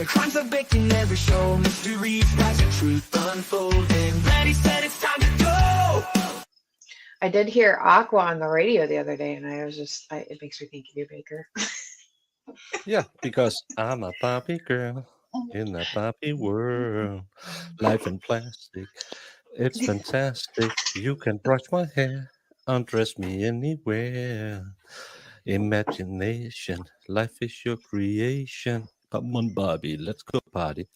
where crimes are baked and never show. Mysteries rise and truth unfolding. Ready, set, it's time to go. I did hear Aqua on the radio the other day, and I was just, it makes me think of you, Baker. Yeah, because I'm a Barbie girl in a Barbie world. Life in plastic, it's fantastic. You can brush my hair, undress me anywhere. Imagination, life is your creation. Come on, Barbie, let's go party.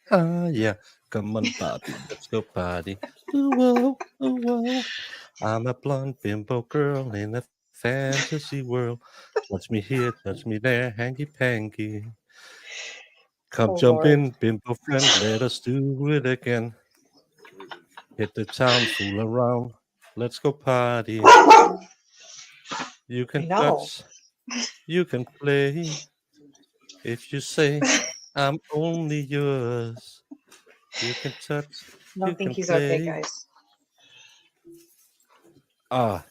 Yeah. Come on, Barbie, let's go party. Ooh, whoa, ooh, whoa. I'm a blonde bimbo girl in a fantasy world. Touch me here, touch me there, hanky panky. Come Oh, jump Lord. in, bimbo friend, let us do it again. Hit the town, fool around. Let's go party. You I can know. touch, you can play. If you say I'm only yours, you can touch, I you don't think can he's okay, play. guys.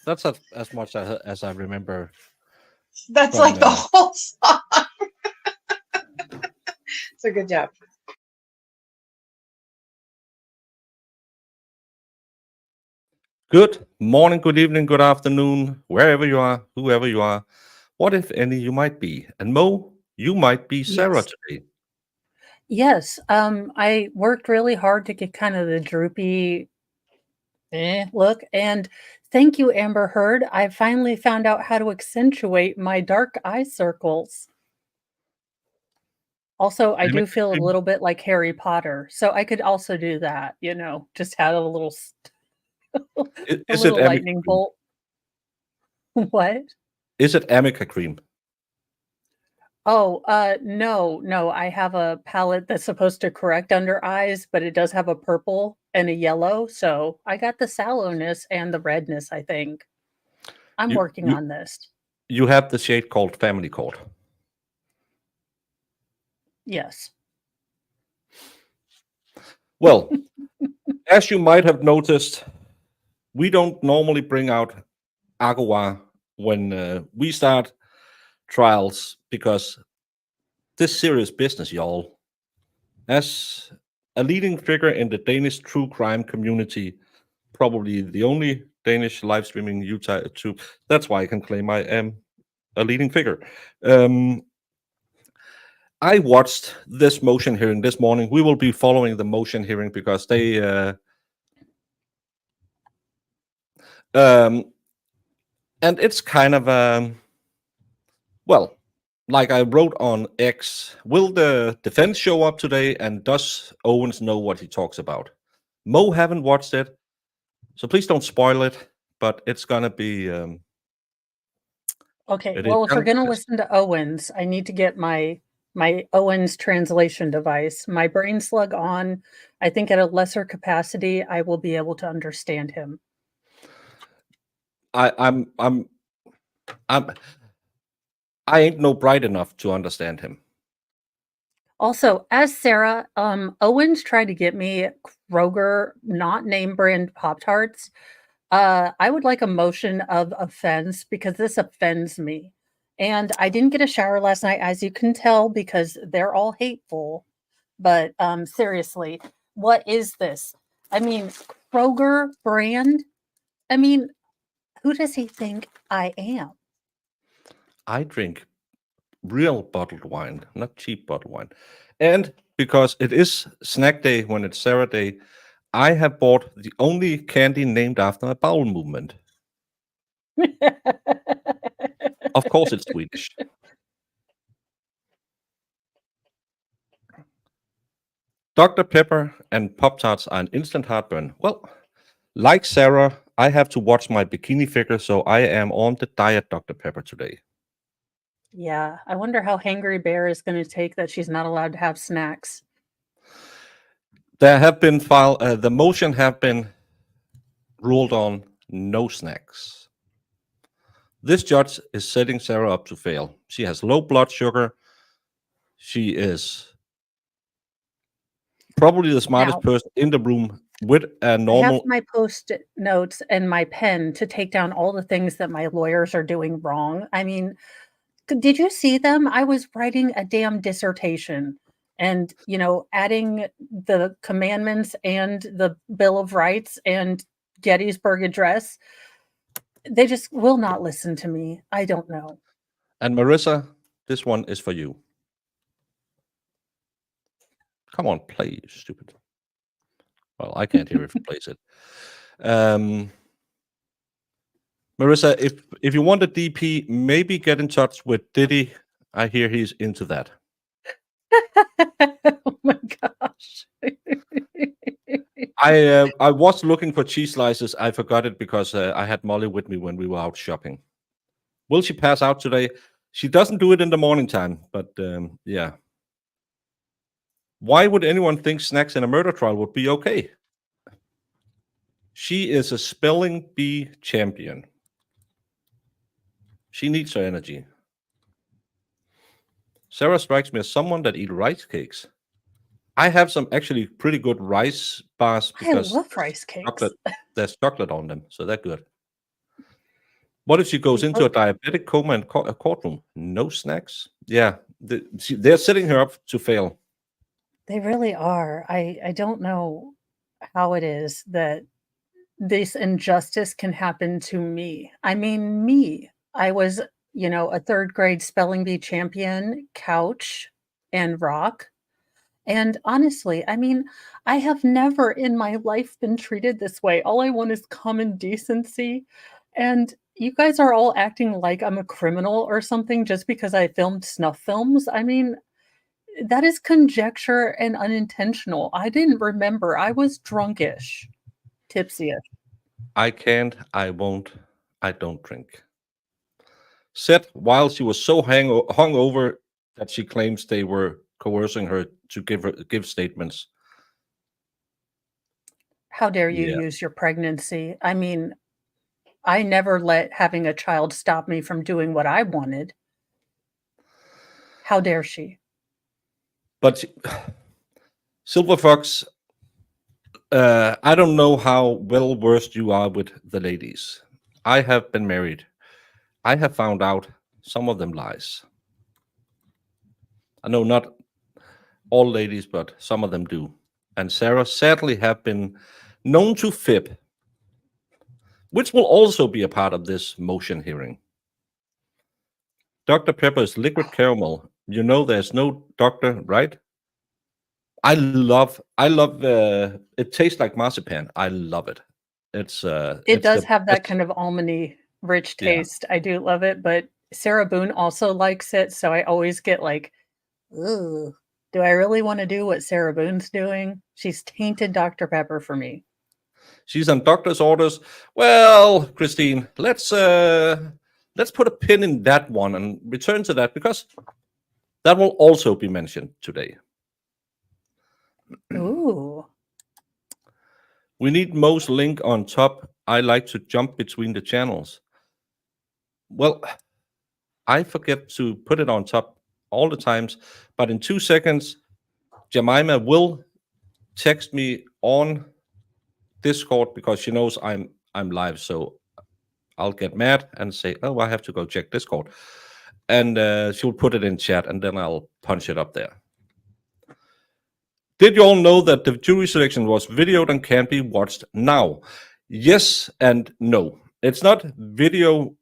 That's as much as I remember That's from. like the whole song. It's a good job. Good morning, good evening, good afternoon, wherever you are, whoever you are. What, if any, you might be? And Mo, you might be Sarah Yes. today. Yes. I worked really hard to get kind of the droopy look. And thank you, Amber Heard. I finally found out how to accentuate my dark eye circles. Also, I do feel a little bit like Harry Potter. So I could also do that, just had a little a Is it little Amica lightning cream? bolt. What? Is it Amica cream? Oh, no. I have a palette that's supposed to correct under eyes, but it does have a purple and a yellow. So I got the sallowness and the redness, I think. I'm You working you on this. you have the shade called Family Court. Yes. Well, as you might have noticed, we don't normally bring out Agua when we start trials because this serious business, y'all. As a leading figure in the Danish true crime community, probably the only Danish live streaming YouTube. That's why I can claim I am a leading figure. I watched this motion hearing this morning. We will be following the motion hearing because they and it's kind of well, like I wrote on X, will the defense show up today, and does Owens know what he talks about? Mo haven't watched it, so please don't spoil it, but it's gonna be Okay. it is Well, if we're gonna gonna be listen to Owens, I need to get my Owens translation device, my brain slug on. I think at a lesser capacity, I will be able to understand him. I'm I ain't no bright enough to understand him. Also, as Sarah, Owens tried to get me Kroger not name brand Pop-Tarts. I would like a motion of offense because this offends me. And I didn't get a shower last night, as you can tell, because they're all hateful. But seriously, what is this? I mean, Kroger brand? I mean, who does he think I am? I drink real bottled wine, not cheap bottled wine. And because it is snack day when it's Sarah Day, I have bought the only candy named after a bowel movement. Of course, it's Swedish. Dr. Pepper and Pop Tarts are an instant heartburn. Well, like Sarah, I have to watch my bikini figure, so I am on the diet Dr. Pepper today. Yeah, I wonder how Hangry Bear is going to take that she's not allowed to have snacks. There have been the motion have been ruled on no snacks. This judge is setting Sarah up to fail. She has low blood sugar. She is probably the smartest Now, person in the room with a I have normal. my post-it notes and my pen to take down all the things that my lawyers are doing wrong. I mean, did you see them? I was writing a damn dissertation and adding the commandments and the Bill of Rights and Gettysburg Address. They just will not listen to me. I don't know. And Marissa, this one is for you. Come on, play, you stupid. Well, I can't hear if it plays it. Marissa, if you want a DP, maybe get in touch with Diddy. I hear he's into that. Oh my gosh. I was looking for cheese slices. I forgot it because I had Molly with me when we were out shopping. Will she pass out today? She doesn't do it in the morning time, but yeah. Why would anyone think snacks in a murder trial would be okay? She is a spelling bee champion. She needs her energy. Sarah strikes me as someone that eats rice cakes. I have some actually pretty good rice bars I because love rice cakes. there's chocolate on them, so they're good. What if she goes into a diabetic coma in a courtroom? No snacks? Yeah, they're setting her up to fail. They really are. I don't know how it is that this injustice can happen to me. I mean, me. I was, a third grade spelling bee champion, couch and rock. And honestly, I mean, I have never in my life been treated this way. All I want is common decency. And you guys are all acting like I'm a criminal or something just because I filmed snuff films. I mean, that is conjecture and unintentional. I didn't remember. I was drunkish, tipsy-ish. I can't, I won't, I don't drink. Said while she was so hungover that she claims they were coercing her to give statements. How dare you Yeah. use your pregnancy? I mean, I never let having a child stop me from doing what I wanted. How dare she? But Silver Fox, I don't know how well versed you are with the ladies. I have been married. I have found out some of them lies. I know not all ladies, but some of them do. And Sarah sadly have been known to fib, which will also be a part of this motion hearing. Dr. Pepper's liquid caramel. You know there's no doctor, right? I love it tastes like marzipan. I love it. It does have that kind of almondy rich Yeah. taste. I do love it, but Sarah Boone also likes it, so I always get like, ooh, do I really want to do what Sarah Boone's doing? She's tainted Dr. Pepper for me. She's on doctor's orders. Well, Christine, let's put a pin in that one and return to that because that will also be mentioned today. Ooh. We need Mo's link on top. I like to jump between the channels. Well, I forget to put it on top all the times, but in 2 seconds, Jemima will text me on Discord because she knows I'm live. So I'll get mad and say, "Oh, I have to go check Discord," and she'll put it in chat, and then I'll punch it up there. Did you all know that the jury selection was videoed and can be watched now? Yes and no. It's not video.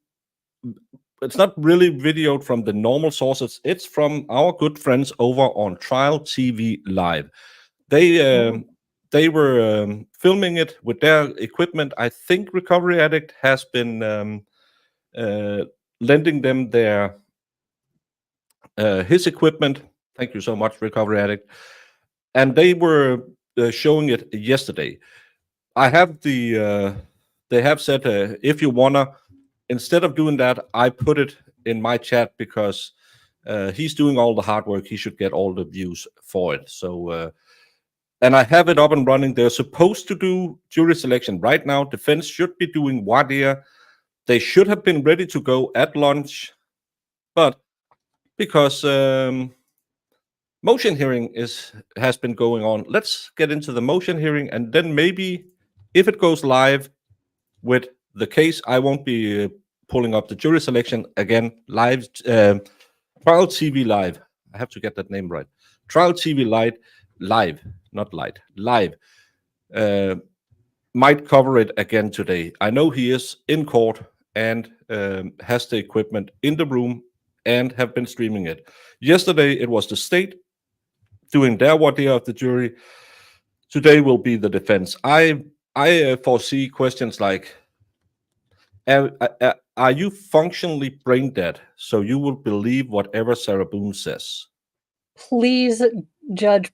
It's not really videoed from the normal sources. It's from our good friends over on Trial TV Live. They were filming it with their equipment. I think Recovery Addict has been lending them their his equipment. Thank you so much, Recovery Addict. And they were showing it yesterday. I have they have said if you wanna, instead of doing that, I put it in my chat because he's doing all the hard work. He should get all the views for it. So, and I have it up and running. They're supposed to do jury selection right now. Defense should be doing voir dire. They should have been ready to go at lunch, but because motion hearing has been going on, let's get into the motion hearing, and then maybe if it goes live with the case, I won't be pulling up the jury selection again. Live Trial TV Live. I have to get that name right. Trial TV live, not light, live, uh, might cover it again today. I know he is in court and has the equipment in the room and have been streaming it. Yesterday, it was the state doing their voir dire of the jury. Today will be the defense. I foresee questions like, are you functionally brain dead so you will believe whatever Sarah Boone says? Please, Judge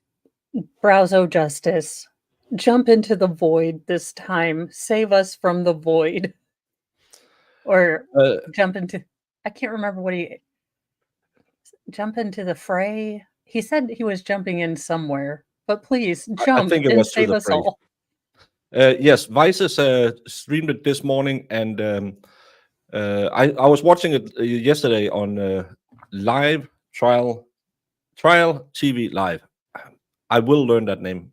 Browzo Justice, jump into the void this time. Save us from the void. Or jump into, I can't remember what jump into the fray. He said he was jumping in somewhere, but please jump I think it and was to save the us fray. all. Yes, Vices streamed it this morning, and I was watching it yesterday on live trial TV live. I will learn that name.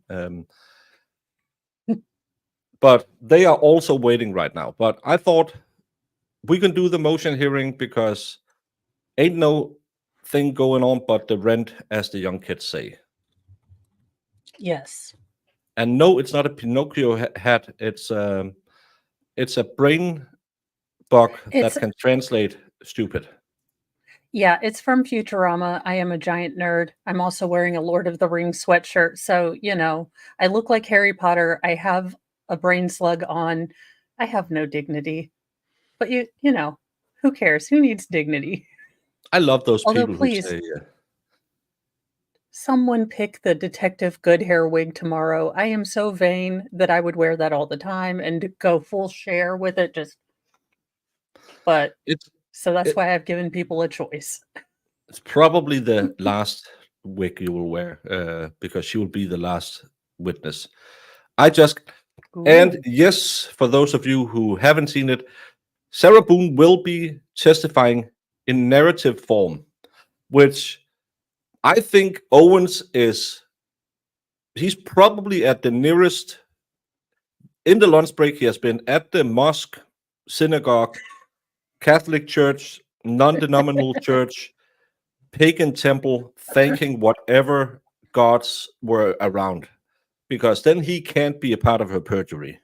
But they are also waiting right now. But I thought we can do the motion hearing because ain't no thing going on but the rent, as the young kids say. Yes. And no, it's not a Pinocchio hat. It's a brain bug that can translate stupid. Yeah, it's from Futurama. I am a giant nerd. I'm also wearing a Lord of the Rings sweatshirt. So, you know, I look like Harry Potter. I have a brain slug on. I have no dignity. But you know, who cares? Who needs dignity? I love those Although, people please, who say, someone pick the Detective Good hair wig tomorrow. I am so vain that I would wear that all the time and go full share with it. But so that's why I've given people a choice. It's probably the last wig you will wear because she will be the last witness. And yes, for those of you who haven't seen it, Sarah Boone will be testifying in narrative form, which I think Owens he's probably at the nearest. In the lunch break, he has been at the mosque, synagogue, Catholic church, non-denominational church, pagan temple, thanking whatever gods were around, because then he can't be a part of her perjury.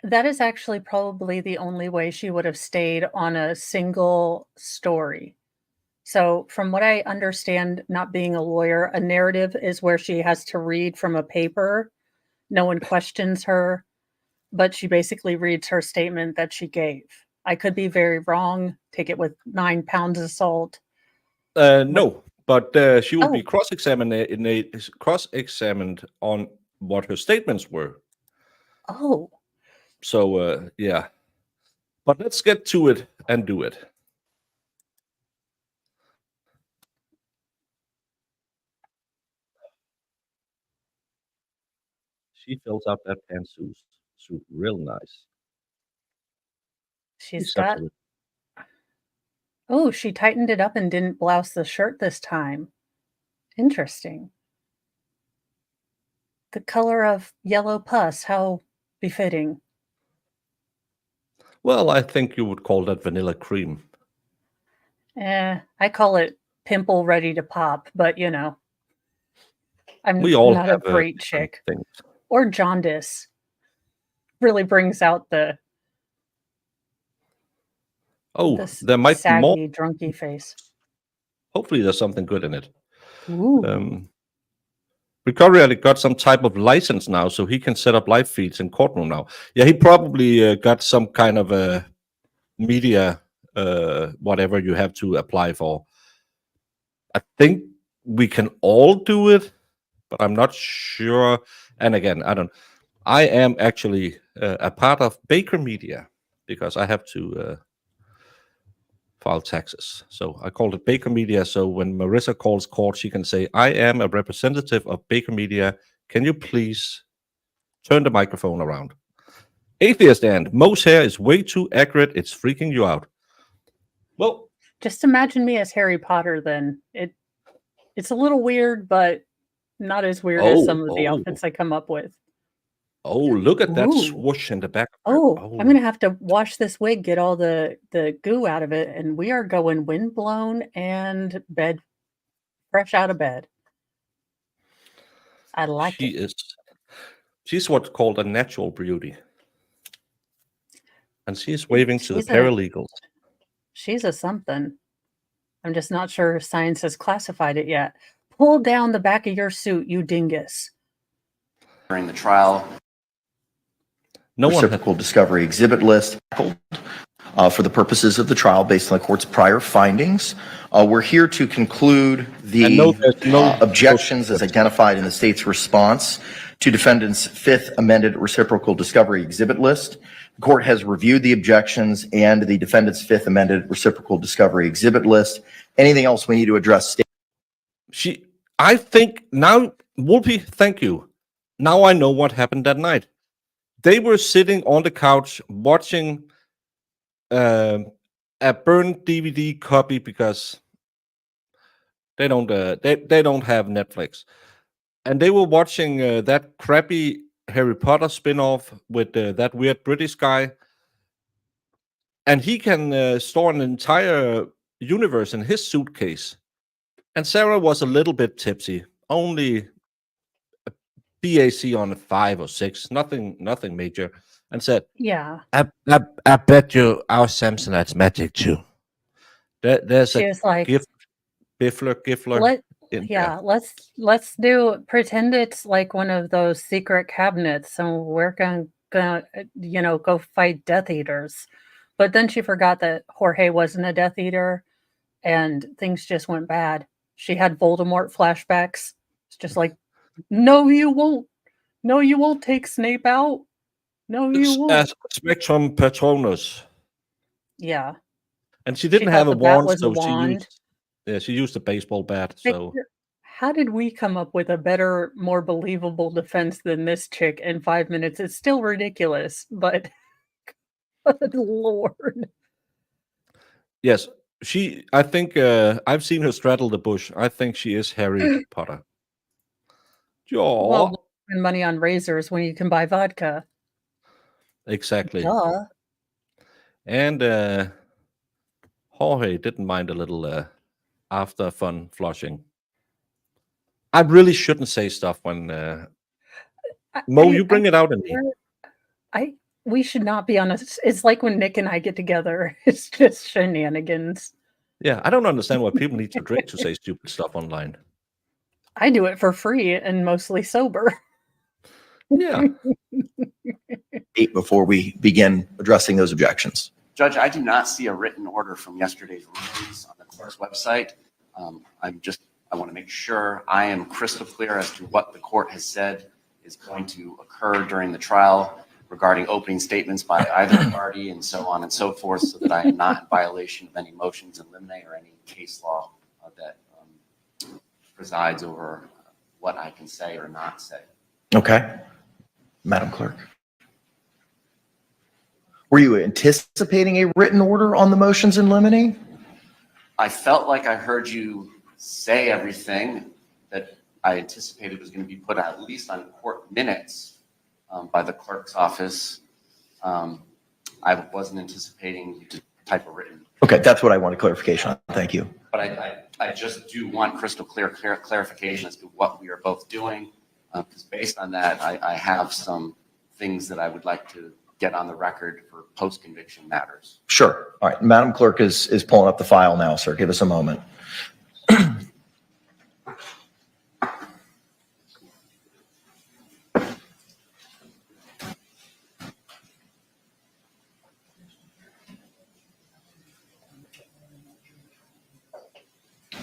That is actually probably the only way she would have stayed on a single story. So from what I understand, not being a lawyer, a narrative is where she has to read from a paper. No one questions her, but she basically reads her statement that she gave. I could be very wrong. Take it with 9 pounds of salt. No, but she will be cross-examined on what her statements were. Oh. So, yeah. But let's get to it and do it. She fills out that pantsuit real nice. She's got... Oh, she tightened it up and didn't blouse the shirt this time. Interesting. The color of yellow pus, how befitting. Well, I think you would call that vanilla cream. I call it pimple ready to pop, but you know, I'm not a great chick. Things. Or jaundice really brings out the there might saggy, be more drunky face. Hopefully there's something good in it. Recovery got some type of license now, so he can set up live feeds in courtroom now. Yeah, he probably got some kind of a media, whatever you have to apply for. I think we can all do it, but I'm not sure. And again, I am actually a part of Baker Media because I have to file taxes. So I called it Baker Media. So when Marissa calls court, she can say, I am a representative of Baker Media. Can you please turn the microphone around? Atheist and Mo's hair is way too accurate. It's freaking you out. Well, just imagine me as Harry Potter then. It's a little weird, but not as weird as some of the outfits I come up with. Oh, look at that swoosh in the back. I'm going to have to wash this wig, get all the goo out of it, and we are going windblown and bed fresh out of bed. I like She it. is. She's what's called a natural beauty, and she's waving to the She's a paralegals. she's a something. I'm just not sure science has classified it yet. Pull down the back of your suit, you dingus. During the trial, No one had, reciprocal discovery exhibit list for the purposes of the trial based on the court's prior findings. We're here to conclude And no, the there's no- objections as identified in the state's response to defendant's fifth amended reciprocal discovery exhibit list. The court has reviewed the objections and the defendant's fifth amended reciprocal discovery exhibit list. Anything else we need to address? I think now, Wolfie, thank you. Now I know what happened that night. They were sitting on the couch watching a burned DVD copy because they don't have Netflix, and they were watching that crappy Harry Potter spin-off with that weird British guy, and he can store an entire universe in his suitcase. And Sarah was a little bit tipsy, only a BAC on a 5 or 6, nothing major, and said, Yeah. I bet you our Samsonite's magic too. There's She a was like, gift, Giffler. let in there." yeah, let's pretend it's like one of those secret cabinets and we're gonna go fight Death Eaters. But then she forgot that Jorge wasn't a Death Eater and things just went bad. She had Voldemort flashbacks. It's just like, no, you won't. No, you won't take Snape out. No, you won't. Spectrum Patronus. Yeah. And she didn't She have thought a the bat wand, was a so wand. she used a baseball bat. So Victor, how did we come up with a better, more believable defense than this chick in 5 minutes? It's still ridiculous, but good Lord. yes, I think I've seen her straddle the bush. I think she is Harry Potter. Well, Yeah, spend money on razors when you can buy vodka. exactly. Duh. And Jorge didn't mind a little after fun flushing. I really shouldn't say stuff when Mo, you bring it out in me. We should not be on a. It's like when Nick and I get together. It's just shenanigans. Yeah, I don't understand why people need to drink to say stupid stuff online. I do it for free and mostly sober. Yeah. Before we begin addressing those objections. Judge, I do not see a written order from yesterday's rulings on the court's website. I want to make sure I am crystal clear as to what the court has said is going to occur during the trial regarding opening statements by either party and so on and so forth, so that I am not in violation of any motions in limine or any case law that presides over what I can say or not say. Okay. Madam Clerk. Were you anticipating a written order on the motions in limine? I felt like I heard you say everything that I anticipated was going to be put at least on court minutes by the clerk's office. I wasn't anticipating you to type a written. Okay, that's what I wanted clarification on. Thank you. But I just do want crystal clear clarification as to what we are both doing, because based on that, I have some things that I would like to get on the record for post-conviction matters. Sure. All right. Madam Clerk is pulling up the file now, sir. Give us a moment.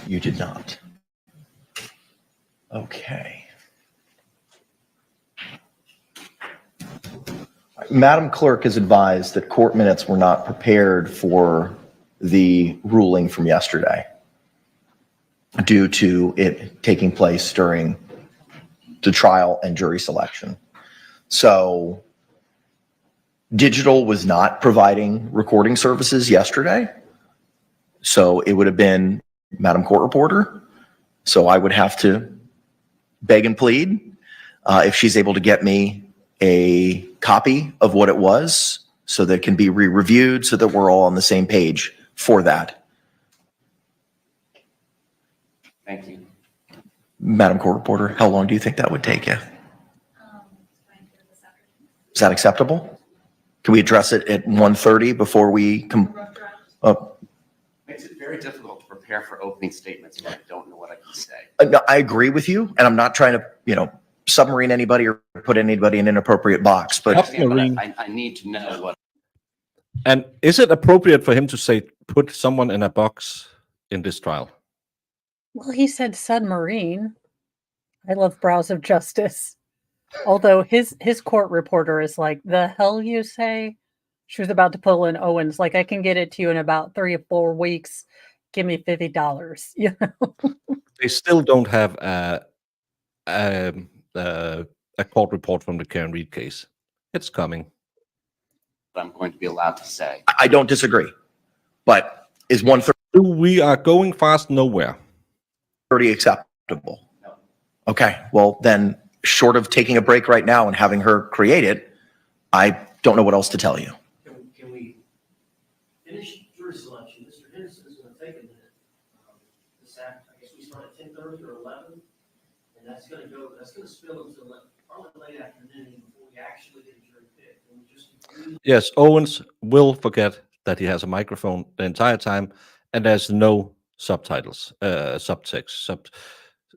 You did not. Okay. Madam Clerk is advised that court minutes were not prepared for the ruling from yesterday due to it taking place during the trial and jury selection. So digital was not providing recording services yesterday. So it would have been Madam Court Reporter. So I would have to beg and plead if she's able to get me a copy of what it was so that it can be re-reviewed so that we're all on the same page for that. Thank you. Madam Court Reporter, how long do you think that would take you? Is that acceptable? Can we address it at 1:30 before we come? Makes it very difficult to prepare for opening statements when I don't know what I can say. No, I agree with you, and I'm not trying to, submarine anybody or put anybody in an inappropriate box, I but understand, but Submarine. I need to know what. And is it appropriate for him to say, put someone in a box in this trial? Well, he said submarine. I love Brows of Justice. Although his court reporter is like, the hell you say? She was about to pull in Owens, like, I can get it to you in about 3 or 4 weeks. Give me $50. You know? They still don't have a court report from the Karen Reed case. It's coming. I'm going to be allowed to say. I don't disagree. But is 1:30 We are going fast nowhere. acceptable? No. Okay, well then, short of taking a break right now and having her create it, I don't know what else to tell you. Can we finish jury selection? Mr. Henderson's going to take a minute. I guess we start at 10:30 or 11, and that's going to spill until probably late afternoon before we actually get a jury pick. And we just Yes, Owens will forget that he has a microphone the entire time, and there's no subtitles, subtext,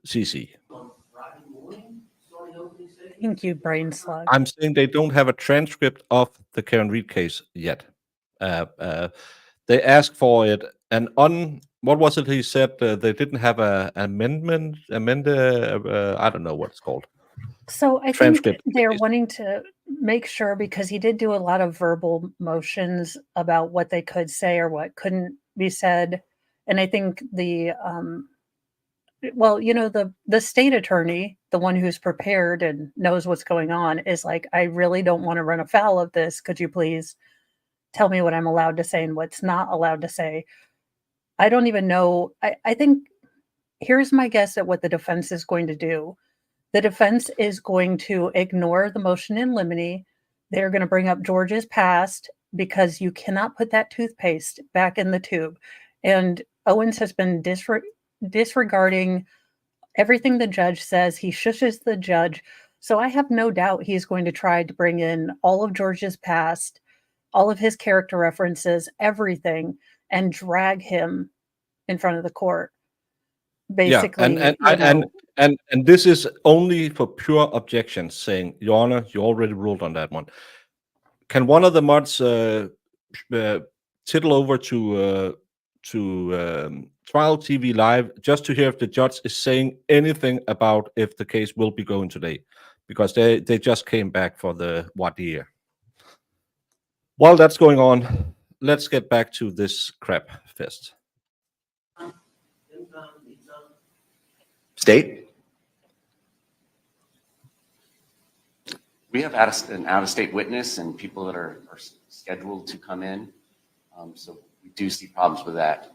CC. on Friday morning, starting opening statement. Thank you, brain slug. I'm saying they don't have a transcript of the Karen Reed case yet. They asked for it, and what was it he said? They didn't have a amended. I don't know what it's called. So I think Transcript. they're wanting to make sure, because he did do a lot of verbal motions about what they could say or what couldn't be said. And I think the state attorney, the one who's prepared and knows what's going on, is like, I really don't want to run afoul of this. Could you please tell me what I'm allowed to say and what's not allowed to say? I don't even know. I think here's my guess at what the defense is going to do. The defense is going to ignore the motion in limine. They're going to bring up George's past, because you cannot put that toothpaste back in the tube. And Owens has been disregarding everything the judge says. He shushes the judge. So I have no doubt he's going to try to bring in all of George's past, all of his character references, everything, and drag him in front of the court. Basically, yeah, and this is only for pure objections, saying, Your Honor, you already ruled on that one. Can one of the mods tittle over to Trial TV Live just to hear if the judge is saying anything about if the case will be going today? Because they just came back for the voir dire. While that's going on, let's get back to this crap fest. State? We have an out-of-state witness and people that are scheduled to come in. So we do see problems with that.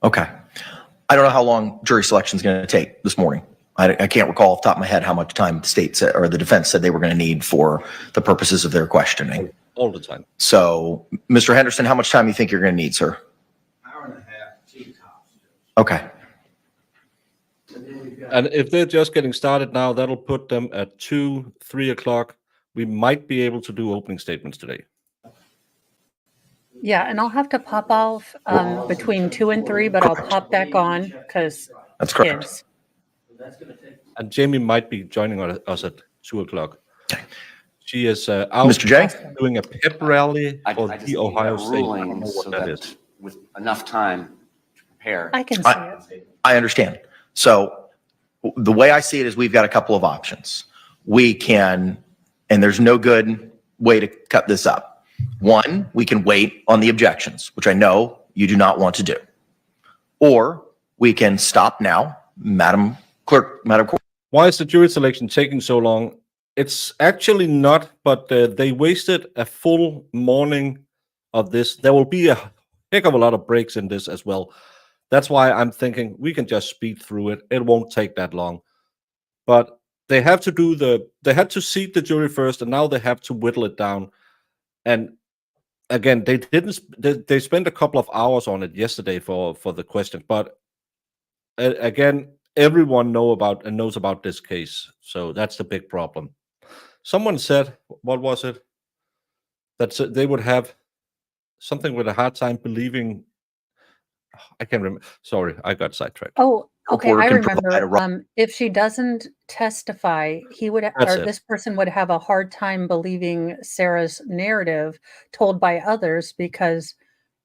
Okay. I don't know how long jury selection is going to take this morning. I can't recall off the top of my head how much time the state said, or the defense said they were going to need for the purposes of their questioning. All the time. So, Mr. Henderson, how much time do you think you're going to need, sir? Hour and a half, 2 tops. Okay. And then we've got. And if they're just getting started now, that'll put them at 2, 3 o'clock. We might be able to do opening statements today. yeah, and I'll have to pop off between 2 and 3, but I'll pop back on because That's correct. kids. That's going to take. And Jamie might be joining us at 2 o'clock. She is out Mr. J? doing a pep rally I for just the need Ohio a State. I don't ruling know so what that that is. with enough time to prepare. I can see it. I understand. So the way I see it is we've got a couple of options. We can, and there's no good way to cut this up. One, we can wait on the objections, which I know you do not want to do. Or we can stop now, Madam Clerk, Madam Court. Why is the jury selection taking so long? It's actually not, but they wasted a full morning of this. There will be a heck of a lot of breaks in this as well. That's why I'm thinking we can just speed through it. It won't take that long. But they have to they had to seat the jury first, and now they have to whittle it down. And again, they spent a couple of hours on it yesterday for the questions. But again, everyone knows about this case. So that's the big problem. Someone said, what was it? That they would have something with a hard time believing. I can't remember. Sorry, I got sidetracked. Oh, okay. Reporter I can provide a remember. If she doesn't testify, That's it. this person would have a hard time believing Sarah's narrative told by others because,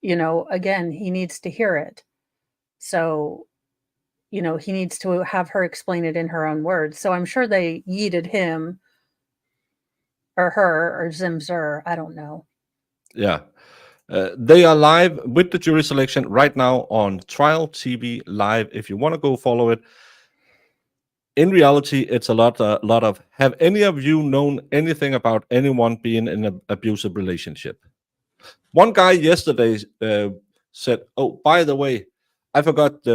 again, he needs to hear it. So, he needs to have her explain it in her own words. So I'm sure they yeeted him or her or Zimzer. I don't know. Yeah. They are live with the jury selection right now on Trial TV Live. If you want to go follow it. In reality, it's a lot of. Have any of you known anything about anyone being in an abusive relationship? One guy yesterday said, "Oh, by the way, I forgot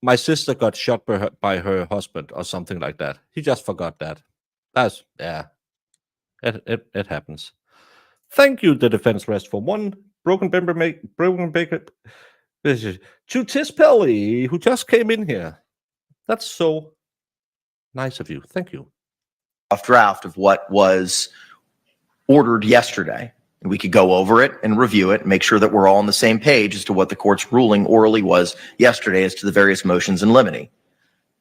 my sister got shot by her husband or something like that. He just forgot that." It happens. Thank you, the defense rest, for one broken baker to Tispelly, who just came in here. That's so nice of you. Thank you. Draft of what was ordered yesterday. And we could go over it and review it and make sure that we're all on the same page as to what the court's ruling orally was yesterday as to the various motions in limine.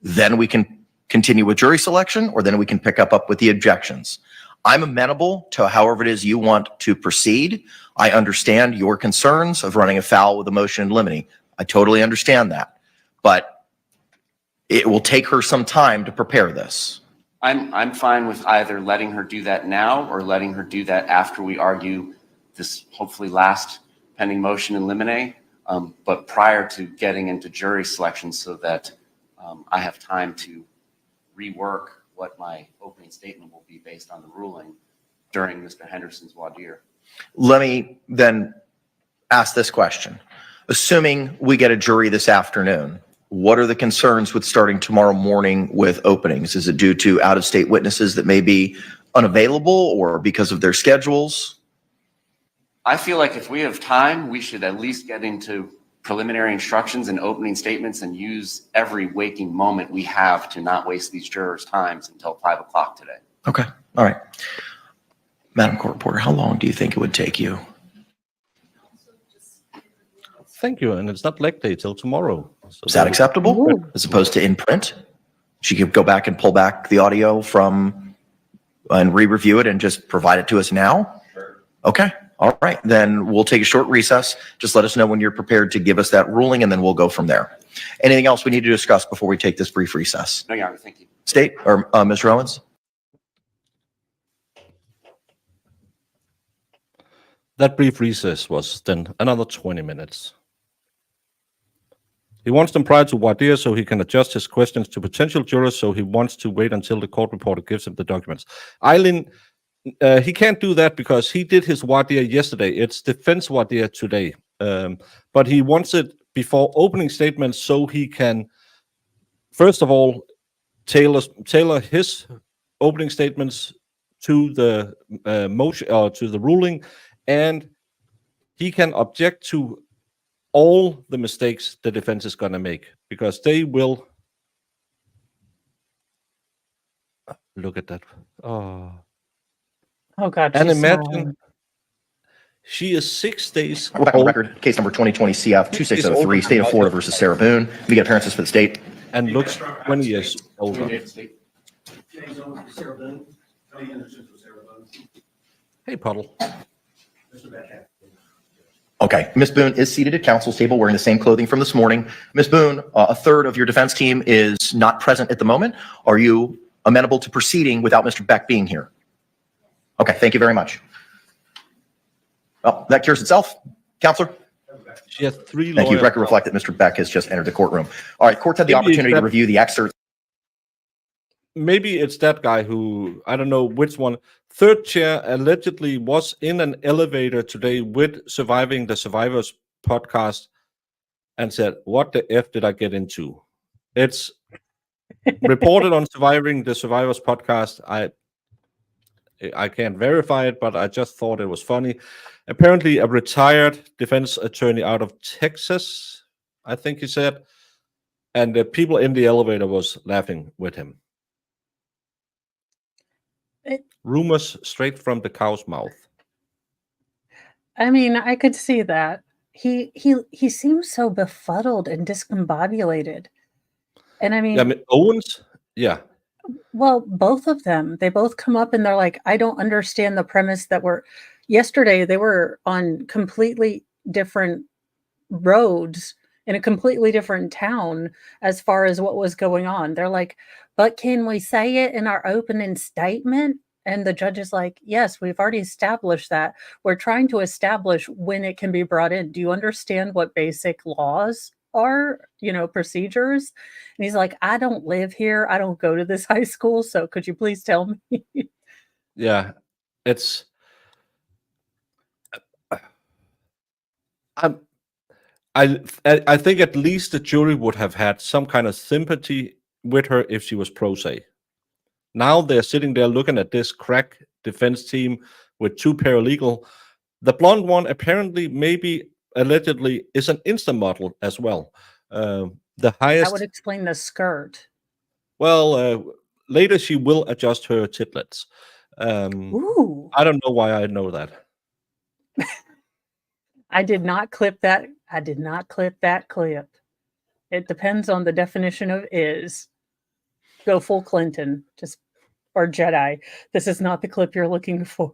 Then we can continue with jury selection, or then we can pick up with the objections. I'm amenable to however it is you want to proceed. I understand your concerns of running afoul with a motion in limine. I totally understand that. But it will take her some time to prepare this. I'm fine with either letting her do that now or letting her do that after we argue this hopefully last pending motion in limine, but prior to getting into jury selection so that I have time to rework what my opening statement will be based on the ruling during Mr. Henderson's voir dire. Let me then ask this question. Assuming we get a jury this afternoon, what are the concerns with starting tomorrow morning with openings? Is it due to out-of-state witnesses that may be unavailable or because of their schedules? I feel like if we have time, we should at least get into preliminary instructions and opening statements and use every waking moment we have to not waste these jurors' times until 5 o'clock today. Okay. All right. Madam Court Reporter, how long do you think it would take you? Thank you. And it's not leg day till tomorrow. So Is that acceptable? Ooh. As opposed to in print? She could go back and pull back the audio from and re-review it and just provide it to us now? Sure. Okay. All right. Then we'll take a short recess. Just let us know when you're prepared to give us that ruling, and then we'll go from there. Anything else we need to discuss before we take this brief recess? No, Your Honor, thank you. State or Mr. Owens? That brief recess was then another 20 minutes. He wants them prior to voir dire so he can adjust his questions to potential jurors, so he wants to wait until the court reporter gives him the documents. Eileen, he can't do that because he did his voir dire yesterday. It's defense voir dire today. But he wants it before opening statements so he can, first of all, tailor his opening statements to the motion or to the ruling, and he can object to all the mistakes the defense is going to make, because they will. Look at that. Oh God. and she's imagine smiling. she is 6 days We're back on old record. Case number 2020 CF 2603, State of Florida versus Sarah Boone. Let me get appearances for the state. and looks 20 years older. James Owens for Sarah Boone. Tony Anderson for Sarah Boone. Hey, Puddle. Mr. Beckham. Okay. Ms. Boone is seated at counsel's table wearing the same clothing from this morning. Ms. Boone, a third of your defense team is not present at the moment. Are you amenable to proceeding without Mr. Beck being here? Okay. Thank you very much. Well, that cures itself. Counselor? She has 3 Thank you. lawyers. Record reflect that Mr. Beck has just entered the courtroom. All right. Court's had the Maybe opportunity to that- review the excerpts. Maybe it's that guy who, I don't know which one. Third chair allegedly was in an elevator today with Surviving the Survivors podcast and said, "What the F did I get into?" It's reported on Surviving the Survivors podcast. I can't verify it, but I just thought it was funny. Apparently, a retired defense attorney out of Texas, I think he said, And the people in the elevator was laughing with him. Rumors straight from the cow's mouth. I mean, I could see that. He seems so befuddled and discombobulated. And I mean, Yeah, I mean, Owens, yeah. well, both of them, they both come up and they're like, I don't understand the premise that yesterday they were on completely different roads in a completely different town as far as what was going on. They're like, but can we say it in our opening statement? And the judge is like, yes, we've already established that. We're trying to establish when it can be brought in. Do you understand what basic laws are, procedures? And he's like, I don't live here. I don't go to this high school. So could you please tell me? Yeah, it's. I think at least the jury would have had some kind of sympathy with her if she was pro se. Now they're sitting there looking at this crack defense team with two paralegal. The blonde one apparently, maybe allegedly, is an Insta model as well. The highest. That would explain the skirt. Well, later she will adjust her titlets. Ooh. I don't know why I know that. I did not clip that. I did not clip that clip. It depends on the definition of is. Go full Clinton, or Jedi. This is not the clip you're looking for.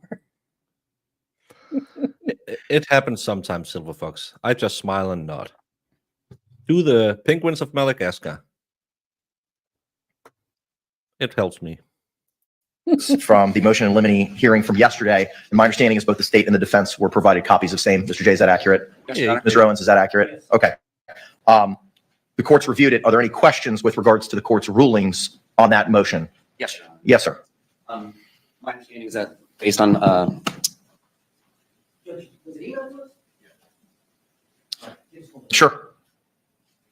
It happens sometimes, Silver Fox. I just smile and nod. Do the penguins of Madagascar. It helps me. From the motion in limine hearing from yesterday, and my understanding is both the state and the defense were provided copies of same. Mr. J, is that accurate? Yes, Your Honor. Mr. Owens, is that accurate? Yes. Okay. The court's reviewed it. Are there any questions with regards to the court's rulings on that motion? Yes, Your Honor. Yes, sir. My understanding is that based on, Judge, was it emailed to us? Yeah. Sure.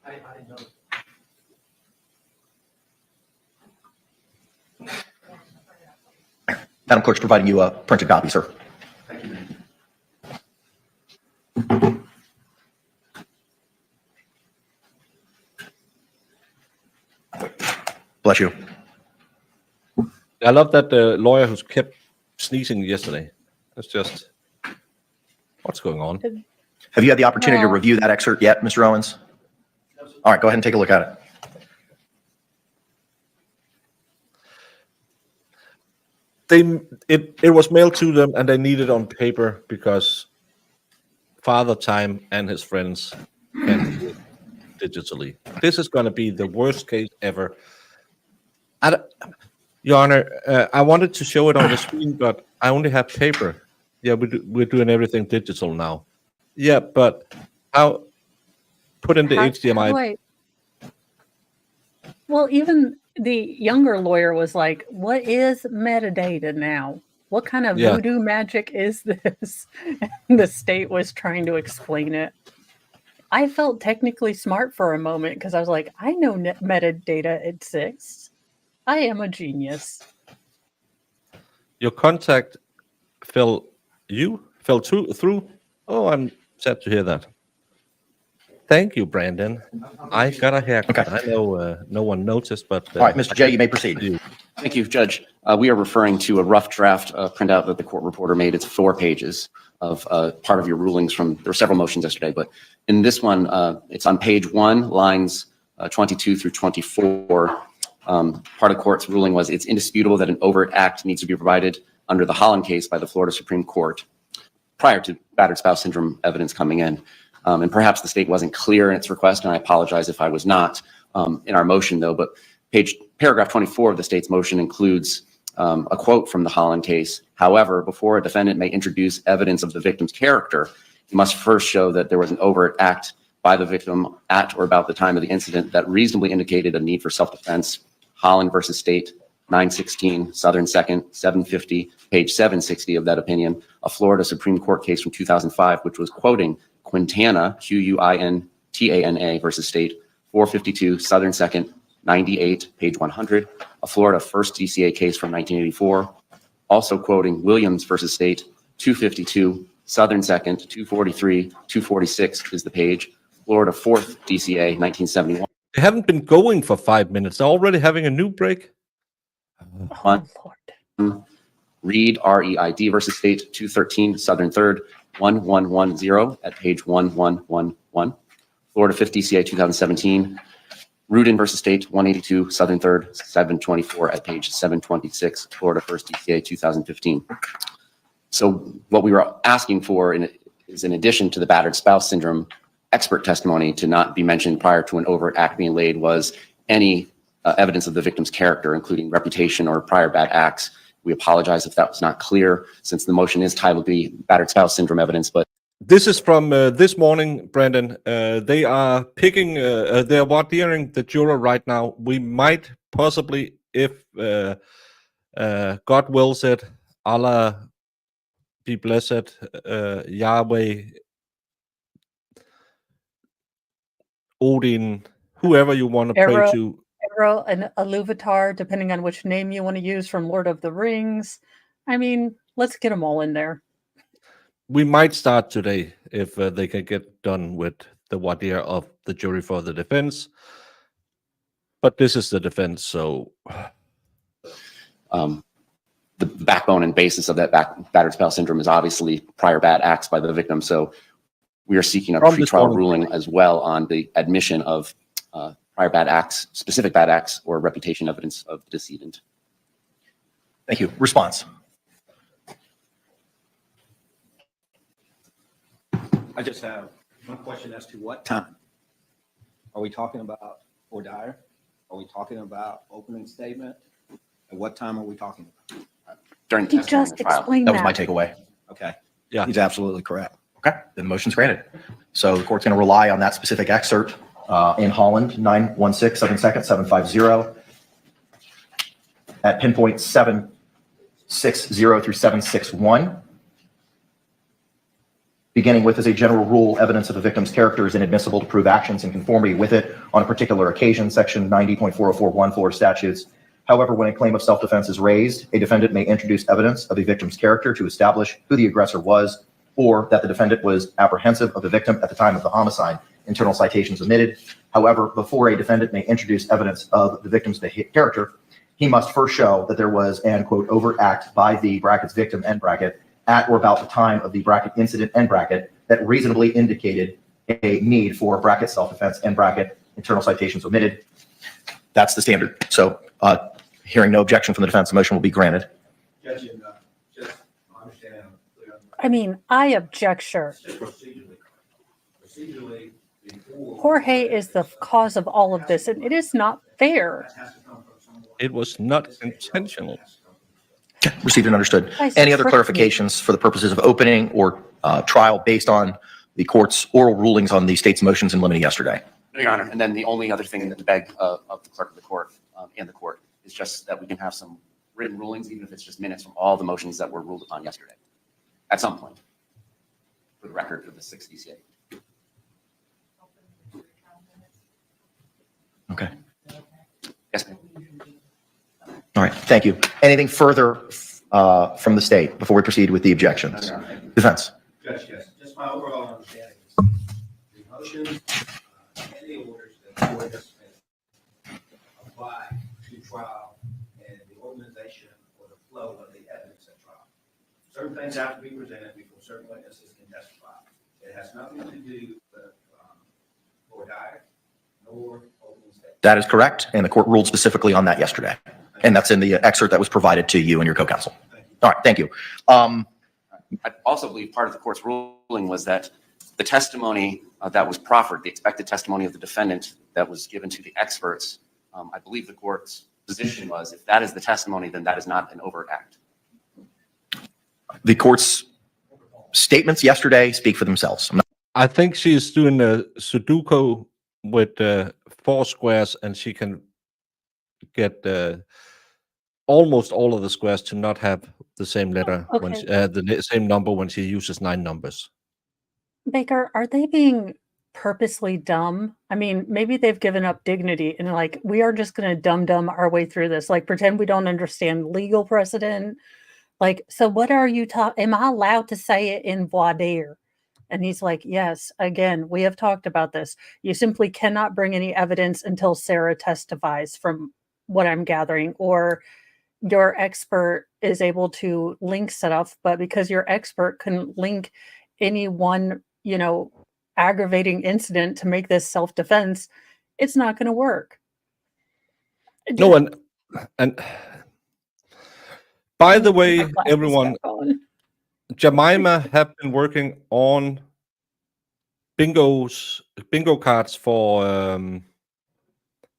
I didn't know. Madam Clerk's providing you a printed copy, sir. thank you. Bless you. I love that the lawyer who's kept sneezing yesterday. It's just, what's going on? Have you had the opportunity to No. review that excerpt yet, Mr. Owens? All right, go ahead and take a look at it. It was mailed to them and they need it on paper because Father Time and his friends can do it digitally. This is going to be the worst case ever. Your Honor, I wanted to show it on the screen, but I only have paper. Yeah, we're doing everything digital now. Yeah, but how? Put in the HDMI. Well, even the younger lawyer was like, what is metadata now? What kind of Yeah. voodoo magic is this? And the state was trying to explain it. I felt technically smart for a moment because I was like, I know metadata exists. I am a genius. Your contact fell through. Oh, I'm sad to hear that. Thank you, Brandon. I got a haircut. Okay. I know no one noticed, but All right, Mr. J, you may proceed. Thank you, Judge. We are referring to a rough draft printout that the court reporter made. It's 4 pages of part of your rulings from, there were several motions yesterday, but in this one, it's on page 1, lines 22 through 24. Part of court's ruling was it's indisputable that an overt act needs to be provided under the Holland case by the Florida Supreme Court prior to battered spouse syndrome evidence coming in. And perhaps the state wasn't clear in its request, and I apologize if I was not in our motion, though. But paragraph 24 of the state's motion includes a quote from the Holland case. However, before a defendant may introduce evidence of the victim's character, he must first show that there was an overt act by the victim at or about the time of the incident that reasonably indicated a need for self-defense. Holland versus State, 916 Southern 2nd, 750, page 760 of that opinion, a Florida Supreme Court case from 2005, which was quoting Quintana, Quintana versus State, 452 Southern 2nd, 98, page 100, a Florida first DCA case from 1984, also quoting Williams versus State, 252 Southern 2nd, 243, 246 is the page, Florida fourth DCA, 1971. They haven't been going for 5 minutes. They're already having a new break. Oh, Lord. Reed, R-E-I-D versus State, 213 Southern 3rd, 1110 at page 1111. Florida 50 CA 2017. Rudin versus State, 182 Southern 3rd, 724 at page 726. Florida 1st DCA 2015. So what we were asking for is in addition to the battered spouse syndrome expert testimony to not be mentioned prior to an overt act being laid was any evidence of the victim's character, including reputation or prior bad acts. We apologize if that was not clear, since the motion is titled the battered spouse syndrome evidence, but This is from this morning, Brandon. They are picking, they're voir-diring the juror right now. We might possibly, if God wills it, Allah be blessed, Yahweh, Odin, whoever you want to pray Arrow. to. Arrow and Iluvatar, depending on which name you want to use from Lord of the Rings. I mean, let's get them all in there. We might start today if they can get done with the voir dire of the jury for the defense. But this is the defense, so the backbone and basis of that battered spouse syndrome is obviously prior bad acts by the victim. So we are seeking a From this pretrial morning. ruling as well on the admission of prior bad acts, specific bad acts, or reputation evidence of the decedent. Thank you. Response. I just have one question as to what time. Are we talking about or dire? Are we talking about opening statement? At what time are we talking about? During the He testimony just in the trial. explained That was my that. takeaway. Okay. Yeah. He's absolutely correct. Okay, then the motion's granted. So the court's going to rely on that specific excerpt in Holland, 916, 7 seconds, 750, at pinpoint 760 through 761. Beginning with, as a general rule, evidence of a victim's character is inadmissible to prove actions in conformity with it on a particular occasion, section 90.4041 Florida statutes. However, when a claim of self-defense is raised, a defendant may introduce evidence of a victim's character to establish who the aggressor was, or that the defendant was apprehensive of the victim at the time of the homicide. Internal citations omitted. However, before a defendant may introduce evidence of the victim's character, he must first show that there was an, quote, overt act by the brackets victim, end bracket, at or about the time of the bracket incident, end bracket, that reasonably indicated a need for bracket self-defense, end bracket, internal citations omitted. That's the standard. So hearing no objection from the defense, the motion will be granted. Judge, just understand. I mean, I object, sure. Just procedurally, before. Jorge is the cause of all of this, and it is not fair. That has to come from someone. it was not intentional. Received and understood. Guys, Any other tricked me. clarifications for the purposes of opening or trial based on the court's oral rulings on the state's motions in limine yesterday? No, Your Honor. And then the only other thing that the beg of the clerk of the court and the court is just that we can have some written rulings, even if it's just minutes from all the motions that were ruled upon yesterday, at some point, for the record of the 6th DCA. Okay. Yes, ma'am. All right. Thank you. Anything further from the state before we proceed with the objections? Defense. Judge, yes, just my overall understanding is the motions and the orders that the court has made apply to trial and the organization or the flow of the evidence at trial. Certain things have to be presented before certain witnesses can testify. It has nothing to do with Lord Dyer nor opening statement. That is correct. And the court ruled specifically on that yesterday. And that's in the excerpt that was provided to you and your co-counsel. All right. Thank you. I also believe part of the court's ruling was that the testimony that was proffered, the expected testimony of the defendant that was given to the experts, I believe the court's position was if that is the testimony, then that is not an overt act. The court's statements yesterday speak for themselves. I think she's doing a Sudoku with 4 squares, and she can get almost all of the squares to not have the same letter when Okay. she, the same number when she uses 9 numbers. Baker, are they being purposely dumb? I mean, maybe they've given up dignity and like, we are just going to dumb our way through this. Like, pretend we don't understand legal precedent. Like, so what are you talking? Am I allowed to say it in voir dire? And he's like, yes, again, we have talked about this. You simply cannot bring any evidence until Sarah testifies, from what I'm gathering, or your expert is able to link stuff. But because your expert couldn't link any one, aggravating incident to make this self-defense, it's not going to work. No, and by the way, Our glasses everyone, back on. Jemima have been working on bingo cards for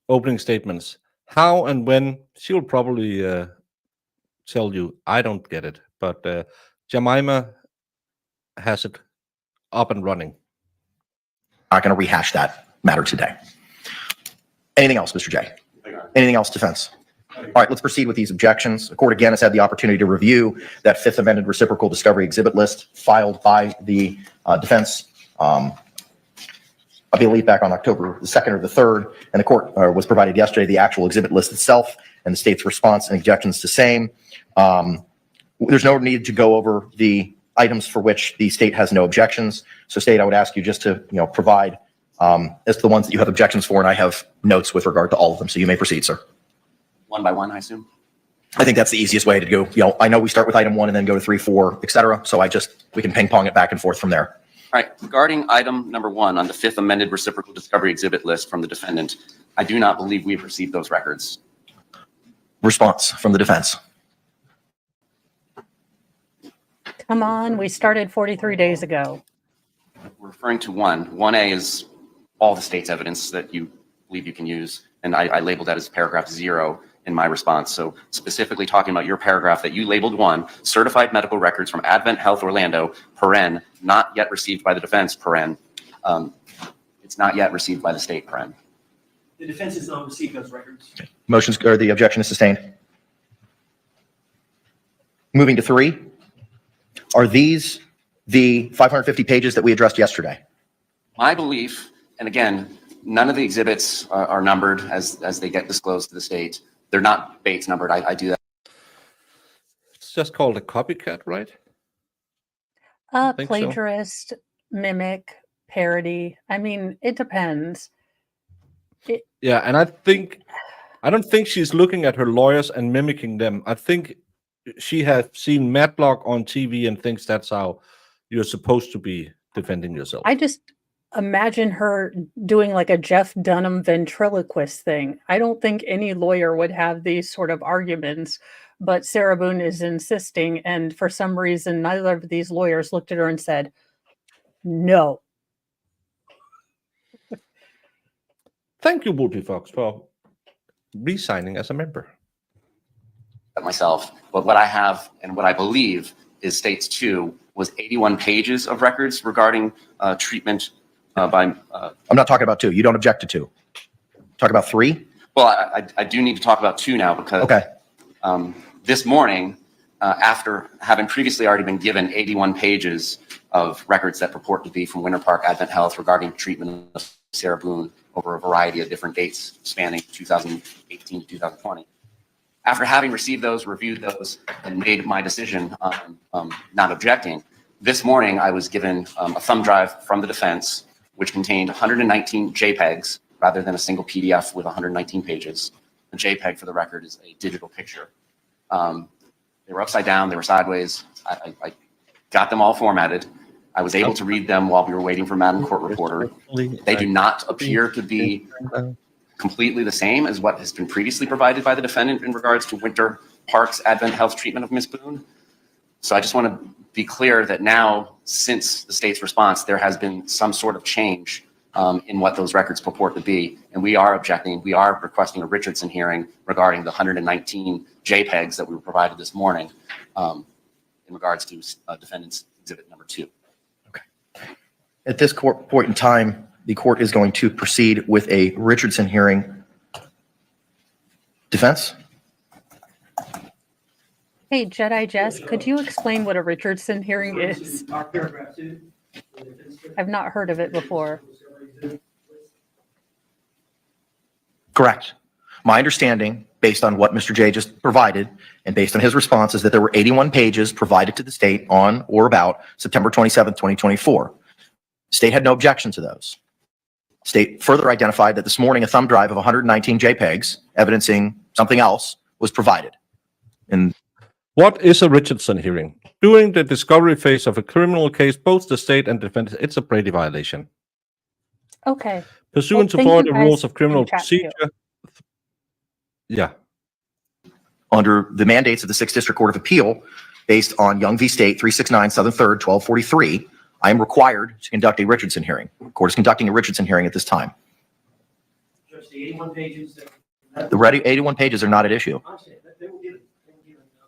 opening statements. How and when, she'll probably tell you. I don't get it, but Jemima has it up and running. Not going to rehash that matter today. Anything else, Mr. J? Anything else, defense? All right, let's proceed with these objections. The court again has had the opportunity to review that Fifth Amended Reciprocal Discovery Exhibit list filed by the defense, I believe back on October the 2nd or the 3rd, and the court was provided yesterday the actual exhibit list itself and the state's response and objections to same. There's no need to go over the items for which the state has no objections. So state, I would ask you just to provide as to the ones that you have objections for, and I have notes with regard to all of them. So you may proceed, sir. One by one, I assume? I think that's the easiest way to go. I know we start with item 1 and then go to 3, 4, et cetera. So we can ping pong it back and forth from there. All right, regarding item number 1 on the Fifth Amended Reciprocal Discovery Exhibit list from the defendant, I do not believe we've received those records. Response from the defense. Come on, we started 43 days ago. We're referring to 1. 1A is all the state's evidence that you believe you can use, and I labeled that as paragraph 0 in my response. So specifically talking about your paragraph that you labeled 1, certified medical records from Advent Health Orlando, paren, not yet received by the defense, paren. It's not yet received by the state, paren. The defense has not received those records. Motions or the objection is sustained. Moving to 3. Are these the 550 pages that we addressed yesterday? My belief, and again, none of the exhibits are numbered as they get disclosed to the state. They're not Bates numbered. I do that. It's just called a copycat, right? think so. Plagiarist, mimic, parody. I mean, it depends. Yeah, and I don't think she's looking at her lawyers and mimicking them. I think she has seen Matlock on TV and thinks that's how you're supposed to be defending yourself. I just imagine her doing like a Jeff Dunham ventriloquist thing. I don't think any lawyer would have these sort of arguments, but Sarah Boone is insisting, and for some reason, neither of these lawyers looked at her and said, no. Thank you, Booty Fox, for re-signing as a member. Myself, but what I have and what I believe is states 2 was 81 pages of records regarding treatment by. I'm not talking about 2. You don't object to 2. Talk about 3. Well, I do need to talk about 2 now because this morning, after having previously already been given 81 pages of records that purport to be from Winter Park Advent Health regarding treatment of Sarah Boone over a variety of different dates spanning 2018 to 2020. After having received those, reviewed those, and made my decision on not objecting, this morning I was given a thumb drive from the defense, which contained 119 JPEGs rather than a single PDF with 119 pages. The JPEG, for the record, is a digital picture. They were upside down, they were sideways. I got them all formatted. I was able to read them while we were waiting for Madam Court Reporter. They do not appear to be completely the same as what has been previously provided by the defendant in regards to Winter Park's Advent Health treatment of Ms. Boone. So I just want to be clear that now, since the state's response, there has been some sort of change in what those records purport to be. And we are objecting. We are requesting a Richardson hearing regarding the 119 JPEGs that we were provided this morning in regards to defendant's exhibit number 2. Okay. At this point in time, the court is going to proceed with a Richardson hearing. Defense? Hey, Jedi Jess, could you explain what a Richardson hearing is? Our paragraph 2. I've not heard of it before. Correct. My understanding, based on what Mr. J just provided, and based on his response, is that there were 81 pages provided to the state on or about September 27th, 2024. State had no objection to those. State further identified that this morning a thumb drive of 119 JPEGs evidencing something else was provided. And What is a Richardson hearing? During the discovery phase of a criminal case, both the state and defense, it's a Brady violation. Okay. Pursuant to thank you Florida guys rules of in criminal chat too. procedure. Yeah. under the mandates of the 6th District Court of Appeal, based on Young v. State 369 Southern 3rd 1243, I am required to conduct a Richardson hearing. The court is conducting a Richardson hearing at this time. Judge, the 81 pages that. The 81 pages are not at issue. I understand, they were given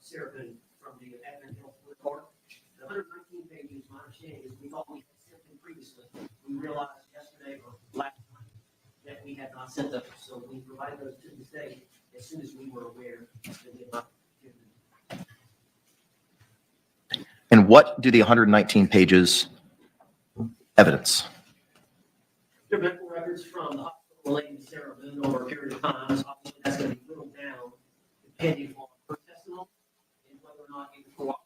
Sarah Boone from the admin health report. The 119 pages, my understanding is we thought we had sent them previously. We realized yesterday or last night that we had not sent them, so we provided those to the state as soon as we were aware that they had not given them. And what do the 119 pages evidence? There are medical records from the hospital relating to Sarah Boone over a period of time, so obviously that's going to be whittled down depending on her testimony and whether or not it would cooperate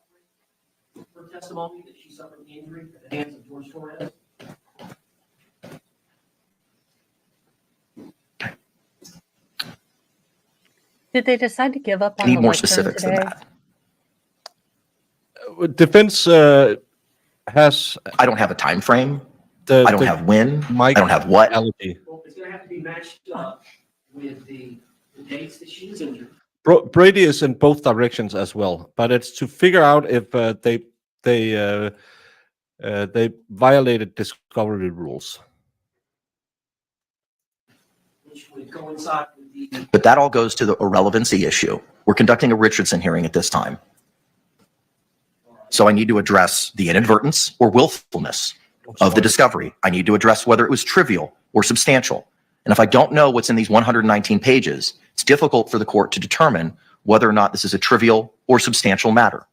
with her testimony that she suffered an injury at the hands of George Torres. Did they decide to give up I on need the more lectern specifics than today? that. Defense has I don't have a time frame. the I don't have when. Mike I don't have what. allergy. Well, it's going to have to be matched up with the dates that she was injured. Brady is in both directions as well, but it's to figure out if they violated discovery rules. Which would coincide with the. But that all goes to the irrelevancy issue. We're conducting a Richardson hearing at this time. So I need to address the inadvertence or willfulness of the discovery. I need to address whether it was trivial or substantial. And if I don't know what's in these 119 pages, it's difficult for the court to determine whether or not this is a trivial or substantial matter.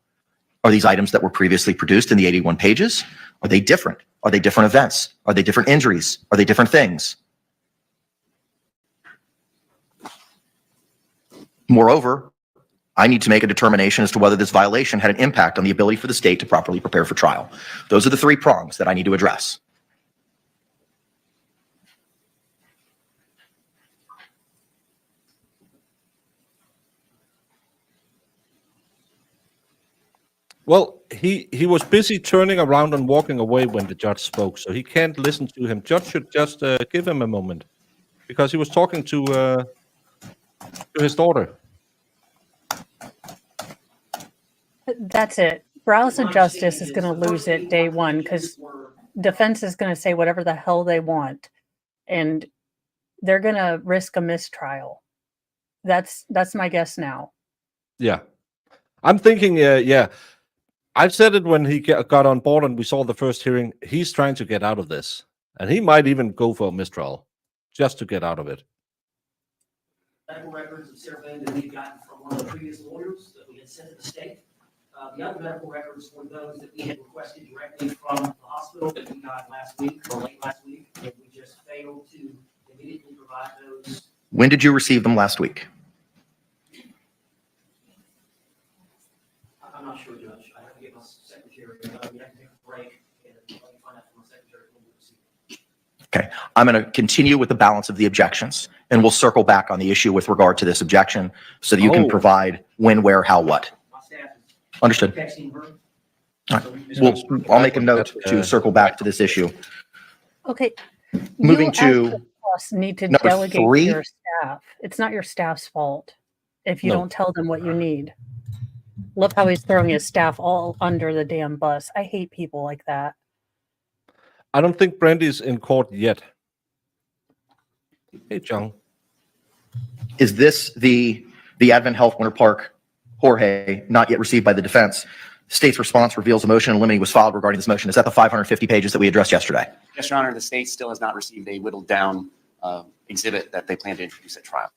Are these items that were previously produced in the 81 pages? Are they different? Are they different events? Are they different injuries? Are they different things? Moreover, I need to make a determination as to whether this violation had an impact on the ability for the state to properly prepare for trial. Those are the three prongs that I need to address. Well, he was busy turning around and walking away when the judge spoke, so he can't listen to him. Judge should just give him a moment, because he was talking to his daughter. That's it. Browse and Justice is going to lose it day one because defense is going to say whatever the hell they want, and they're going to risk a mistrial. That's my guess now. Yeah, I'm thinking. Yeah, I've said it when he got on board and we saw the first hearing. He's trying to get out of this, and he might even go for a mistrial just to get out of it. Medical records of Sarah Boone that we've gotten from one of the previous lawyers that we had sent to the state. The other medical records were those that we had requested directly from the hospital that we got last week or late last week, and we just failed to immediately provide those. When did you receive them last week? I'm not sure, Judge. I have to get my secretary, we have to take a break and let me find out from my secretary when we receive it. Okay, I'm going to continue with the balance of the objections, and we'll circle back on the issue with regard to this objection so that you can provide when, where, how, what. My staff is Understood. texting her. All right. I'll make a note to circle back to this issue. Okay. Moving you as to the boss need to number delegate to 3. your staff. It's not your staff's fault if you No. don't tell them what you need. Look how he's throwing his staff all under the damn bus. I hate people like that. I don't think Brandy's in court yet. Hey, John. Is this the Advent Health Winter Park Jorge not yet received by the defense? State's response reveals a motion in limine was filed regarding this motion. Is that the 550 pages that we addressed yesterday? Yes, Your Honor, the state still has not received a whittled down exhibit that they plan to introduce at trial.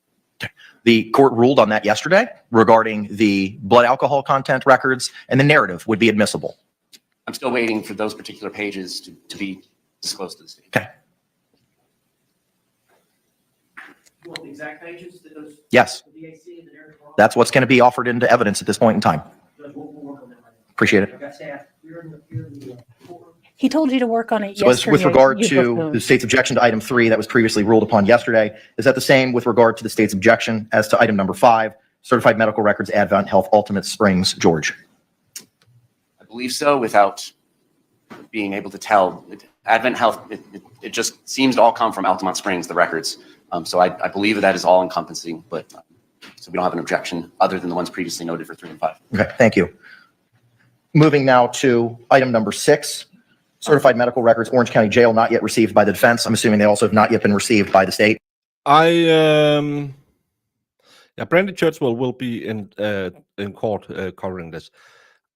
The court ruled on that yesterday regarding the blood alcohol content records, and the narrative would be admissible. I'm still waiting for those particular pages to be disclosed to the state. Okay. You want the exact pages that those? Yes, The DAC and the narrative are on? that's what's going to be offered into evidence at this point in time. Judge, we'll work on that right now. Appreciate it. I've got staff here in the courtroom. He told you to work on it So as yesterday. with regard you to buffoon. the state's objection to item 3 that was previously ruled upon yesterday, is that the same with regard to the state's objection as to item number 5, certified medical records, Advent Health, Ultimate Springs, George? I believe so without being able to tell. Advent Health, it just seems to all come from Altamont Springs, the records. So I believe that is all encompassing, but so we don't have an objection other than the ones previously noted for 3 and 5. Okay, thank you. Moving now to item number 6, certified medical records, Orange County Jail, not yet received by the defense. I'm assuming they also have not yet been received by the state. Yeah, Brandy Churchwell will be in court covering this.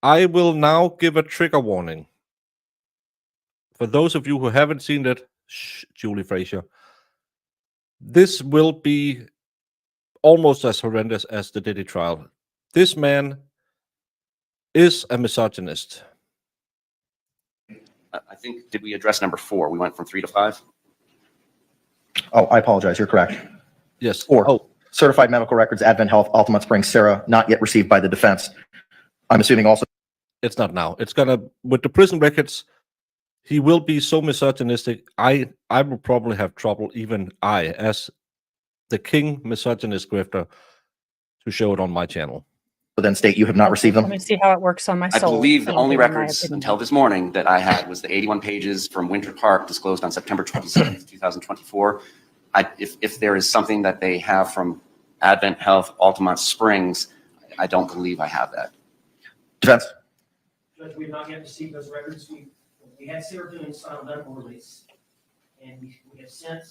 I will now give a trigger warning. For those of you who haven't seen it, Julie Frazier, this will be almost as horrendous as the Diddy trial. This man is a misogynist. I think, did we address number 4? We went from 3 to 5? Oh, I apologize. You're correct. Yes. 4, Oh, certified medical records, Advent Health, Altamont Springs, Sarah, not yet received by the defense. I'm assuming also. it's not now. It's gonna, with the prison records, he will be so misogynistic. I will probably have trouble, even I, as the king misogynist grifter, to show it on my channel. But then state you have not received Let them. me see how it works on my I soul. believe the I don't only give my records opinion. until this morning that I had was the 81 pages from Winter Park disclosed on September 27th, 2024. If there is something that they have from Advent Health, Altamont Springs, I don't believe I have that. Defense. Judge, we have not yet received those records. We had Sarah Boone sign a medical release, and we have sent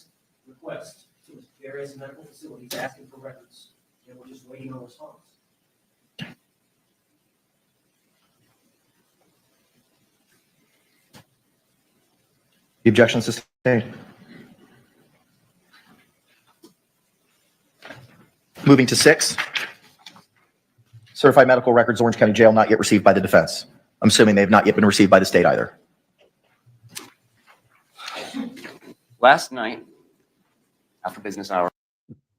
requests to various medical facilities asking for records, and we're just waiting on response. The objection sustained. Moving to 6, certified medical records, Orange County Jail, not yet received by the defense. I'm assuming they have not yet been received by the state either. Last night, after business hour,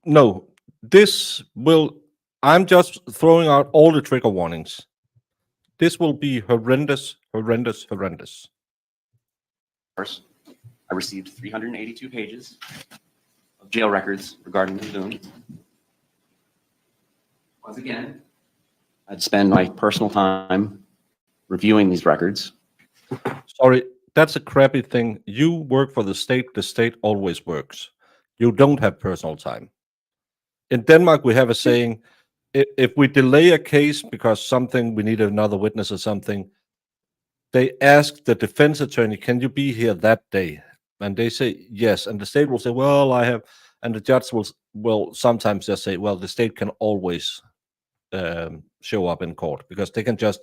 No, this will, I'm just throwing out all the trigger warnings. This will be horrendous, horrendous, horrendous. I received 382 pages of jail records regarding Ms. Boone. Once again, I'd spend my personal time reviewing these records. Sorry, that's a crappy thing. You work for the state always works. You don't have personal time. In Denmark, we have a saying, if we delay a case because something, we need another witness or something, they ask the defense attorney, can you be here that day? And they say yes. And the state will say, well, I have, and the judge will sometimes just say, well, the state can always show up in court because they can just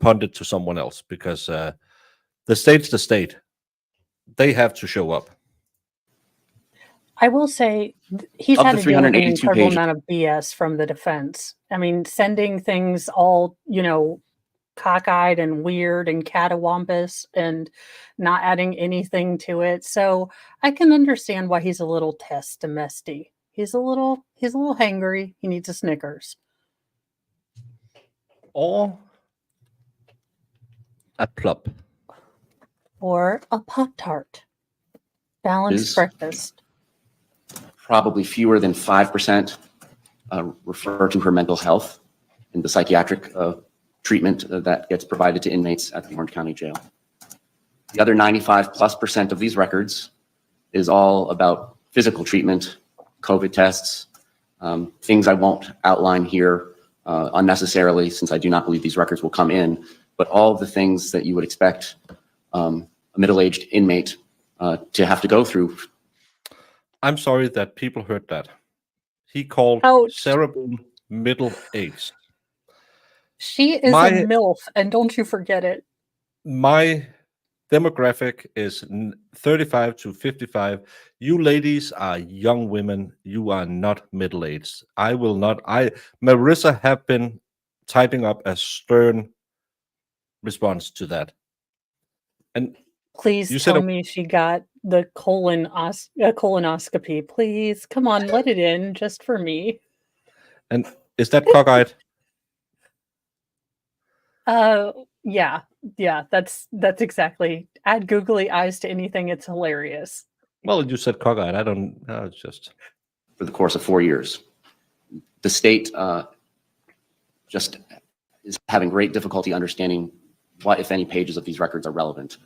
punt it to someone else because the state's the state. They have to show up. I will say he's Of had the to deal with an 382 incredible pages. amount of BS from the defense. I mean, sending things all, cockeyed and weird and catawampus and not adding anything to it. So I can understand why he's a little testimesty. He's a little hangry. He needs a Snickers. Or a plop. Or a Pop-Tart. Balanced Is- breakfast. Probably fewer than 5% refer to her mental health in the psychiatric treatment that gets provided to inmates at the Orange County Jail. The other 95+% of these records is all about physical treatment, COVID tests, things I won't outline here unnecessarily since I do not believe these records will come in, but all of the things that you would expect a middle-aged inmate to have to go through. I'm sorry that people heard that. He called Ouch. Sarah Boone middle-aged. She is My- a MILF, and don't you forget it. My demographic is 35 to 55. You ladies are young women. You are not middle-aged. I will not. Marissa have been typing up a stern response to that. And Please You said tell a- me she got the colonoscopy. Please, come on, let it in just for me. is that cockeyed? Yeah, that's exactly. Add googly eyes to anything, it's hilarious. Well, you said cockeyed. I don't. It's just. For the course of 4 years. The state just is having great difficulty understanding what, if any, pages of these records are relevant.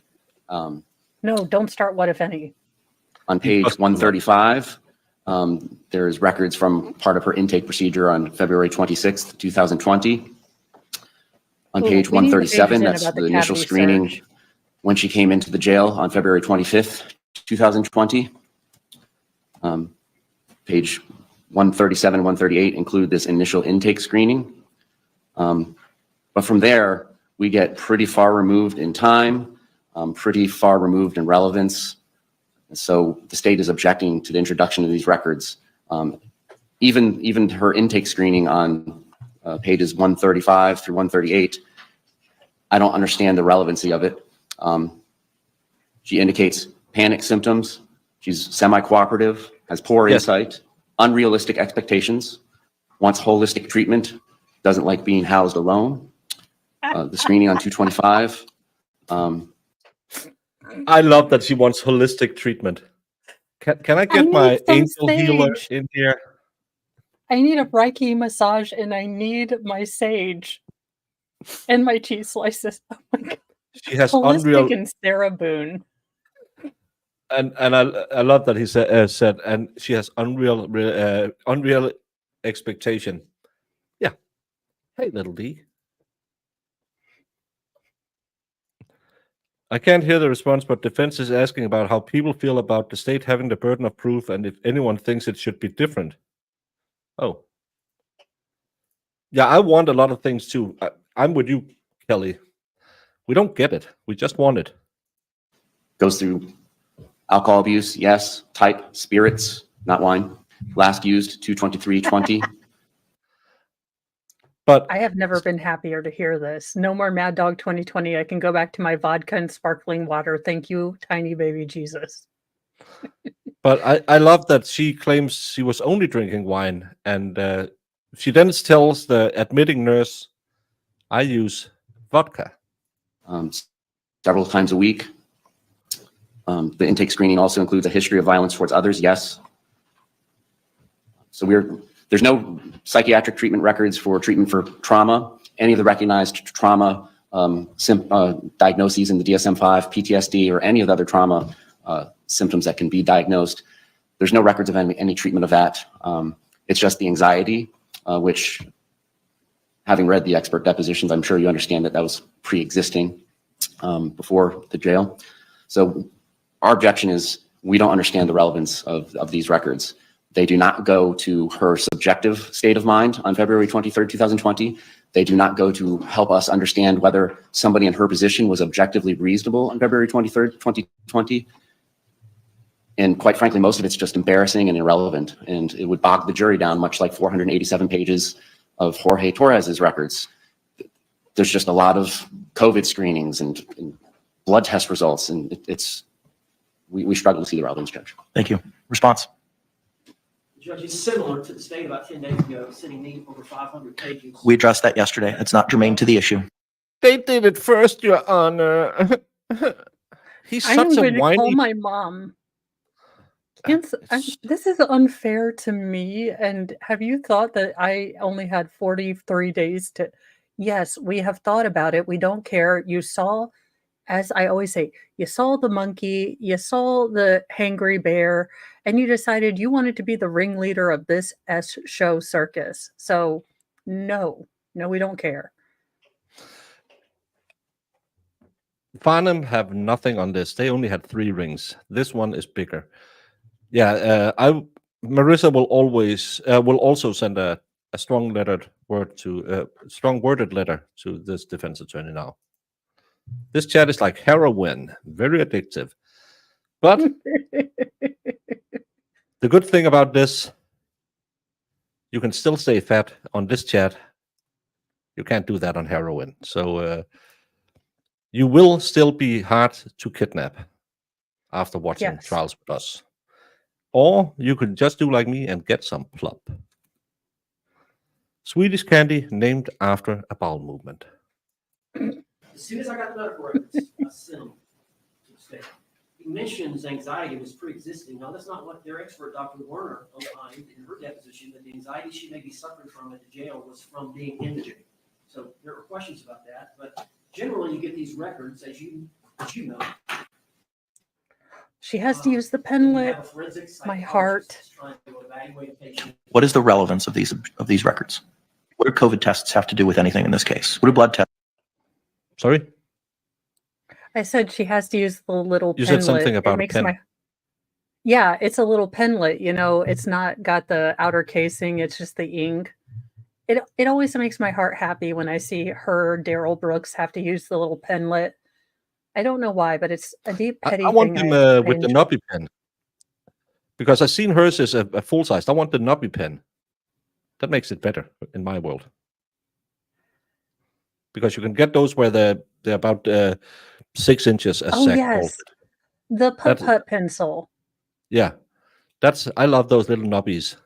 No, don't start what if any. On page 135, there's records from part of her intake procedure on February 26th, 2020. On Ooh, page we need the 137, pages in that's about the the initial cavity screening surge. when she came into the jail on February 25th, 2020. Page 137, 138 include this initial intake screening. But from there, we get pretty far removed in time, pretty far removed in relevance. And so the state is objecting to the introduction of these records. Even her intake screening on pages 135 through 138, I don't understand the relevancy of it. She indicates panic symptoms. She's semi-cooperative, has poor Yes. insight, unrealistic expectations, wants holistic treatment, doesn't like being housed alone. The screening on 225. I love that she wants holistic treatment. Can I get need my some angel healer sage. in here? I need a Reiki massage and I need my sage and my cheese slices. Oh my god. She has Holistic unreal, and Sarah Boone. and I love that he said, and she has unreal expectation. Yeah. Hey, little D. I can't hear the response, but defense is asking about how people feel about the state having the burden of proof and if anyone thinks it should be different. Oh. Yeah, I want a lot of things too. I'm with you, Kelly. We don't get it. We just want it. Goes through alcohol abuse, yes. Type, spirits, not wine. Last used, 2/23/20. But I have never been happier to hear this. No more Mad Dog 2020. I can go back to my vodka and sparkling water. Thank you, tiny baby Jesus. I love that she claims she was only drinking wine, and she then tells the admitting nurse, "I use vodka." Several times a week. The intake screening also includes a history of violence towards others, yes. So there's no psychiatric treatment records for treatment for trauma. Any of the recognized trauma diagnoses in the DSM-5, PTSD, or any of the other trauma symptoms that can be diagnosed, there's no records of any treatment of that. It's just the anxiety, which, having read the expert depositions, I'm sure you understand that was pre-existing before the jail. So our objection is we don't understand the relevance of these records. They do not go to her subjective state of mind on February 23rd, 2020. They do not go to help us understand whether somebody in her position was objectively reasonable on February 23rd, 2020. And quite frankly, most of it's just embarrassing and irrelevant. And it would bog the jury down, much like 487 pages of Jorge Torres's records. There's just a lot of COVID screenings and blood test results. And we struggle to see the relevance, Judge. Thank you. Response? Judge, it's similar to the state about 10 days ago, sending me over 500 pages. We addressed that yesterday. It's not germane to the issue. They did it first, Your Honor. He's I am such a going to call whiny. my mom. This is unfair to me. And have you thought that I only had 43 days to? Yes, we have thought about it. We don't care. You saw, as I always say, you saw the monkey, you saw the hangry bear, and you decided you wanted to be the ringleader of this show circus. So no, we don't care. Farnham have nothing on this. They only had 3 rings. This one is bigger. Yeah, Marissa will also send a strong worded letter to this defense attorney now. This chat is like heroin, very addictive. But the good thing about this, you can still stay fat on this chat. You can't do that on heroin. So you will still be hard to kidnap after watching Yes. Trials with us. Or you could just do like me and get some plop. Swedish candy named after a bowel movement. as soon as I got the medical records, I sent them to the state. He mentions anxiety was pre-existing. Now, that's not what their expert, Dr. Warner, opined in her deposition, that the anxiety she may be suffering from at the jail was from being in the jail. So there were questions about that, but generally you get these records, as you know. She has to use the You penlet. have a forensic My psychologist heart. that's trying to evaluate a patient. What is the relevance of these records? What do COVID tests have to do with anything in this case? What do blood tests? Sorry? I said she has to use the little You penlet. said something about It a makes pen. Yeah, it's a little penlet, you know, it's not got the outer casing, it's just the ink. It always makes my heart happy when I see her, Daryl Brooks, have to use the little penlet. I don't know why, but it's a deep petty I want thing. them I with the enjoy. knobby pen. Because I've seen hers is a full size. I want the knobby pen. That makes it better in my world. Because you can get those where they're about 6 inches, as Oh Zach called yes, it. the That's- putt pencil. Yeah. I love those little knobbies.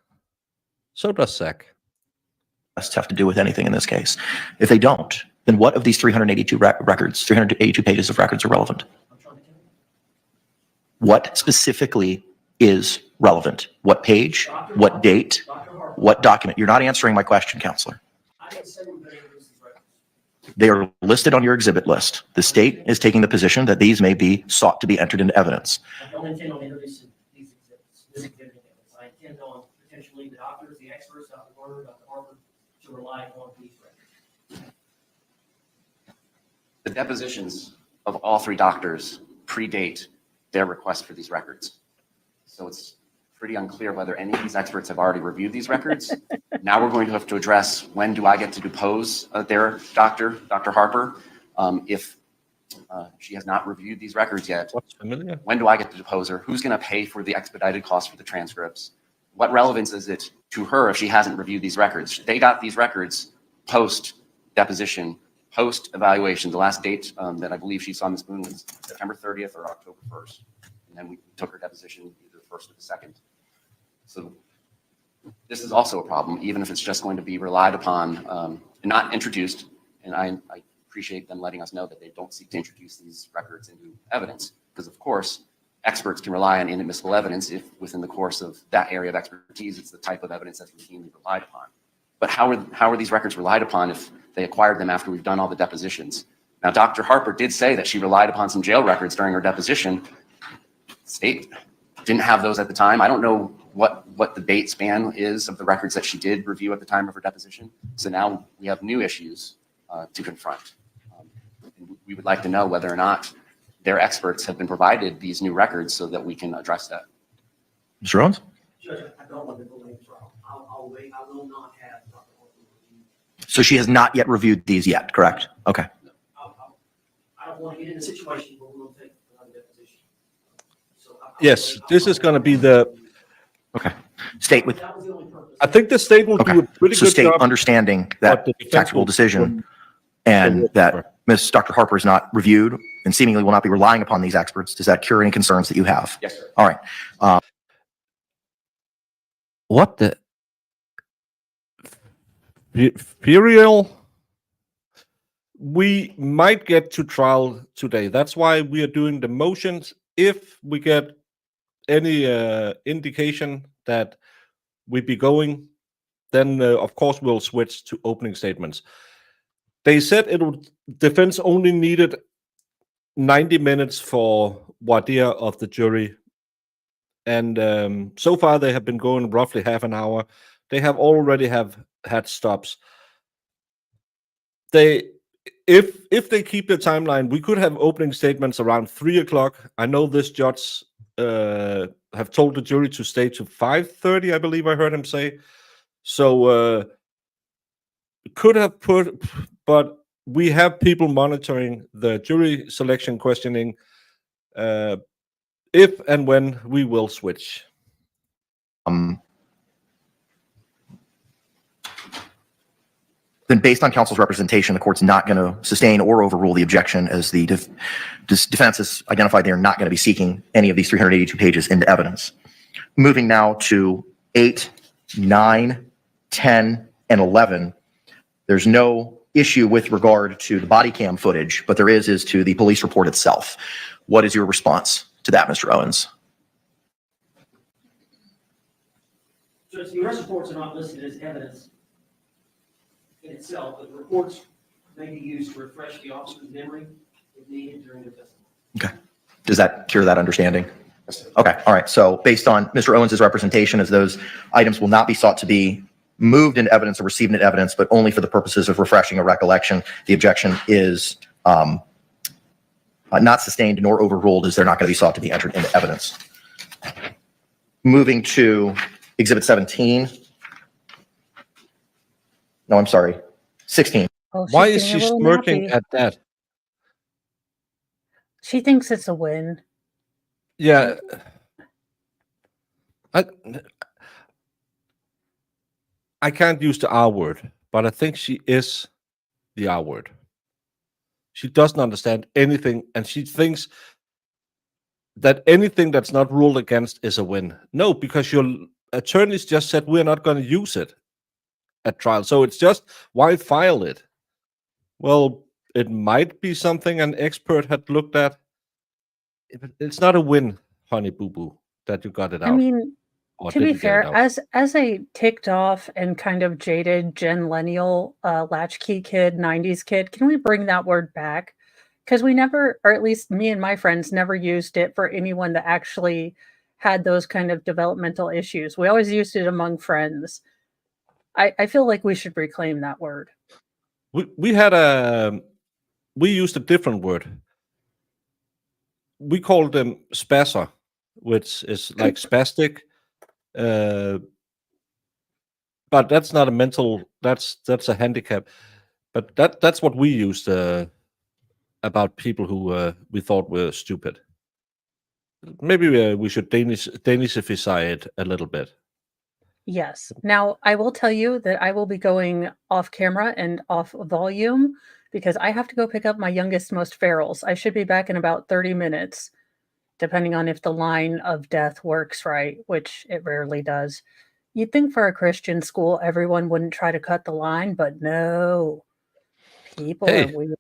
So does Zach. Tests have to do with anything in this case? If they don't, then what of these 382 records, 382 pages of records are relevant? I'm trying to tell you. What specifically is relevant? What page? Dr. What Harper- date? Dr. Harper, What document? You're not answering my question, counselor. I didn't say we were going to introduce these records. They are listed on your exhibit list. The state is taking the position that these may be sought to be entered into evidence. I don't intend on introducing these exhibits, this exhibit evidence. I intend on potentially the doctors, the experts, Dr. Warner, Dr. Harper, to rely on these records. The depositions of all three doctors predate their request for these records. So it's pretty unclear whether any of these experts have already reviewed these records. Now we're going to have to address, when do I get to depose their doctor, Dr. Harper? If she has not reviewed these records yet, What's familiar? when do I get to depose her? Who's going to pay for the expedited cost for the transcripts? What relevance is it to her if she hasn't reviewed these records? They got these records post deposition, post evaluation. The last date that I believe she saw Ms. Boone was September 30th or October 1st. And then we took her deposition either the 1st or the 2nd. So this is also a problem, even if it's just going to be relied upon and not introduced. And I appreciate them letting us know that they don't seek to introduce these records into evidence, because of course, experts can rely on inadmissible evidence if within the course of that area of expertise, it's the type of evidence that's routinely relied upon. But how are these records relied upon if they acquired them after we've done all the depositions? Now, Dr. Harper did say that she relied upon some jail records during her deposition. State didn't have those at the time. I don't know what the date span is of the records that she did review at the time of her deposition. So now we have new issues to confront. And we would like to know whether or not their experts have been provided these new records so that we can address that. Mr. Owens? Judge, I don't want to delay the trial. I'll wait. I will not have Dr. Harper review. So she has not yet reviewed these yet, correct? Okay. I don't want to get in a situation where we're going to take another deposition. So I'll Yes, wait. this is going to be the. Okay. State with, That was the only purpose. I think the state will okay. do a pretty So good state job. understanding that but the defense tactical will- decision and that Dr. Harper is not reviewed and seemingly will not be relying upon these experts. Does that cure any concerns that you have? Yes, sir. All right. What the? Imperial? We might get to trial today. That's why we are doing the motions. If we get any indication that we be going, then of course we'll switch to opening statements. They said defense only needed 90 minutes for voir dire of the jury. And so far they have been going roughly half an hour. They have already had stops. If they keep the timeline, we could have opening statements around 3 o'clock. I know this judge have told the jury to stay to 5:30, I believe I heard him say. So could have but we have people monitoring the jury selection questioning if and when we will switch. Then based on counsel's representation, the court's not going to sustain or overrule the objection as the defense has identified they are not going to be seeking any of these 382 pages into evidence. Moving now to 8, 9, 10, and 11. There's no issue with regard to the body cam footage, but there is to the police report itself. What is your response to that, Mr. Owens? Judge, the arrest reports are not listed as evidence in itself, but the reports may be used to refresh the officer's memory if needed during their testimony. Okay. Does that cure that understanding? Okay. All right. So based on Mr. Owens' representation, as those items will not be sought to be moved into evidence or received into evidence, but only for the purposes of refreshing a recollection, the objection is not sustained nor overruled, as they're not going to be sought to be entered into evidence. Moving to Exhibit 17. No, I'm sorry. 16. Oh, she's Why is getting a she little smirking nappy. at that? She thinks it's a win. Yeah. I can't use the R word, but I think she is the R word. She doesn't understand anything, and she thinks that anything that's not ruled against is a win. No, because your attorneys just said we're not going to use it at trial. So it's just, why file it? Well, it might be something an expert had looked at. It's not a win, honey boo boo, that you got it out. I mean, or to be didn't get it fair, out. as a ticked off and kind of jaded genlennial latchkey kid, 90s kid, can we bring that word back? Because we never, or at least me and my friends never used it for anyone that actually had those kind of developmental issues. We always used it among friends. I feel like we should reclaim that word. We used a different word. We called them spasser, which is like spastic. But that's not a mental, that's a handicap. But that's what we used about people who we thought were stupid. Maybe we should Danishify it a little bit. Yes. Now, I will tell you that I will be going off camera and off volume because I have to go pick up my youngest, most ferals. I should be back in about 30 minutes, depending on if the line of death works right, which it rarely does. You'd think for a Christian school, everyone wouldn't try to cut the line, but no. People are Hey, weird.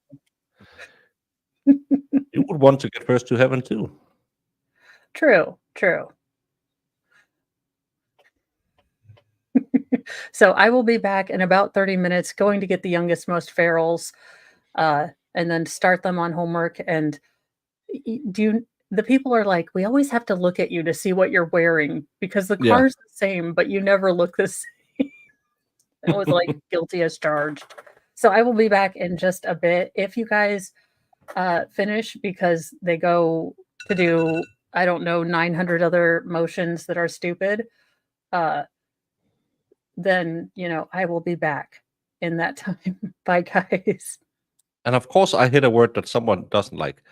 you would want to get first to heaven too. True, true. So I will be back in about 30 minutes going to get the youngest, most ferals and then start them on homework. And the people are like, we always have to look at you to see what you're wearing because the Yeah. car's the same, but you never look the same. I was like guilty as charged. So I will be back in just a bit. If you guys finish because they go to do, I don't know, 900 other motions that are stupid, then, I will be back in that time. Bye, guys. And of course, I hit a word that someone doesn't like.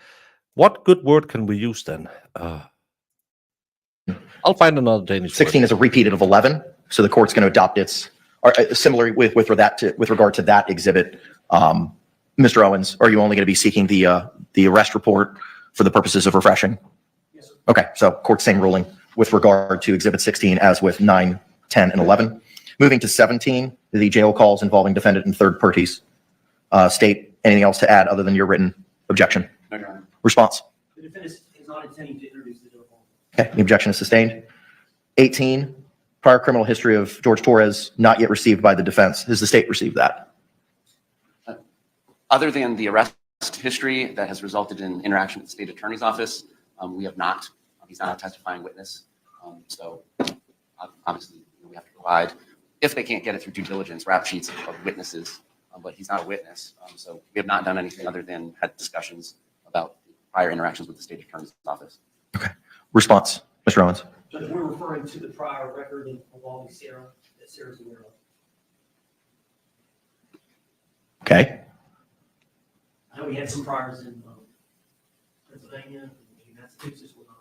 What good word can we use then? I'll find another Danish 16 word. is a repeated of 11, so the court's going to adopt its, or similarly with regard to that exhibit. Mr. Owens, are you only going to be seeking the arrest report for the purposes of refreshing? Yes, sir. Okay, so court same ruling with regard to exhibit 16 as with 9, 10, and 11. Moving to 17, the jail calls involving defendant and third parties. State, anything else to add other than your written objection? No, Your Honor. Response? The defendant is not intending to introduce the jail call. Okay, the objection is sustained. 18, prior criminal history of George Torres not yet received by the defense. Has the state received that? Other than the arrest history that has resulted in interaction with the state attorney's office, we have not. He's not a testifying witness. So obviously we have to provide, if they can't get it through due diligence, rap sheets of witnesses, but he's not a witness. So we have not done anything other than had discussions about prior interactions with the state attorney's office. Okay. Response, Mr. Owens. Judge, we're referring to the prior record involving Sarah that Sarah's aware of. Okay. I know we had some priors in Pennsylvania and Massachusetts. We're not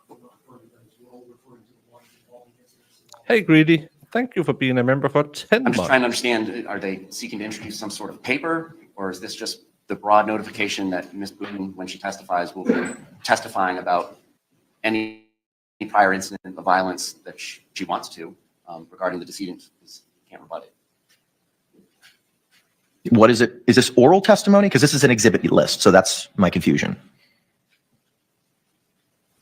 referring to those. We're all referring to the ones involving incidents. Hey, Greedy. Thank you for being a member for 10 I'm months. just trying to understand, are they seeking to introduce some sort of paper, or is this just the broad notification that Ms. Boone, when she testifies, will be testifying about any prior incident of violence that she wants to regarding the decedent? Can't rebut it. What is it? Is this oral testimony? Because this is an exhibit list, so that's my confusion.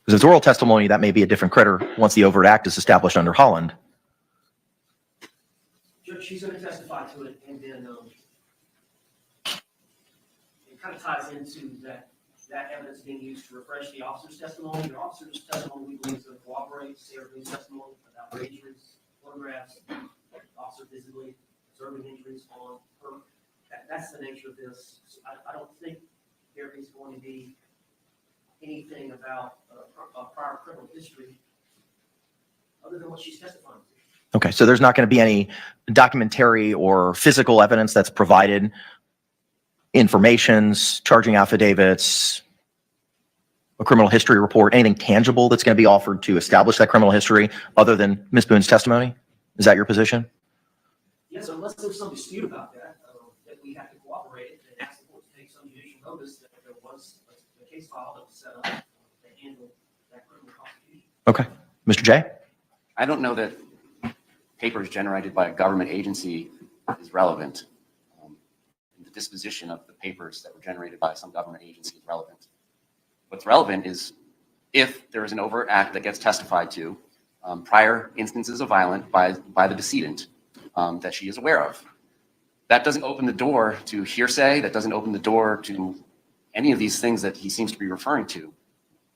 Because if it's oral testimony, that may be a different critter once the overt act is established under Holland. Judge, she's going to testify to it, and then it kind of ties into that evidence being used to refresh the officer's testimony. The officer's testimony, we believe, is going to corroborate Sarah Boone's testimony about her injuries, photographs, the officer visibly observing injuries on her. That's the nature of this. So I don't think there is going to be anything about a prior criminal history other than what she's testifying to. Okay, so there's not going to be any documentary or physical evidence that's provided, informations, charging affidavits, a criminal history report, anything tangible that's going to be offered to establish that criminal history other than Ms. Boone's testimony? Is that your position? Yes, unless there's some dispute about that, that we have to cooperate it and ask the court to take some judicial notice that there was a case file that was set up to handle that criminal prosecution. Okay. Mr. J? I don't know that papers generated by a government agency is relevant. The disposition of the papers that were generated by some government agency is relevant. What's relevant is if there is an overt act that gets testified to, prior instances of violence by the decedent that she is aware of. That doesn't open the door to hearsay. That doesn't open the door to any of these things that he seems to be referring to,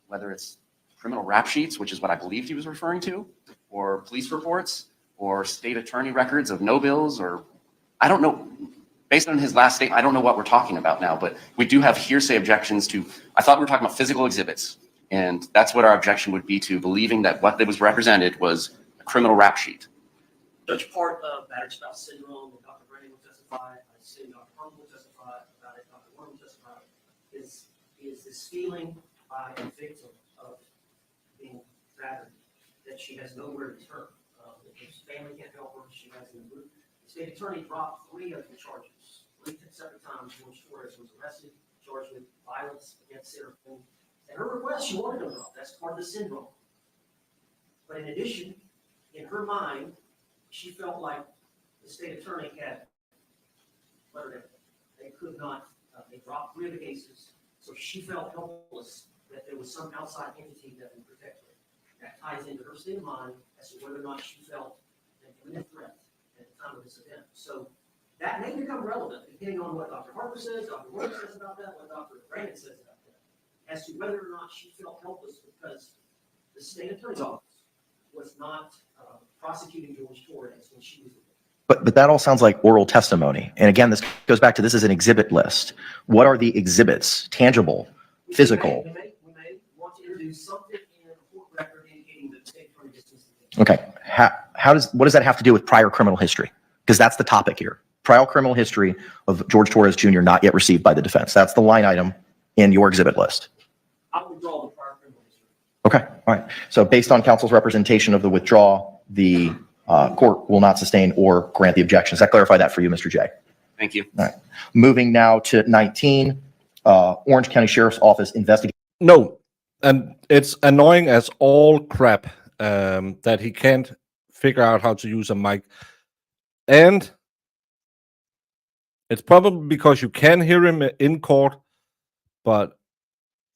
whether it's criminal rap sheets, which is what I believed he was referring to, or police reports, or state attorney records of no bills, or I don't know. Based on his last statement, I don't know what we're talking about now, but we do have hearsay objections to, I thought we were talking about physical exhibits. And that's what our objection would be to believing that what was represented was a criminal rap sheet. Judge, part of battered spouse syndrome, and Dr. Brandon will testify, I assume Dr. Hunt will testify about it, Dr. Warren will testify, is this feeling by a victim of being battered that she has nowhere to turn. His family can't help her, she has no group. The state attorney dropped 3 of the charges. 3 separate times George Torres was arrested, charged with violence against Sarah Boone. And her request, she wanted them dropped. That's part of the syndrome. But in addition, in her mind, she felt like the state attorney had let her down. They could not, they dropped 3 of the cases. So she felt helpless that there was some outside entity that would protect her. That ties into her state of mind as to whether or not she felt an imminent threat at the time of this event. So that may become relevant depending on what Dr. Harper says, Dr. Warren says about that, what Dr. Brandon says about that, as to whether or not she felt helpless because the state attorney's office was not prosecuting George Torres when she was. But that all sounds like oral testimony. And again, this goes back to this is an exhibit list. What are the exhibits? Tangible, physical. We may want to introduce something in a court record indicating that the state attorney dismissed the case. Okay. What does that have to do with prior criminal history? Because that's the topic here. Prior criminal history of George Torres Jr. not yet received by the defense. That's the line item in your exhibit list. I will withdraw the prior criminal history. Okay. All right. So based on counsel's representation of the withdrawal, the court will not sustain or grant the objections. Does that clarify that for you, Mr. J? Thank you. All right. Moving now to 19, Orange County Sheriff's Office investigation. No, and it's annoying as all crap that he can't figure out how to use a mic. And it's probably because you can hear him in court, but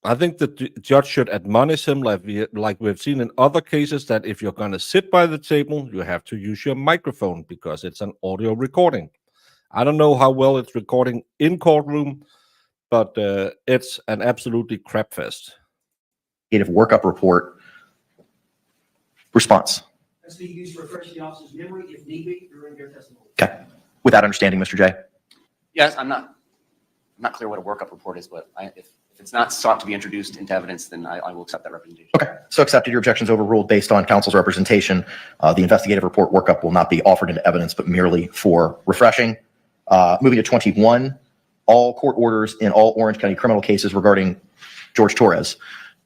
I think that the judge should admonish him like we've seen in other cases that if you're going to sit by the table, you have to use your microphone because it's an audio recording. I don't know how well it's recording in courtroom, but it's an absolutely crap fest. Workup report response. That's being used to refresh the officer's memory if need be during their testimony. Okay. With that understanding, Mr. J? Yes, I'm not clear what a workup report is, but if it's not sought to be introduced into evidence, then I will accept that representation. Okay. So accepted. Your objections overruled based on counsel's representation. The investigative report workup will not be offered into evidence, but merely for refreshing. Moving to 21, all court orders in all Orange County criminal cases regarding George Torres.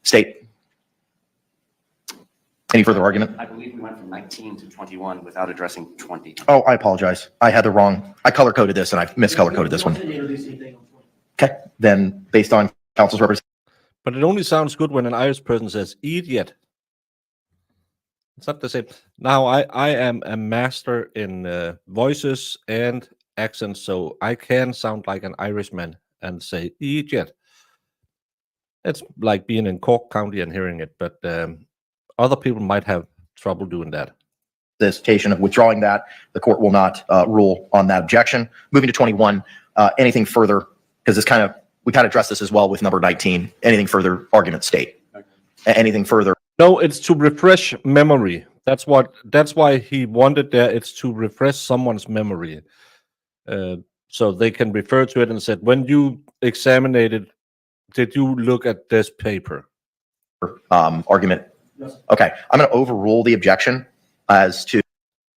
State. Any further argument? I believe we went from 19 to 21 without addressing 20. Oh, I apologize. I had the wrong, I color coded this and I miscolor coded this one. Okay. Then based on counsel's representation. But it only sounds good when an Irish person says idiot. It's not the same. Now, I am a master in voices and accent, so I can sound like an Irishman and say idiot. It's like being in Cork County and hearing it, but other people might have trouble doing that. Solicitation of withdrawing that. The court will not rule on that objection. Moving to 21, anything further? Because we kind of addressed this as well with number 19. Anything further? Argument state. Anything further? No, it's to refresh memory. That's why he wanted there. It's to refresh someone's memory, so they can refer to it and said, when you examined it, did you look at this paper? Argument. Okay, I'm going to overrule the objection as to.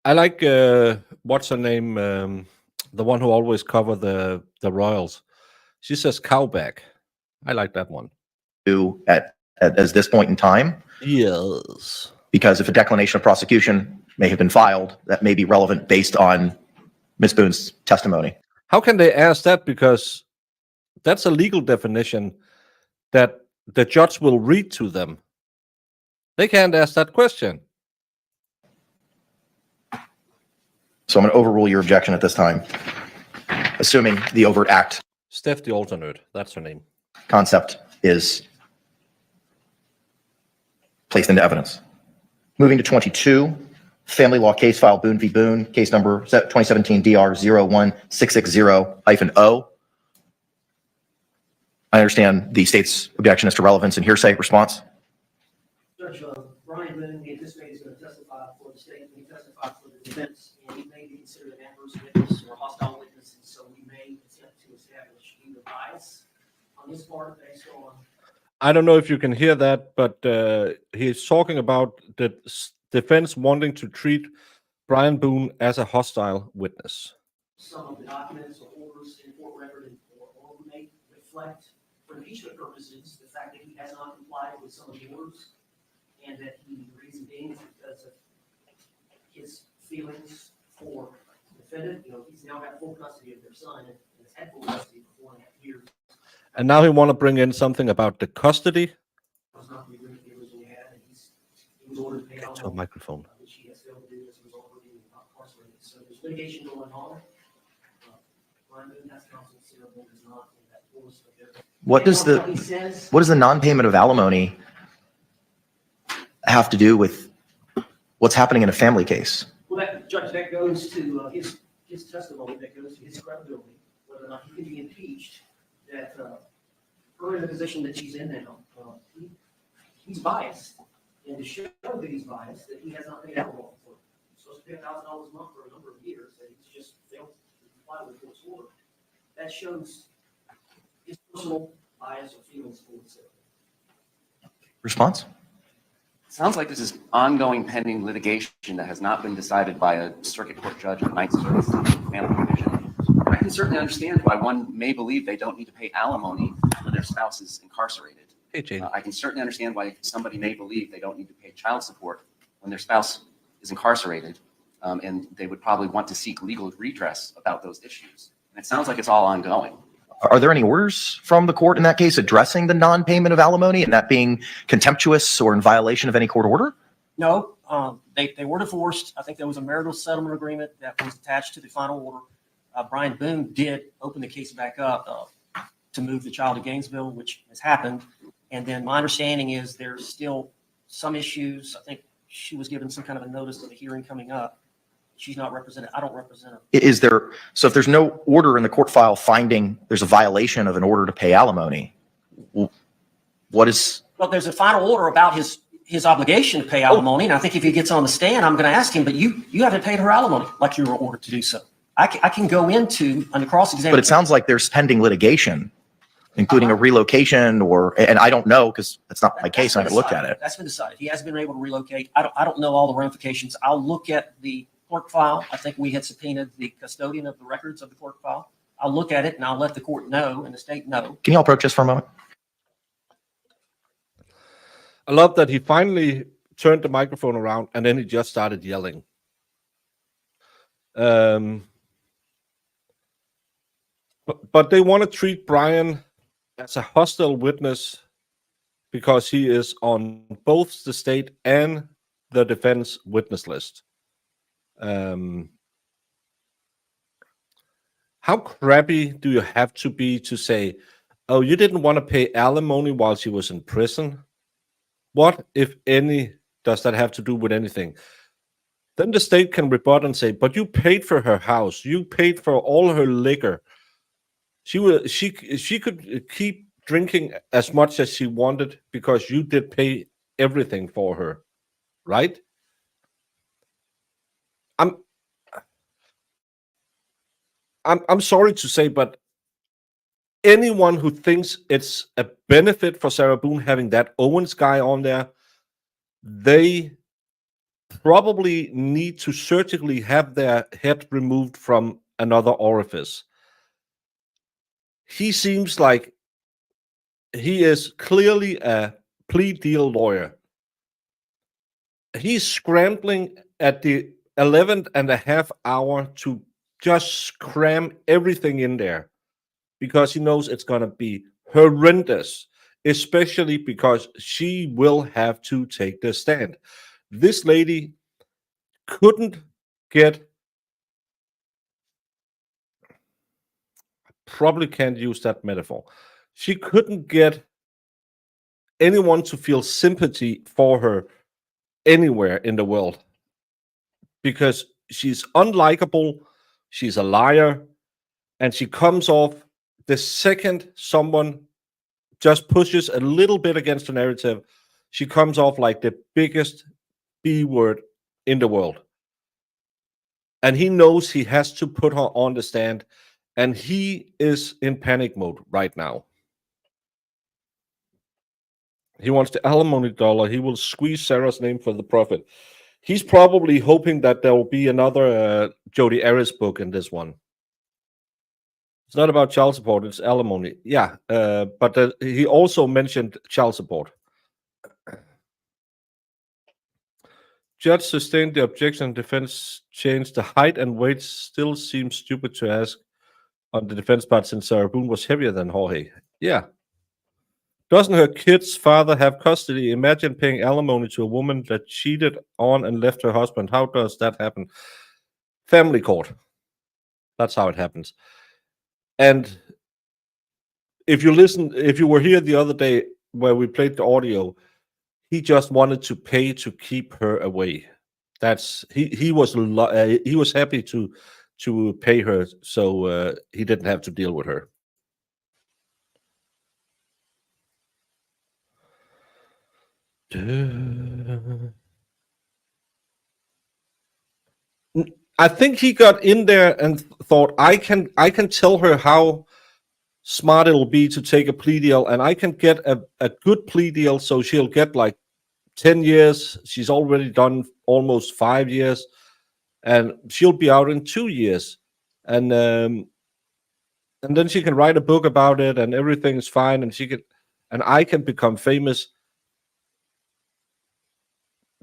I like what's her name, the one who always cover the Royals. She says cowback. I like that one. At this point in time. Yes. Because if a declination of prosecution may have been filed, that may be relevant based on Ms. Boone's testimony. How can they ask that? Because that's a legal definition that the judge will read to them. They can't ask that question. So I'm going to overrule your objection at this time, assuming the overt act. Steph the alternate, that's her name. Concept is placed into evidence. Moving to 22, family law case file Boone v. Boone, case number 2017 DR 01660-O. I understand the state's objection as to relevance and hearsay response. Judge, Brian Boone, we anticipate is going to testify for the state, and he testified for the defense, and he may be considered an adverse witness or a hostile witness, and so we may attempt to establish either bias on his part based on. I don't know if you can hear that, but he's talking about the defense wanting to treat Brian Boone as a hostile witness. Some of the documents or orders in court record or may reflect, for impeachment purposes, the fact that he has not complied with some of the orders, and that the reason being is because of his feelings for the defendant. You know, he's now got full custody of their son and has had full custody for 4.5 years. And now he want to bring in something about the custody. That was not the agreement he originally had, and he was ordered to pay out. To a microphone. Which he has failed to do as a result of being incarcerated. So there's litigation going on. Brian Boone has counsel, Sarah Boone does not, and that force of their. What does the non-payment of alimony have to do with what's happening in a family case? Well, that judge, that goes to his testimony, that goes to his credibility, whether or not he can be impeached. That her in the position that she's in now, he's biased, and to show that he's biased, that he has not paid alimony for. He's supposed to pay $1,000 a month for a number of years, that he's just failed to comply with the court's order. That shows his personal bias or feelings for himself. Response? Sounds like this is ongoing pending litigation that has not been decided by a circuit court judge in the 9th Circuit Family Division. I can certainly understand why one may believe they don't need to pay alimony when their spouse is incarcerated. Hey, Jane. I can certainly understand why somebody may believe they don't need to pay child support when their spouse is incarcerated, and they would probably want to seek legal redress about those issues. And it sounds like it's all ongoing. Are there any orders from the court in that case addressing the non-payment of alimony and that being contemptuous or in violation of any court order? No, they were divorced. I think there was a marital settlement agreement that was attached to the final order. Brian Boone did open the case back up to move the child to Gainesville, which has happened. And then my understanding is there's still some issues. I think she was given some kind of a notice of a hearing coming up. She's not represented. I don't represent her. So if there's no order in the court file finding there's a violation of an order to pay alimony, what is? Well, there's a final order about his obligation to pay alimony. And I think if he gets on the stand, I'm going to ask him, but you haven't paid her alimony like you were ordered to do so. I can go into on the cross-examination. But it sounds like there's pending litigation, including a relocation and I don't know because that's not my case. I haven't looked at it. That's been decided. He hasn't been able to relocate. I don't know all the ramifications. I'll look at the court file. I think we had subpoenaed the custodian of the records of the court file. I'll look at it and I'll let the court know and the state know. Can you all approach this for a moment? I love that he finally turned the microphone around and then he just started yelling. But they want to treat Brian as a hostile witness because he is on both the state and the defense witness list. how crappy do you have to be to say, oh, you didn't want to pay alimony while she was in prison? What, if any, does that have to do with anything? Then the state can rebut and say, but you paid for her house. You paid for all her liquor. She could keep drinking as much as she wanted because you did pay everything for her, right? I'm sorry to say, but anyone who thinks it's a benefit for Sarah Boone having that Owens guy on there, they probably need to surgically have their head removed from another orifice. He seems like he is clearly a plea deal lawyer. He's scrambling at the 11th and a half hour to just cram everything in there because he knows it's going to be horrendous, especially because she will have to take the stand. This lady couldn't get, probably can't use that metaphor. She couldn't get anyone to feel sympathy for her anywhere in the world because she's unlikable, she's a liar, and she comes off the second someone just pushes a little bit against the narrative, she comes off like the biggest B word in the world. And he knows he has to put her on the stand, and he is in panic mode right now. He wants the alimony dollar. He will squeeze Sarah's name for the profit. He's probably hoping that there will be another Jodi Arias book in this one. It's not about child support, it's alimony. Yeah, but he also mentioned child support. Judge sustained the objection. Defense changed the height and weight. Still seems stupid to ask on the defense part since Sarah Boone was heavier than Jorge. Yeah. Doesn't her kid's father have custody? Imagine paying alimony to a woman that cheated on and left her husband. How does that happen? Family court. That's how it happens. And if you were here the other day where we played the audio, he just wanted to pay to keep her away. He was happy to pay her so he didn't have to deal with her. I think he got in there and thought, I can tell her how smart it'll be to take a plea deal, and I can get a good plea deal so she'll get like 10 years. She's already done almost 5 years, and she'll be out in 2 years. And then she can write a book about it, and everything is fine, and I can become famous.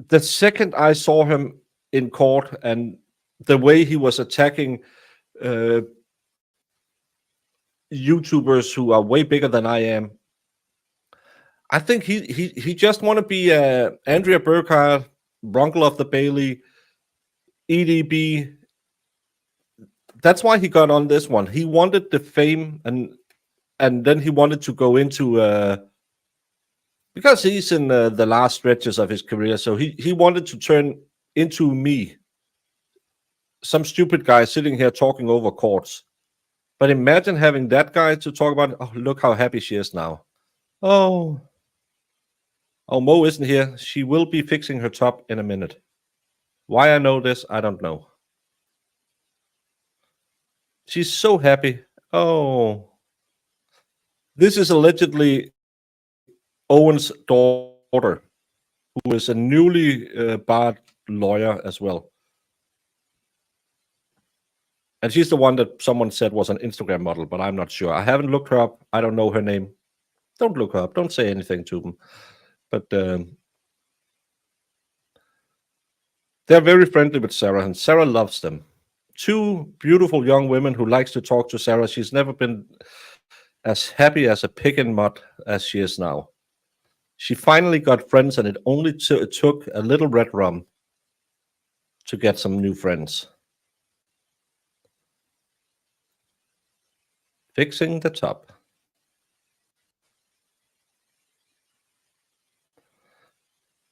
The second I saw him in court and the way he was attacking YouTubers who are way bigger than I am, I think he just want to be Andrea Burkhardt, Bronco of the Bailey, EDB. That's why he got on this one. He wanted the fame, and then he wanted to go into because he's in the last stretches of his career, so he wanted to turn into me, some stupid guy sitting here talking over courts. But imagine having that guy to talk about, oh, look how happy she is now. Oh, Mo isn't here. She will be fixing her top in a minute. Why I know this, I don't know. She's so happy. Oh. This is allegedly Owen's daughter, who is a newly barred lawyer as well. And she's the one that someone said was an Instagram model, but I'm not sure. I haven't looked her up. I don't know her name. Don't look her up. Don't say anything to them. But they're very friendly with Sarah, and Sarah loves them. Two beautiful young women who likes to talk to Sarah. She's never been as happy as a pig in mud as she is now. She finally got friends, and it only took a little red rum to get some new friends. Fixing the top.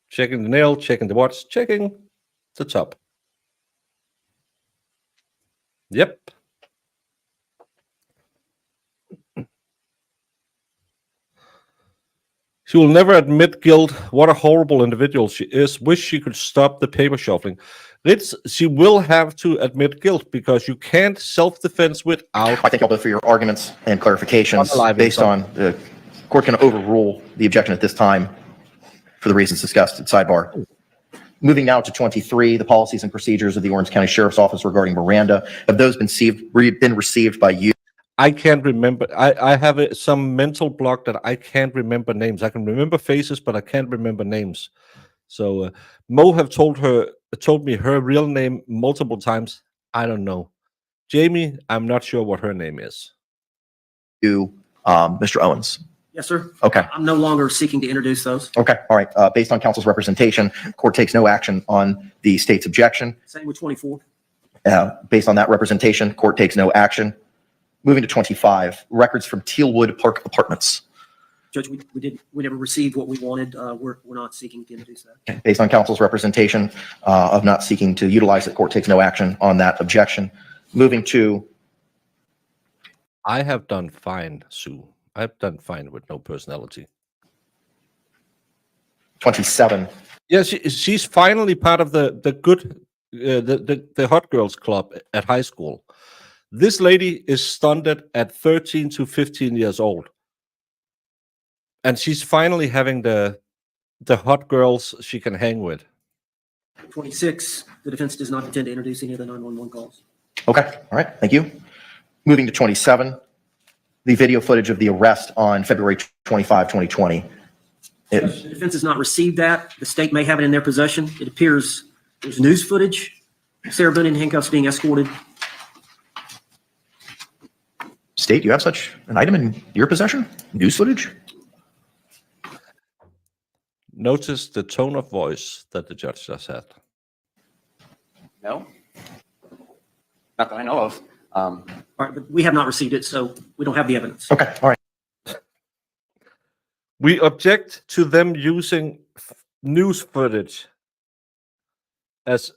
Checking the nail, checking the watch, checking the top. Yep. She will never admit guilt. What a horrible individual she is. Wish she could stop the paper shuffling. She will have to admit guilt because you can't self-defense without. I thank you all both for your arguments and clarifications. Unalive Based on the court can overrule the objection at this time for the reasons discussed at sidebar. Moving now to 23, the policies and procedures of the Orange County Sheriff's Office regarding Miranda. Have those been received by you? I can't remember. I have some mental block that I can't remember names. I can remember faces, but I can't remember names. So Mo have told me her real name multiple times. I don't know. Jamie, I'm not sure what her name is. To Mr. Owens. Yes, sir. Okay. I'm no longer seeking to introduce those. Okay. All right. Based on counsel's representation, court takes no action on the state's objection. Same with 24. Based on that representation, court takes no action. Moving to 25, records from Tealwood Park Apartments. Judge, we never received what we wanted. We're not seeking to introduce that. Okay. Based on counsel's representation of not seeking to utilize it, court takes no action on that objection. Moving to. I have done fine, Sue. I've done fine with no personality. 27. Yeah, she's finally part of the good, the hot girls club at high school. This lady is stunted at 13 to 15 years old. And she's finally having the hot girls she can hang with. 26, the defense does not intend to introduce any of the 911 calls. Okay. All right. Thank you. Moving to 27, the video footage of the arrest on February 25, 2020. The defense has not received that. The state may have it in their possession. It appears there's news footage. Sarah Boone in handcuffs being escorted. State, do you have such an item in your possession? News footage? Notice the tone of voice that the judge just had. No? Not that I know of. All right, but we have not received it, so we don't have the evidence. Okay. All right. We object to them using news footage as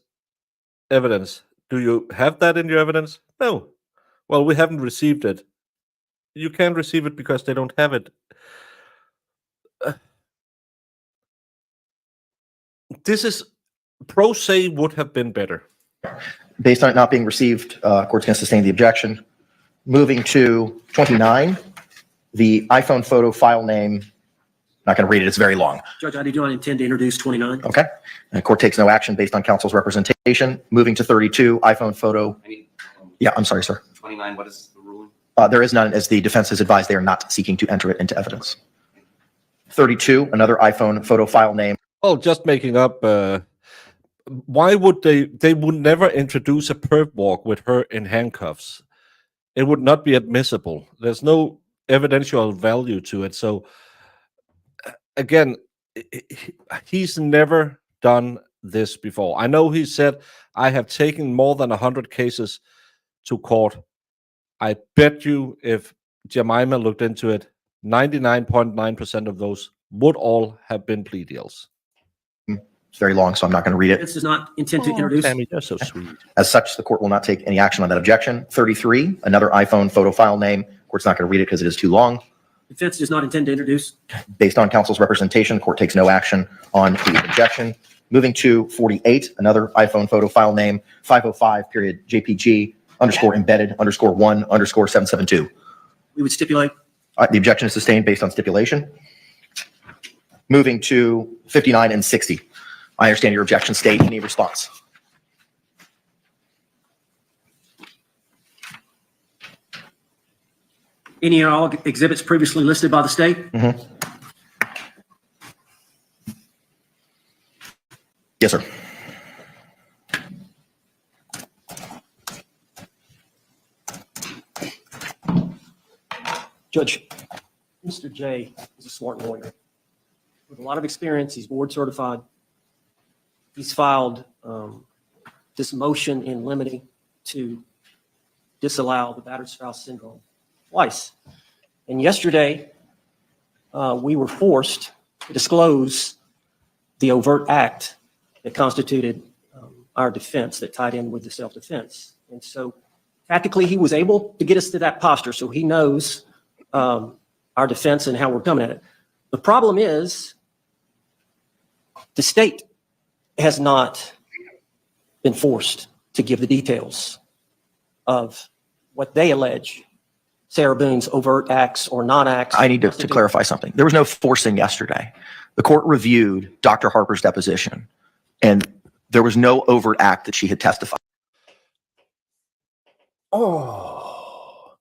evidence. Do you have that in your evidence? No. Well, we haven't received it. You can't receive it because they don't have it. This is pro se would have been better. Based on it not being received, court's going to sustain the objection. Moving to 29, the iPhone photo file name. Not going to read it. It's very long. Judge, I do not intend to introduce 29. Okay. And court takes no action based on counsel's representation. Moving to 32, iPhone photo. Yeah, I'm sorry, sir. 29, what is the ruling? There is none, as the defense has advised they are not seeking to enter it into evidence. 32, another iPhone photo file name. Oh, just making up. Why would they would never introduce a perp walk with her in handcuffs? It would not be admissible. There's no evidential value to it. So again, he's never done this before. I know he said, I have taken more than 100 cases to court. I bet you if Jemima looked into it, 99.9% of those would all have been plea deals. It's very long, so I'm not going to read it. Defense does not intend to introduce. Tammy, you're so sweet. As such, the court will not take any action on that objection. 33, another iPhone photo file name. Court's not going to read it because it is too long. Defense does not intend to introduce. Based on counsel's representation, court takes no action on the objection. Moving to 48, another iPhone photo file name, 505 period JPG underscore embedded underscore 1 underscore 772. We would stipulate. The objection is sustained based on stipulation. Moving to 59 and 60. I understand your objection, state. Any response? Any and all exhibits previously listed by the state? Yes, sir. Judge, Mr. J is a smart lawyer with a lot of experience. He's board certified. He's filed this motion in limine to disallow the battered spouse syndrome. twice. And yesterday, we were forced to disclose the overt act that constituted our defense that tied in with the self-defense. And so tactically, he was able to get us to that posture, so he knows our defense and how we're coming at it. The problem is the state has not been forced to give the details of what they allege Sarah Boone's overt acts or non-acts. I need to clarify something. There was no forcing yesterday. The court reviewed Dr. Harper's deposition, and there was no overt act that she had testified. Oh,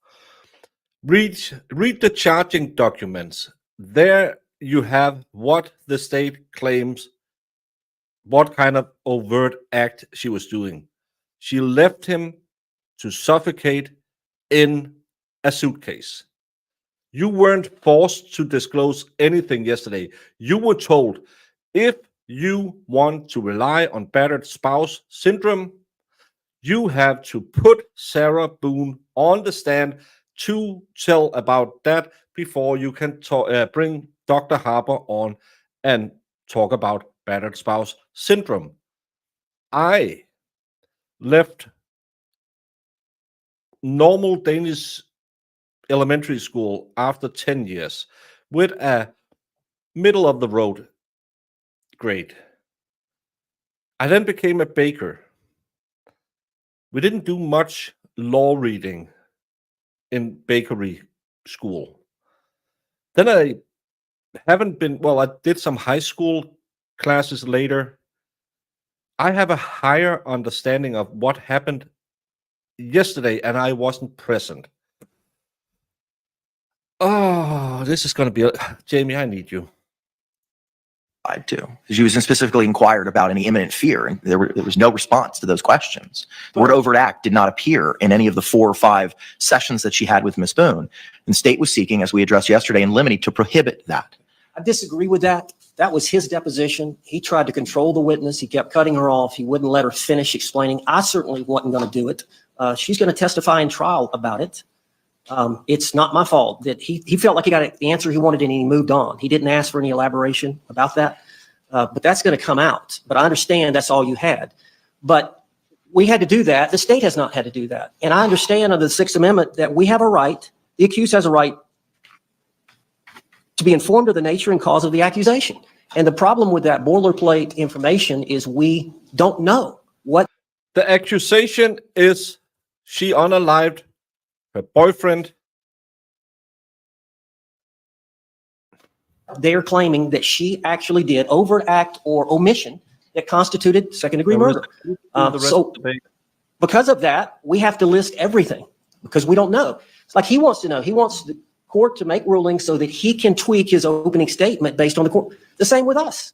read the charging documents. There you have what the state claims, what kind of overt act she was doing. She left him to suffocate in a suitcase. You weren't forced to disclose anything yesterday. You were told, if you want to rely on battered spouse syndrome, you have to put Sarah Boone on the stand to tell about that before you can bring Dr. Harper on and talk about battered spouse syndrome. I left normal Danish elementary school after 10 years with a middle of the road grade. I then became a baker. We didn't do much law reading in bakery school. Then I did some high school classes later. I have a higher understanding of what happened yesterday, and I wasn't present. Oh, this is going to be Jamie, I need you. To. She was specifically inquired about any imminent fear, and there was no response to those questions. The word overt act did not appear in any of the 4 or 5 sessions that she had with Ms. Boone. And the state was seeking, as we addressed yesterday in limine, to prohibit that. I disagree with that. That was his deposition. He tried to control the witness. He kept cutting her off. He wouldn't let her finish explaining. I certainly wasn't going to do it. She's going to testify in trial about it. It's not my fault that he felt like he got the answer he wanted and he moved on. He didn't ask for any elaboration about that, but that's going to come out. But I understand that's all you had. But we had to do that. The state has not had to do that. And I understand under the 6th Amendment that we have a right, the accused has a right to be informed of the nature and cause of the accusation. And the problem with that boilerplate information is we don't know what. The accusation is she unalived her boyfriend. They're claiming that she actually did overt act or omission that constituted second-degree murder. So because of that, we have to list everything because we don't know. It's like he wants to know. He wants the court to make rulings so that he can tweak his opening statement based on the court. The same with us.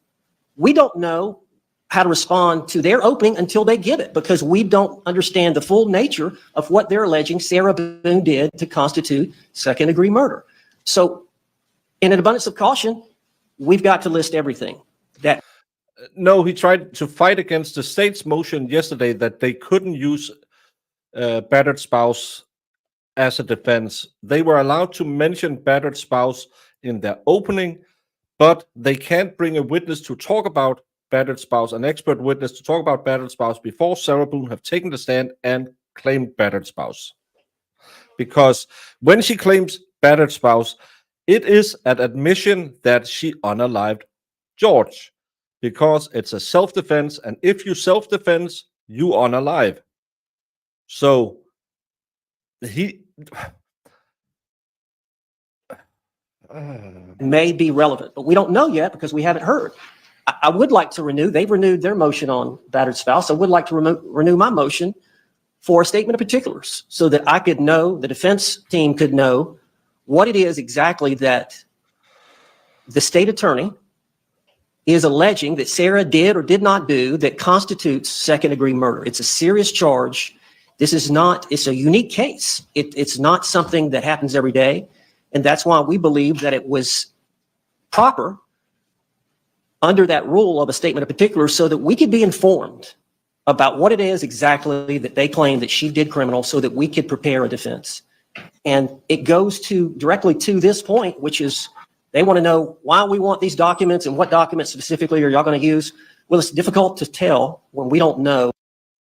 We don't know how to respond to their opening until they give it because we don't understand the full nature of what they're alleging Sarah Boone did to constitute second-degree murder. So in an abundance of caution, we've got to list everything. No, he tried to fight against the state's motion yesterday that they couldn't use battered spouse as a defense. They were allowed to mention battered spouse in their opening, but they can't bring a witness to talk about battered spouse, an expert witness to talk about battered spouse before Sarah Boone have taken the stand and claimed battered spouse. Because when she claims battered spouse, it is an admission that she unalived George, because it's a self-defense, and if you self-defense, you unalive. So he may be relevant, but we don't know yet because we haven't heard. I would like to renew. They've renewed their motion on battered spouse. I would like to renew my motion for a statement of particulars so that I could know, the defense team could know what it is exactly that the state attorney is alleging that Sarah did or did not do that constitutes second-degree murder. It's a serious charge. This is not, it's a unique case. It's not something that happens every day. And that's why we believe that it was proper under that rule of a statement of particulars so that we could be informed about what it is exactly that they claim that she did criminal so that we could prepare a defense. And it goes directly to this point, which is they want to know why we want these documents and what documents specifically are y'all going to use. Well, it's difficult to tell when we don't know.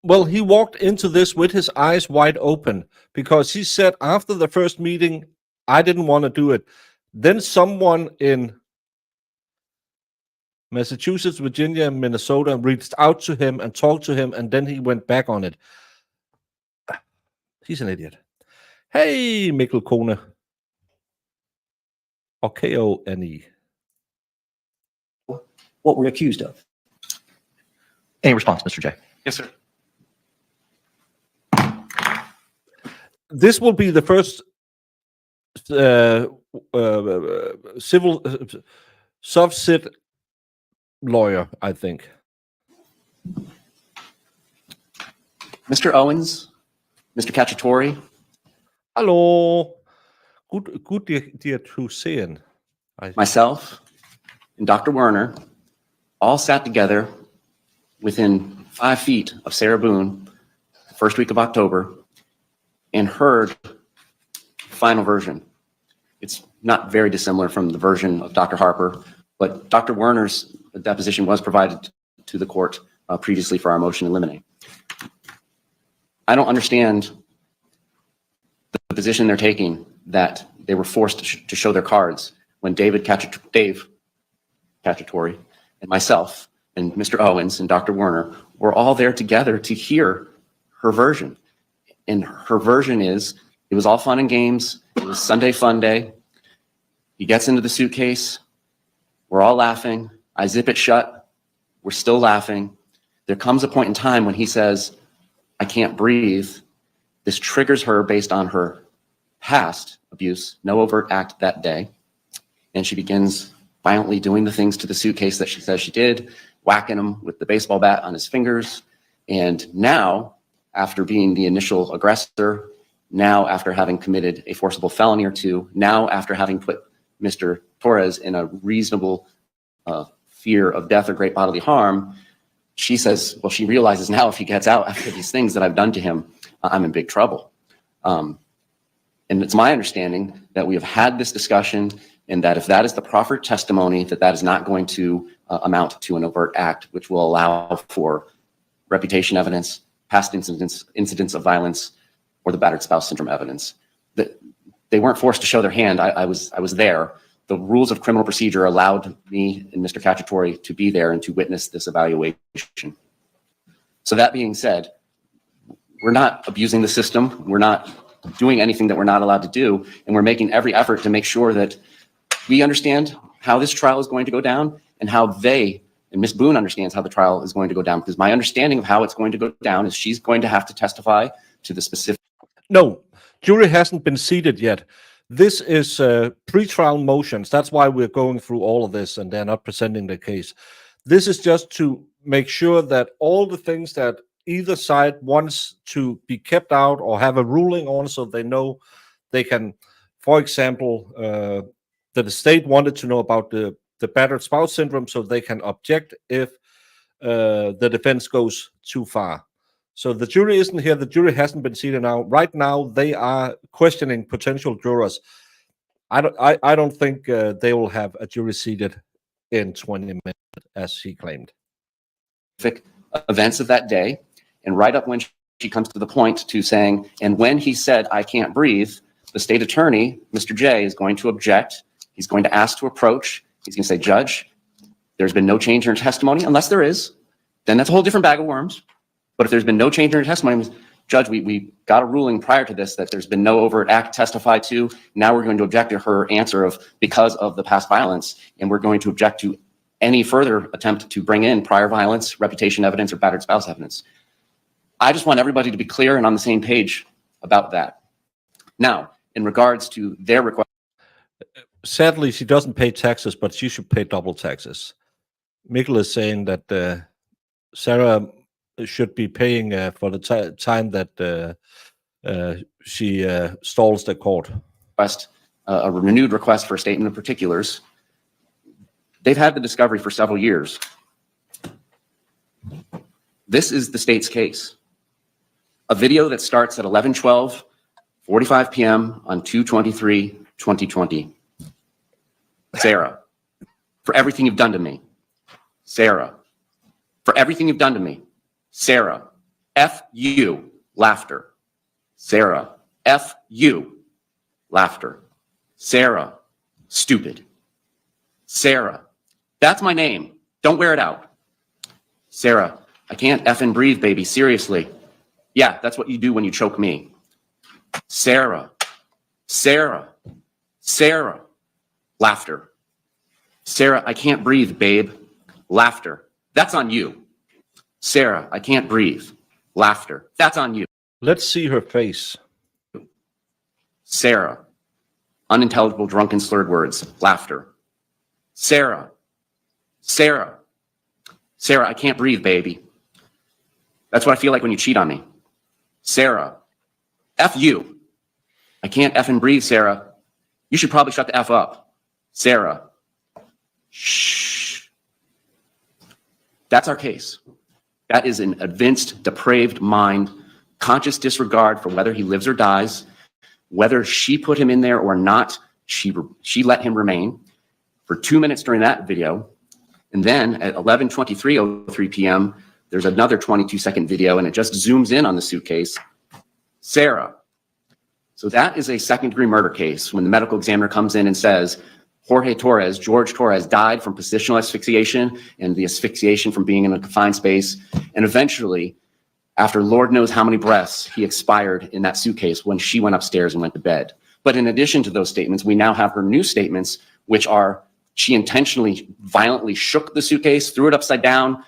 Well, he walked into this with his eyes wide open because he said after the first meeting, I didn't want to do it. Then someone in Massachusetts, Virginia, and Minnesota reached out to him and talked to him, and then he went back on it. He's an idiot. Hey, Mikkel Kone. Or K-O-N-E. What we're accused of. Any response, Mr. J? Yes, sir. This will be the first civil soft-sit lawyer, I think. Mr. Owens, Mr. Cacciatore, Hello. Good dir to sehen. myself, and Dr. Werner all sat together within 5 feet of Sarah Boone the first week of October and heard the final version. It's not very dissimilar from the version of Dr. Harper, but Dr. Werner's deposition was provided to the court previously for our motion to eliminate. I don't understand the position they're taking that they were forced to show their cards when Dave Cacciatore and myself and Mr. Owens and Dr. Werner were all there together to hear her version. And her version is, it was all fun and games. It was Sunday fun day. He gets into the suitcase. We're all laughing. I zip it shut. We're still laughing. There comes a point in time when he says, I can't breathe. This triggers her based on her past abuse, no overt act that day. And she begins violently doing the things to the suitcase that she says she did, whacking him with the baseball bat on his fingers. And now, after being the initial aggressor, now after having committed a forcible felony or two, now after having put Mr. Torres in a reasonable fear of death or great bodily harm, she says, well, she realizes now if he gets out after these things that I've done to him, I'm in big trouble. And it's my understanding that we have had this discussion and that if that is the proffered testimony, that is not going to amount to an overt act, which will allow for reputation evidence, past incidents of violence, or the battered spouse syndrome evidence. They weren't forced to show their hand. I was there. The rules of criminal procedure allowed me and Mr. Cacciatore to be there and to witness this evaluation. So that being said, we're not abusing the system. We're not doing anything that we're not allowed to do. And we're making every effort to make sure that we understand how this trial is going to go down and how they, and Ms. Boone understands how the trial is going to go down. Because my understanding of how it's going to go down is she's going to have to testify to the specific. No, jury hasn't been seated yet. This is pre-trial motions. That's why we're going through all of this and they're not presenting the case. This is just to make sure that all the things that either side wants to be kept out or have a ruling on so they know they can, for example, that the state wanted to know about the battered spouse syndrome so they can object if the defense goes too far. So the jury isn't here. The jury hasn't been seated now. Right now, they are questioning potential jurors. I don't think they will have a jury seated in 20 minutes, as he claimed. Events of that day, and right up when she comes to the point to saying, and when he said, I can't breathe, the state attorney, Mr. J, is going to object. He's going to ask to approach. He's going to say, Judge, there's been no change in her testimony, unless there is. Then that's a whole different bag of worms. But if there's been no change in her testimony, Judge, we got a ruling prior to this that there's been no overt act testified to. Now we're going to object to her answer of because of the past violence, and we're going to object to any further attempt to bring in prior violence, reputation evidence, or battered spouse evidence. I just want everybody to be clear and on the same page about that. Now, in regards to their request. Sadly, she doesn't pay taxes, but she should pay double taxes. Mikkel is saying that Sarah should be paying for the time that she stalls the court. A renewed request for a statement of particulars. They've had the discovery for several years. This is the state's case. A video that starts at 11:12 4:45 p.m. on 2/23/2020. Sarah, for everything you've done to me. Sarah, for everything you've done to me. Sarah, F you, laughter. Sarah, F you, laughter. Sarah, stupid. Sarah, that's my name. Don't wear it out. Sarah, I can't effing breathe, baby. Seriously. Yeah, that's what you do when you choke me. Sarah, Sarah, Sarah, laughter. Sarah, I can't breathe, babe. Laughter. That's on you. Sarah, I can't breathe. Laughter. That's on you. Let's see her face. Sarah, unintelligible, drunken, slurred words. Laughter. Sarah, Sarah, Sarah, I can't breathe, baby. That's what I feel like when you cheat on me. Sarah, F you. I can't effing breathe, Sarah. You should probably shut the F up. Sarah, shh. That's our case. That is an evinced, depraved mind, conscious disregard for whether he lives or dies, whether she put him in there or not. She let him remain for 2 minutes during that video. And then at 11:23:03 p.m., there's another 22-second video, and it just zooms in on the suitcase. Sarah. So that is a second-degree murder case when the medical examiner comes in and says, George Torres died from positional asphyxiation and the asphyxiation from being in a confined space. And eventually, after Lord knows how many breaths, he expired in that suitcase when she went upstairs and went to bed. But in addition to those statements, we now have her new statements, which are she intentionally violently shook the suitcase, threw it upside down,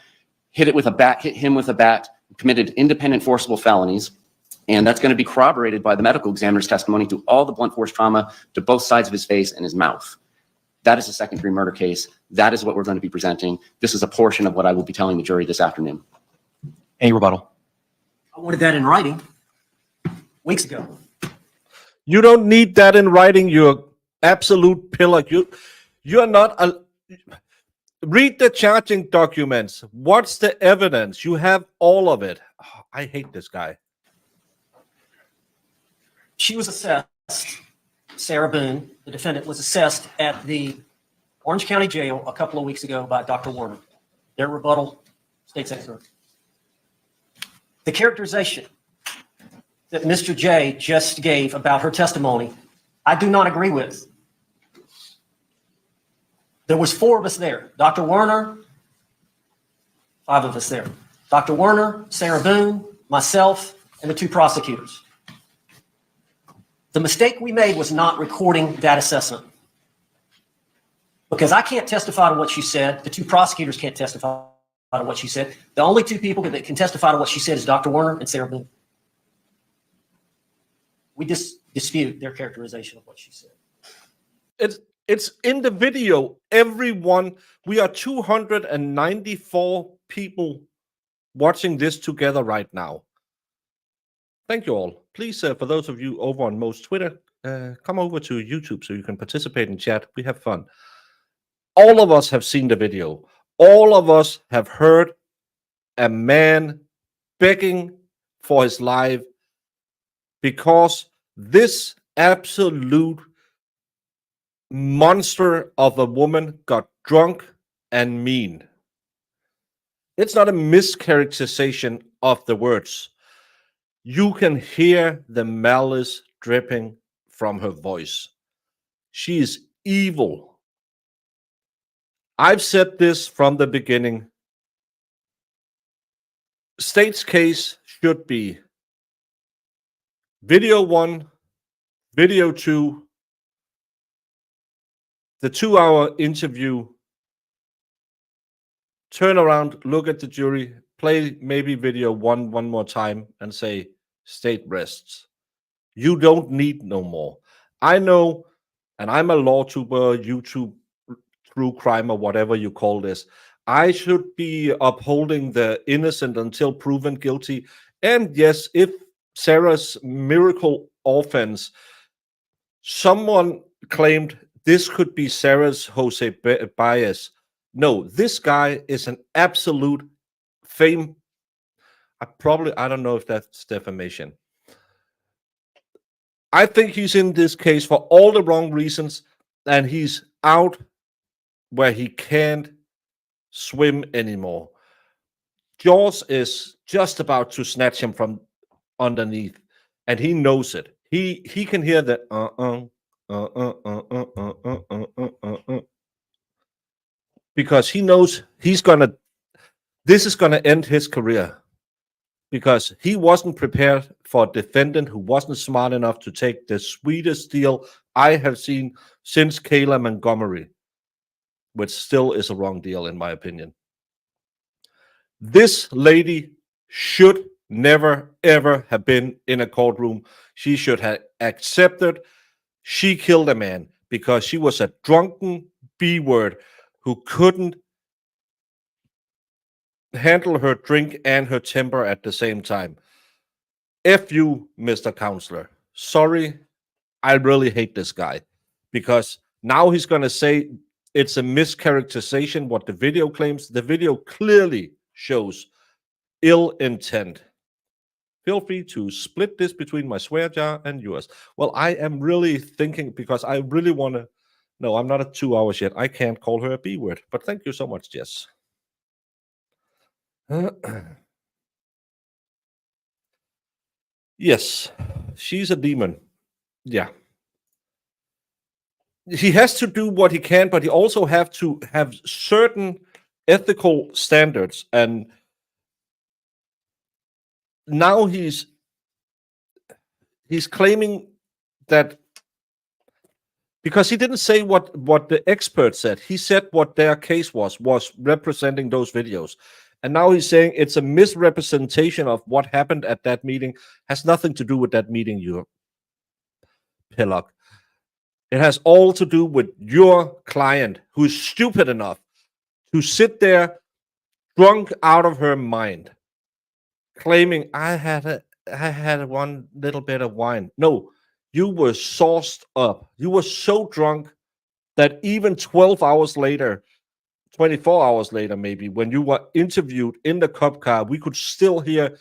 hit him with a bat, committed independent forcible felonies. And that's going to be corroborated by the medical examiner's testimony to all the blunt force trauma to both sides of his face and his mouth. That is a second-degree murder case. That is what we're going to be presenting. This is a portion of what I will be telling the jury this afternoon. Any rebuttal? I wanted that in writing weeks ago. You don't need that in writing. You're absolute pillar. You're not a. Read the charging documents. What's the evidence? You have all of it. Oh, I hate this guy. She was assessed, Sarah Boone, the defendant, was assessed at the Orange County Jail a couple of weeks ago by Dr. Warner. Their rebuttal, State's Excerpt. The characterization that Mr. J just gave about her testimony, I do not agree with. There was 4 of us there. Dr. Werner, 5 of us there. Dr. Werner, Sarah Boone, myself, and the 2 prosecutors. The mistake we made was not recording that assessment. Because I can't testify to what she said. The 2 prosecutors can't testify to what she said. The only 2 people that can testify to what she said is Dr. Werner and Sarah Boone. We dispute their characterization of what she said. It's in the video. Everyone, we are 294 people watching this together right now. Thank you all. Please, for those of you over on Mo's Twitter, come over to YouTube so you can participate in chat. We have fun. All of us have seen the video. All of us have heard a man begging for his life because this absolute monster of a woman got drunk and mean. It's not a mischaracterization of the words. You can hear the malice dripping from her voice. She is evil. I've said this from the beginning. State's case should be video 1, video 2, the 2-hour interview, turn around, look at the jury, play maybe video 1 more time and say, state rests. You don't need no more. I know, and I'm a law tuber, YouTube, true crime, or whatever you call this. I should be upholding the innocent until proven guilty. And yes, if Sarah's miracle offense, someone claimed this could be Sarah's Jose bias. No, this guy is an absolute fame. I don't know if that's defamation. I think he's in this case for all the wrong reasons, and he's out where he can't swim anymore. Jaws is just about to snatch him from underneath, and he knows it. He can hear the because he knows this is gonna end his career, because he wasn't prepared for a defendant who wasn't smart enough to take the sweetest deal I have seen since Kayla Montgomery, which still is a wrong deal in my opinion. This lady should never, ever have been in a courtroom. She should have accepted she killed a man because she was a drunken B-word who couldn't handle her drink and her temper at the same time. F you, Mr. Counselor. Sorry, I really hate this guy, because now he's going to say it's a mischaracterization what the video claims. The video clearly shows ill intent. Feel free to split this between my swear jar and yours. Well, I am really thinking, because I really want to. No, I'm not at 2 hours yet. I can't call her a B word, but thank you so much, Jess. Yes, she's a demon. Yeah. He has to do what he can, but he also have to have certain ethical standards. And now he's claiming that, because he didn't say what the expert said. He said what their case was representing those videos. And now he's saying it's a misrepresentation of what happened at that meeting. Has nothing to do with that meeting, you pillock. It has all to do with your client, who's stupid enough to sit there drunk out of her mind, claiming I had one little bit of wine. No, you were sauced up. You were so drunk that even 12 hours later, 24 hours later, maybe, when you were interviewed in the cop car, we could still hear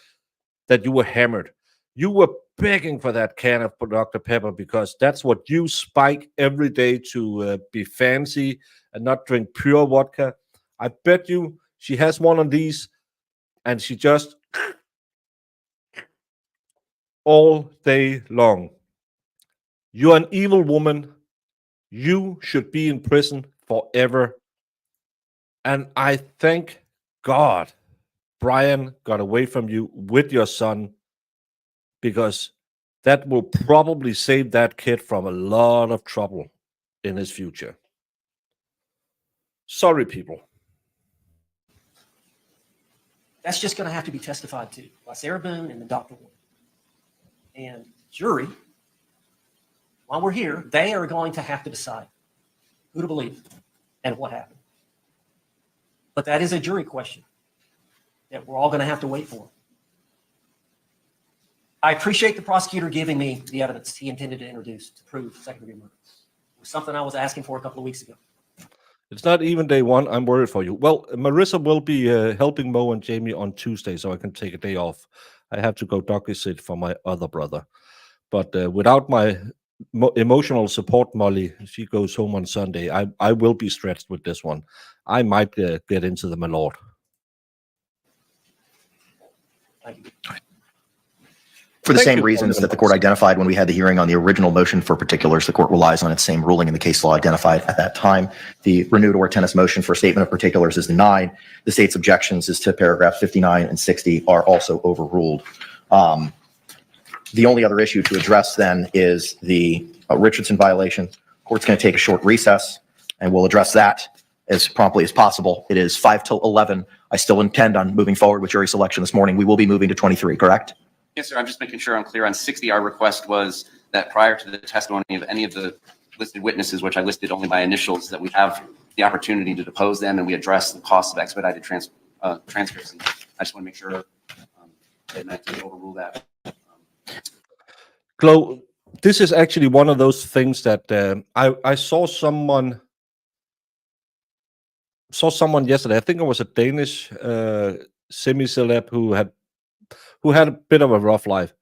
that you were hammered. You were begging for that can of Dr. Pepper, because that's what you spike every day to be fancy and not drink pure vodka. I bet you she has one of these and she just all day long. You're an evil woman. You should be in prison forever. And I thank God Brian got away from you with your son, because that will probably save that kid from a lot of trouble in his future. Sorry, people. That's just going to have to be testified to by Sarah Boone and the Dr. Warren. And jury, while we're here, they are going to have to decide who to believe and what happened. But that is a jury question that we're all going to have to wait for. I appreciate the prosecutor giving me the evidence he intended to introduce to prove second-degree murder. It was something I was asking for a couple of weeks ago. It's not even day one. I'm worried for you. Well, Marissa will be helping Mo and Jamie on Tuesday, so I can take a day off. I have to go doggy sit for my other brother. But without my emotional support, Molly, she goes home on Sunday. I will be stretched with this one. I might get into the Malort. Thank you. For the Thank same you, reasons Alderman that the court Watson. identified when we had the hearing on the original motion for particulars, the court relies on its same ruling in the case law identified at that time. The renewed or tennis motion for statement of particulars is denied. The state's objections as to paragraphs 59 and 60 are also overruled. The only other issue to address then is the Richardson violation. Court's going to take a short recess, and we'll address that as promptly as possible. It is 5 till 11. I still intend on moving forward with jury selection this morning. We will be moving to 23, correct? Yes, sir. I'm just making sure I'm clear on 60. Our request was that prior to the testimony of any of the listed witnesses, which I listed only by initials, that we have the opportunity to depose them and we address the cost of expedited transcripts. And I just want to make sure that I didn't overrule that. Glo, this is actually one of those things that I saw someone yesterday. I think it was a Danish semi-celeb who had a bit of a rough life,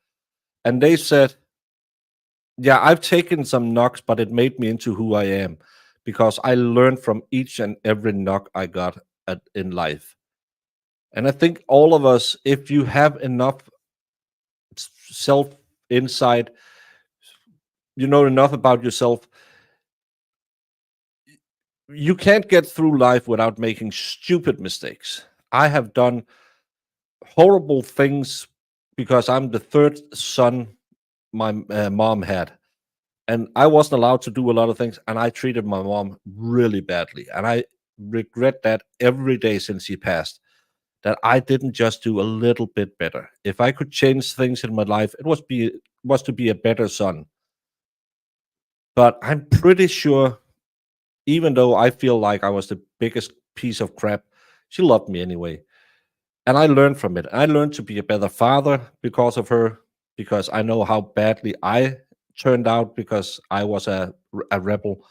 and they said yeah, I've taken some knocks, but it made me into who I am because I learned from each and every knock I got in life. And I think all of us, if you have enough self insight, you know enough about yourself, you can't get through life without making stupid mistakes. I have done horrible things because I'm the third son my mom had. And I wasn't allowed to do a lot of things. And I treated my mom really badly. And I regret that every day since she passed, that I didn't just do a little bit better. If I could change things in my life, it was to be a better son. But I'm pretty sure, even though I feel like I was the biggest piece of crap, she loved me anyway. And I learned from it. I learned to be a better father because of her, because I know how badly I turned out because I was a rebel.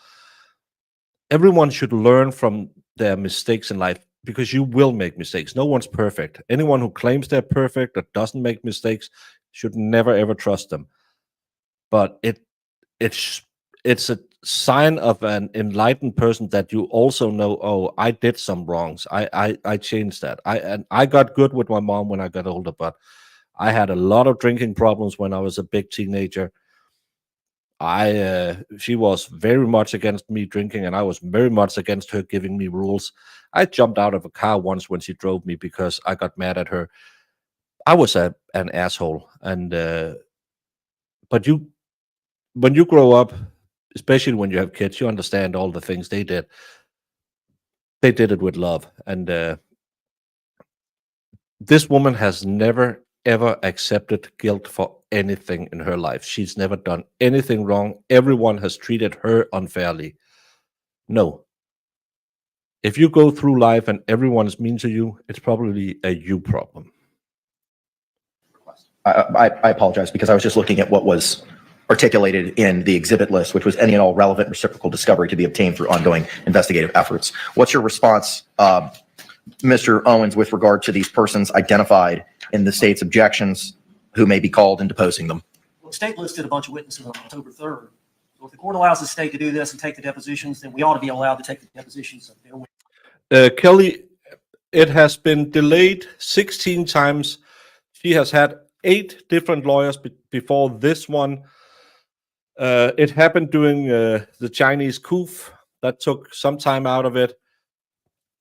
Everyone should learn from their mistakes in life because you will make mistakes. No one's perfect. Anyone who claims they're perfect or doesn't make mistakes should never ever trust them. But it's it's a sign of an enlightened person that you also know, oh, I did some wrongs. I changed that. I got good with my mom when I got older, but I had a lot of drinking problems when I was a big teenager. She was very much against me drinking, and I was very much against her giving me rules. I jumped out of a car once when she drove me because I got mad at her. I was an asshole, and but when you grow up, especially when you have kids, you understand all the things they did. They did it with love, and this woman has never ever accepted guilt for anything in her life. She's never done anything wrong. Everyone has treated her unfairly. No. If you go through life and everyone is mean to you, it's probably a you problem. I apologize because I was just looking at what was articulated in the exhibit list, which was any and all relevant reciprocal discovery to be obtained through ongoing investigative efforts. What's your response, Mr. Owens, with regard to these persons identified in the state's objections who may be called and deposing them? Well, the state listed a bunch of witnesses on October 3rd. So if the court allows the state to do this and take the depositions, then we ought to be allowed to take the depositions of their witnesses. Kelly, it has been delayed 16 times. She has had 8 different lawyers before this one. It happened during the Chinese coup. That took some time out of it.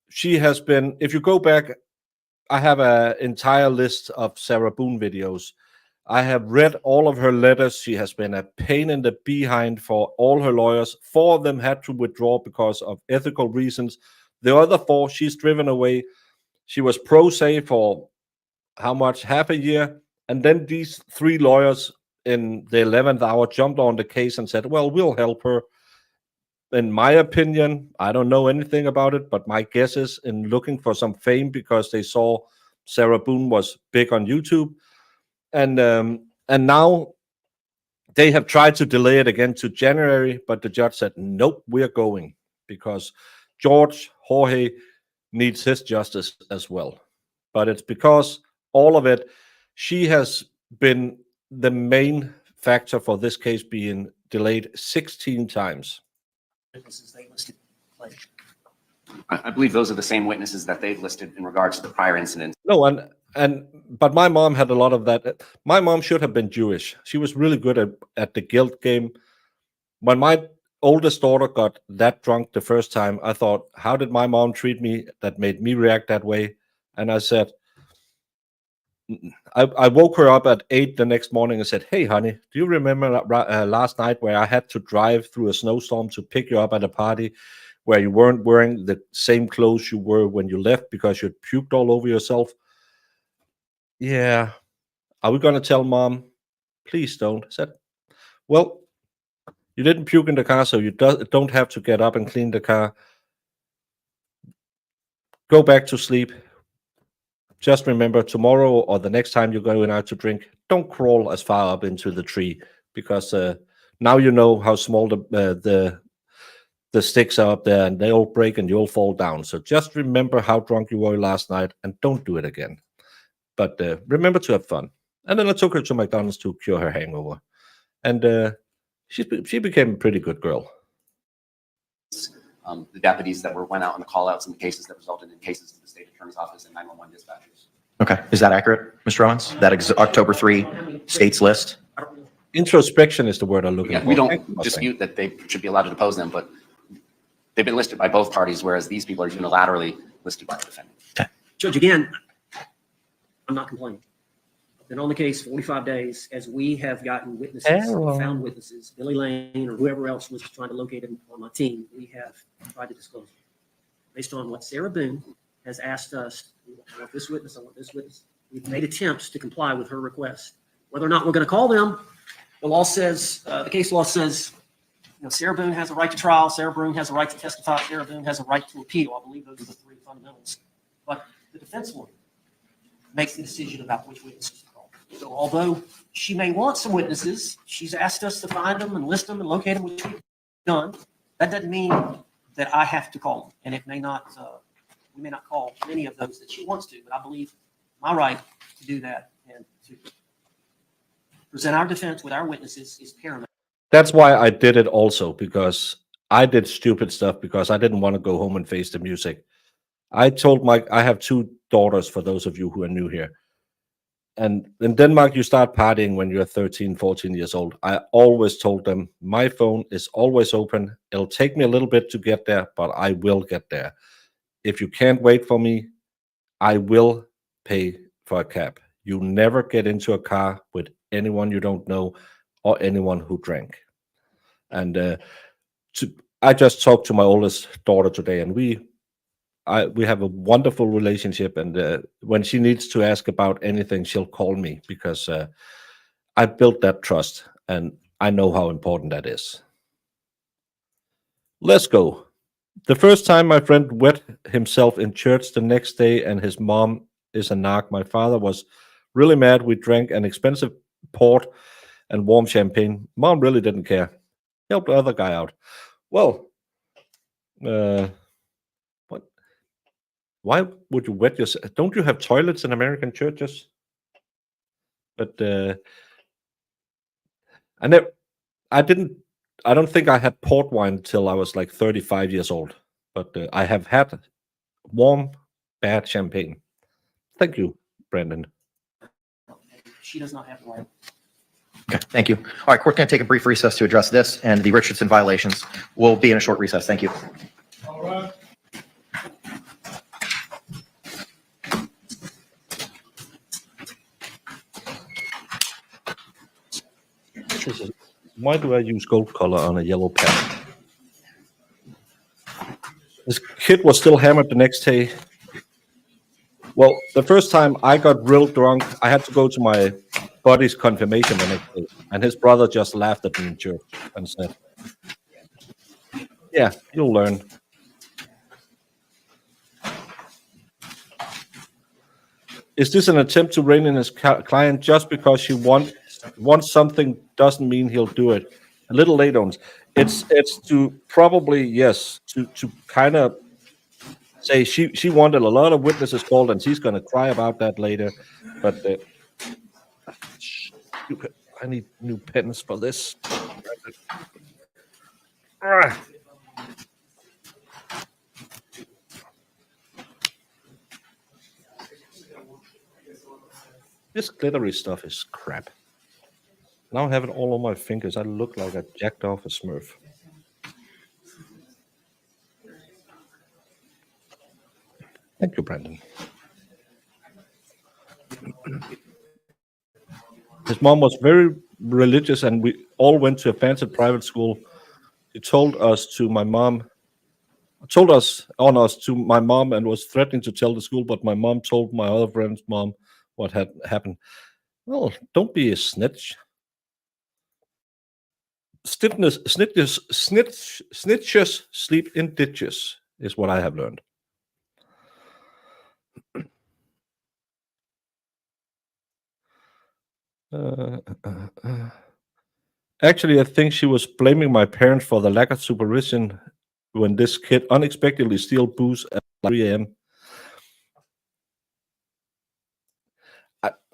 She has been, if you go back, I have an entire list of Sarah Boone videos. I have read all of her letters. She has been a pain in the behind for all her lawyers. 4 of them had to withdraw because of ethical reasons. The other 4, she's driven away. She was pro se for how much? Half a year. And then these 3 lawyers in the 11th hour jumped on the case and said, well, we'll help her. In my opinion, I don't know anything about it, but my guess is in looking for some fame because they saw Sarah Boone was big on YouTube. And now they have tried to delay it again to January, but the judge said, nope, we're going because Jorge needs his justice as well. But it's because all of it, she has been the main factor for this case being delayed 16 times. Witnesses they listed later. I believe those are the same witnesses that they've listed in regards to the prior incidents. No, but my mom had a lot of that. My mom should have been Jewish. She was really good at the guilt game. When my oldest daughter got that drunk the first time, I thought, how did my mom treat me that made me react that way? And I said, I woke her up at 8 the next morning and said, hey, honey, do you remember last night where I had to drive through a snowstorm to pick you up at a party where you weren't wearing the same clothes you were when you left because you'd puked all over yourself? Yeah. Are we going to tell mom? Please don't. I said, well, you didn't puke in the car, so you don't have to get up and clean the car. Go back to sleep. Just remember, tomorrow or the next time you're going out to drink, don't crawl as far up into the tree because now you know how small the sticks are up there and they all break and you'll fall down. So just remember how drunk you were last night and don't do it again. But remember to have fun. And then I took her to McDonald's to cure her hangover. And She became a pretty good girl. The deputies that went out on the call-outs in the cases that resulted in cases in the state attorney's office and 911 dispatchers. Okay, is that accurate, Mr. Owens? That October 3 states list? Introspection is the word I'm looking Yeah, for. we Thank you, don't Mustang. dispute that they should be allowed to depose them, but they've been listed by both parties, whereas these people are unilaterally listed by the defendant. Judge, again, I'm not complaining. I've been on the case 45 days as we have gotten witnesses, found witnesses, Billy Lane or whoever else was trying to locate him on my team. We have tried to disclose it. Based on what Sarah Boone has asked us, I want this witness, I want this witness. We've made attempts to comply with her request. Whether or not we're going to call them, the law says, the case law says, Sarah Boone has a right to trial. Sarah Boone has a right to testify. Sarah Boone has a right to appeal. I believe those are the three fundamentals. But the defense lawyer makes the decision about which witnesses to call. So although she may want some witnesses, she's asked us to find them and list them and locate them, which we've done. That doesn't mean that I have to call them. And it may not, we may not call many of those that she wants to, but I believe my right to do that and to present our defense with our witnesses is paramount. That's why I did it also, because I did stupid stuff because I didn't want to go home and face the music. I told Mike, I have 2 daughters, for those of you who are new here. And in Denmark, you start partying when you're 13, 14 years old. I always told them, my phone is always open. It'll take me a little bit to get there, but I will get there. If you can't wait for me, I will pay for a cab. You never get into a car with anyone you don't know or anyone who drank. And I just talked to my oldest daughter today, and we have a wonderful relationship. And when she needs to ask about anything, she'll call me because I built that trust, and I know how important that is. Let's go. The first time my friend wet himself in church the next day, and his mom is a narc. My father was really mad. We drank an expensive port and warm champagne. Mom really didn't care. Helped the other guy out. Well, what? Why would you wet yourself? Don't you have toilets in American churches? But I don't think I had port wine until I was like 35 years old. But I have had warm, bad champagne. Thank you, Brandon. She does not have the right. Okay, thank you. All right, court's going to take a brief recess to address this and the Richardson violations. We'll be in a short recess. Thank you. All right. Why do I use gold color on a yellow pen? This kid was still hammered the next day. Well, the first time I got real drunk, I had to go to my buddy's confirmation the next day, and his brother just laughed at me in church and said, "Yeah, you'll learn." Is this an attempt to rein in his client just because she wants something doesn't mean he'll do it? A little late on. It's to probably, yes, to kind of say she wanted a lot of witnesses called, and she's going to cry about that later. But I need new pens for this. This glittery stuff is crap. Now I have it all on my fingers. I look like I jacked off a Smurf. Thank you, Brandon. His mom was very religious, and we all went to a fancy private school. He told us to my mom, and was threatening to tell the school, but my mom told my other friend's mom what had happened. Well, don't be a snitch. Snitches sleep in ditches, is what I have learned. Actually, I think she was blaming my parents for the lack of supervision when this kid unexpectedly steal booze at 3 a.m.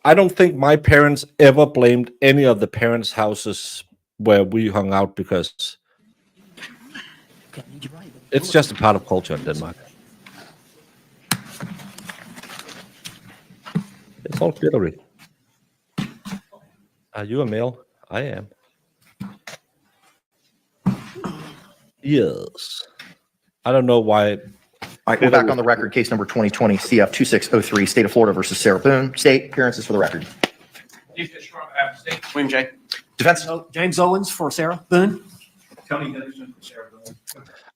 I don't think my parents ever blamed any of the parents' houses where we hung out because it's just a part of culture in Denmark. It's all glittery. Are you a male? I am. Yes. I don't know why. All right, we're back on the record. Case number 2020 CF 2603, State of Florida versus Sarah Boone. State appearances for the record. William J. Defense. James Owens for Sarah Boone. Tony Henderson for Sarah Boone.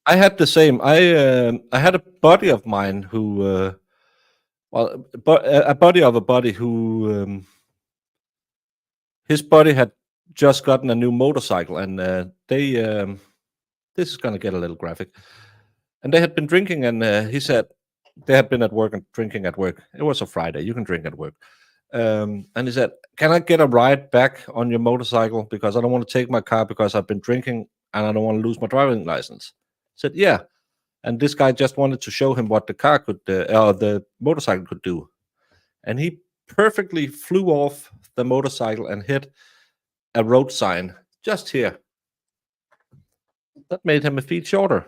I had the same. I had a buddy of mine who, a buddy of a buddy who, his buddy had just gotten a new motorcycle, and this is going to get a little graphic. And they had been drinking, and he said they had been at work and drinking at work. It was a Friday. You can drink at work. And he said, "Can I get a ride back on your motorcycle? Because I don't want to take my car because I've been drinking and I don't want to lose my driving license." I said, "Yeah." And this guy just wanted to show him what the car could, or the motorcycle could do. And he perfectly flew off the motorcycle and hit a road sign just here. That made him a feet shorter.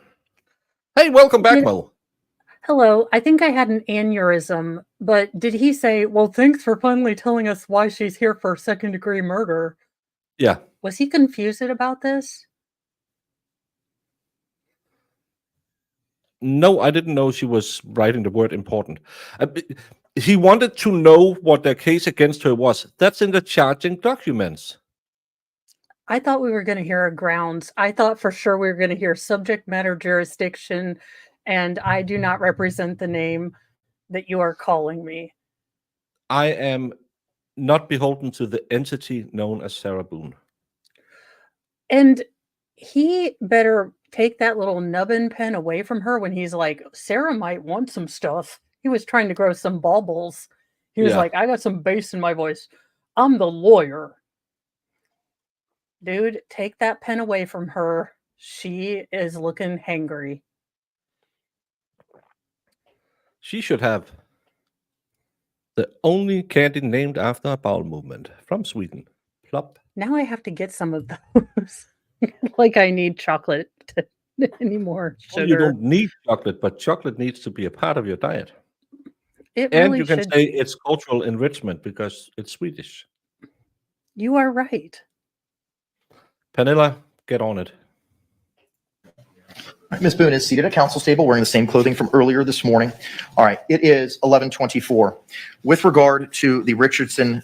Hey, welcome back, Mo. Hello. I think I had an aneurysm, but did he say, "Well, thanks for finally telling us why she's here for second-degree murder"? Yeah. Was he confused about this? No, I didn't know she was writing the word important. He wanted to know what the case against her was. That's in the charging documents. I thought we were going to hear a grounds. I thought for sure we were going to hear subject matter jurisdiction, and I do not represent the name that you are calling me. I am not beholden to the entity known as Sarah Boone. And he better take that little nubbin pen away from her when he's like, "Sarah might want some stuff." He was trying to grow some baubles. He was Yeah. like, "I got some bass in my voice. I'm the lawyer." Dude, take that pen away from her. She is looking hangry. She should have the only candy named after a bowel movement from Sweden. Plop. Now I have to get some of those. Like I need chocolate anymore. Well, Sugar. you don't need chocolate, but chocolate needs to be a part of your diet. It And really you can should say be. it's cultural enrichment because it's Swedish. You are right. Pernilla, get on it. Ms. Boone is seated at counsel's table wearing the same clothing from earlier this morning. All right, it is 11:24. With regard to the Richardson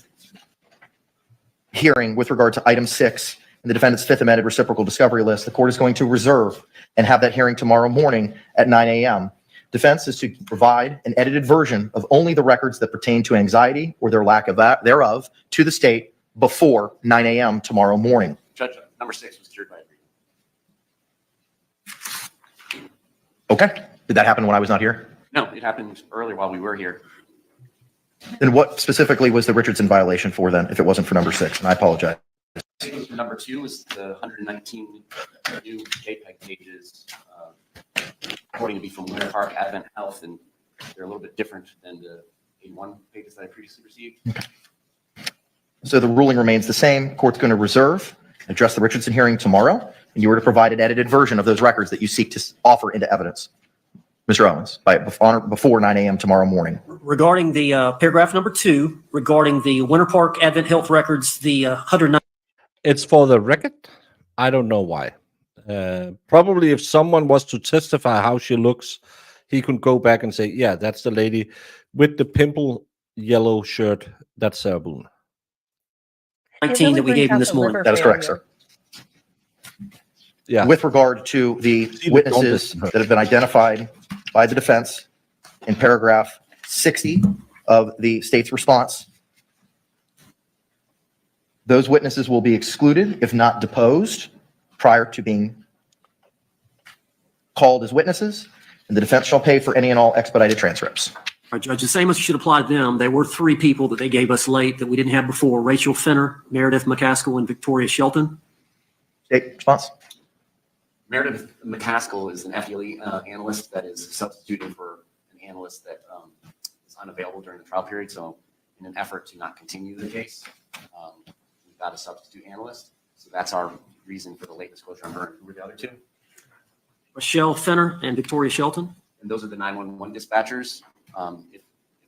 hearing, with regard to item 6 in the defendant's fifth amended reciprocal discovery list, the court is going to reserve and have that hearing tomorrow morning at 9 a.m. Defense is to provide an edited version of only the records that pertain to anxiety or their lack of that thereof to the state before 9 a.m. tomorrow morning. Judge, number 6 was cured by agreement. Okay, did that happen when I was not here? No, it happened earlier while we were here. Then what specifically was the Richardson violation for then, if it wasn't for number 6? And I apologize. I think it was number 2 was the 119 new JPEG pages, according to be from Winter Park Advent Health, and they're a little bit different than the 81 pages that I previously received. So the ruling remains the same. Court's going to reserve, address the Richardson hearing tomorrow, and you were to provide an edited version of those records that you seek to offer into evidence. Mr. Owens, before 9 a.m. tomorrow morning. Regarding the paragraph number 2, regarding the Winter Park Advent Health records, the 109. It's for the record. I don't know why. Probably if someone was to testify how she looks, he could go back and say, yeah, that's the lady with the pimple yellow shirt. That's Sarah Boone. 19 that we gave him this morning. That is correct, sir. Yeah. With regard to the witnesses that have been identified by the defense in paragraph 60 of the state's response, those witnesses will be excluded if not deposed prior to being called as witnesses, and the defense shall pay for any and all expedited transcripts. All right, Judge, the same as should apply to them. There were 3 people that they gave us late that we didn't have before: Rachel Fenner, Meredith McCaskill, and Victoria Shelton. State response. Meredith McCaskill is an FDLE analyst that is substituting for an analyst that is unavailable during the trial period. So in an effort to not continue the case, we've got a substitute analyst. So that's our reason for the late disclosure on her. Who were the other two? Michelle Fenner and Victoria Shelton. And those are the 911 dispatchers. If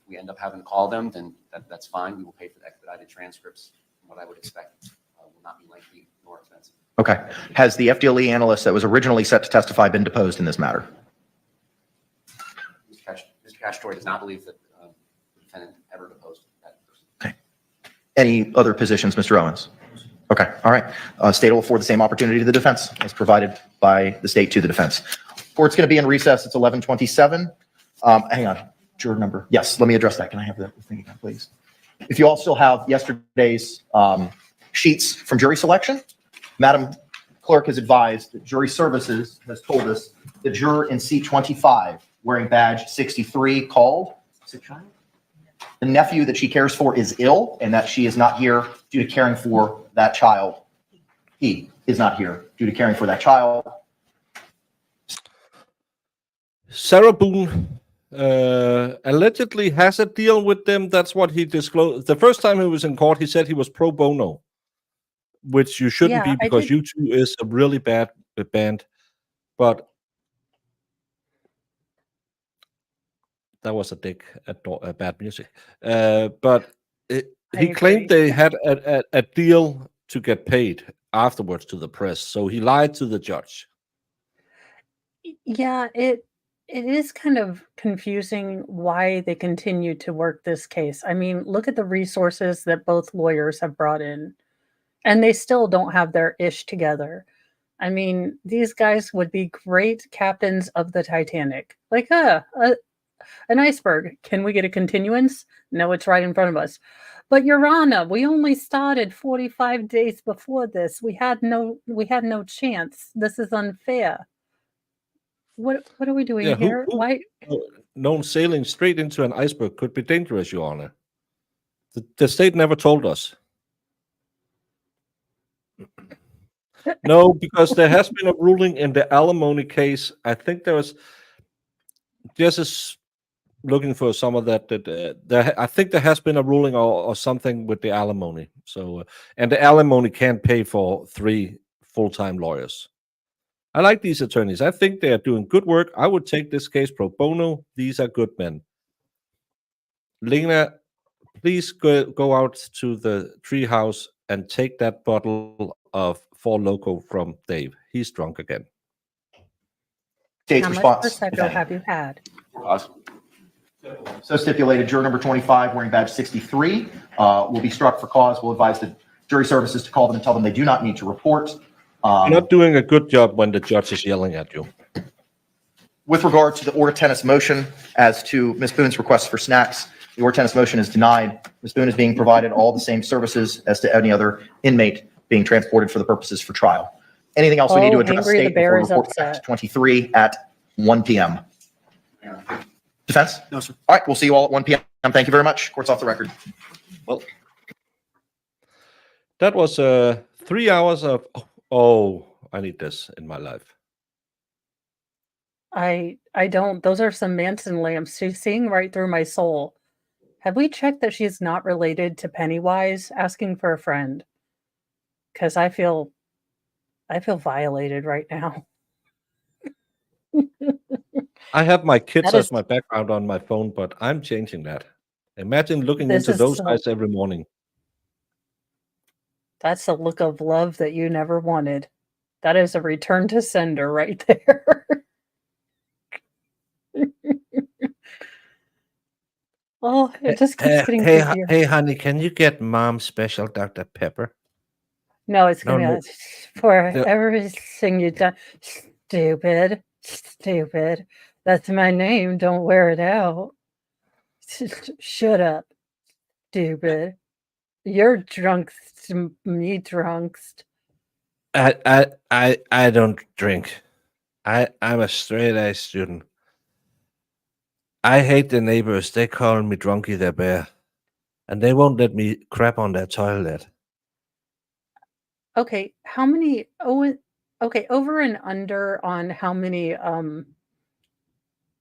we end up having to call them, then that's fine. We will pay for the expedited transcripts. What I would expect will not be lengthy nor expensive. Okay. Has the FDLE analyst that was originally set to testify been deposed in this matter? Mr. Cashtory does not believe that the defendant ever deposed that person. Okay. Any other positions, Mr. Owens? Okay. All right. State will afford the same opportunity to the defense as provided by the state to the defense. Court's going to be in recess. It's 11:27. Hang on. Juror number. Yes, let me address that. Can I have the thing again, please? If you all still have yesterday's sheets from jury selection, Madam Clerk has advised that Jury Services has told us the juror in seat 25 wearing badge 63 called. Is it child? The nephew that she cares for is ill and that she is not here due to caring for that child. He is not here due to caring for that child. Sarah Boone allegedly has a deal with them. That's what he disclosed. The first time he was in court, he said he was pro bono, which you shouldn't Yeah, be I because did. U2 is a really bad band. But that was a bad music. But he claimed agree. they had a deal to get paid afterwards to the press. So he lied to the judge. Yeah, it is kind of confusing why they continue to work this case. I mean, look at the resources that both lawyers have brought in, and they still don't have their ish together. I mean, these guys would be great captains of the Titanic. Like, an iceberg. Can we get a continuance? No, it's right in front of us. But Your Honor, we only started 45 days before this. We had no chance. This is unfair. What are we doing Yeah, here? Why? known sailing straight into an iceberg could be dangerous, Your Honor. The state never told us. No, because there has been a ruling in the alimony case. I think there was. Jess is looking for some of that. I think there has been a ruling or something with the alimony. So, and the alimony can't pay for 3 full-time lawyers. I like these attorneys. I think they are doing good work. I would take this case pro bono. These are good men. Lena, please go out to the treehouse and take that bottle of Four Loko from Dave. He's drunk again. State's How much response. if Prosecco any. have you had? Awesome. So stipulated, juror number 25 wearing badge 63 will be struck for cause. We'll advise the jury services to call them and tell them they do not need to report. You're not doing a good job when the judge is yelling at you. With regard to the order tennis motion, as to Ms. Boone's request for snacks, the order tennis motion is denied. Ms. Boone is being provided all the same services as to any other inmate being transported for the purposes for trial. Anything else we need to Oh, address, Angry the state, Bear before is report back to upset. 23 at 1 p.m. Defense? No, sir. All right, we'll see you all at 1 p.m. Thank you very much. Court's off the record. Well, that was 3 hours of. Oh, I need this in my life. I don't. Those are some Manson lamps. She's seeing right through my soul. Have we checked that she's not related to Pennywise? Asking for a friend. Because I feel violated right now. I have my kids That as is- my background on my phone, but I'm changing that. Imagine looking This into is those so- guys every morning. That's a look of love that you never wanted. That is a return to sender right there. Oh, it just keeps getting creepier. Hey, honey, can you get Mom's special Dr. Pepper? No, it's No, gonna no. for The- everything you've done. Stupid. That's my name. Don't wear it out. Shut up. Stupid. You're drunk. Me drunkst. I don't drink. I'm a straight A student. I hate the neighbors. They call me Drunky the Bear. And they won't let me crap on their toilet. Okay, how many? Oh, okay, over and under on how many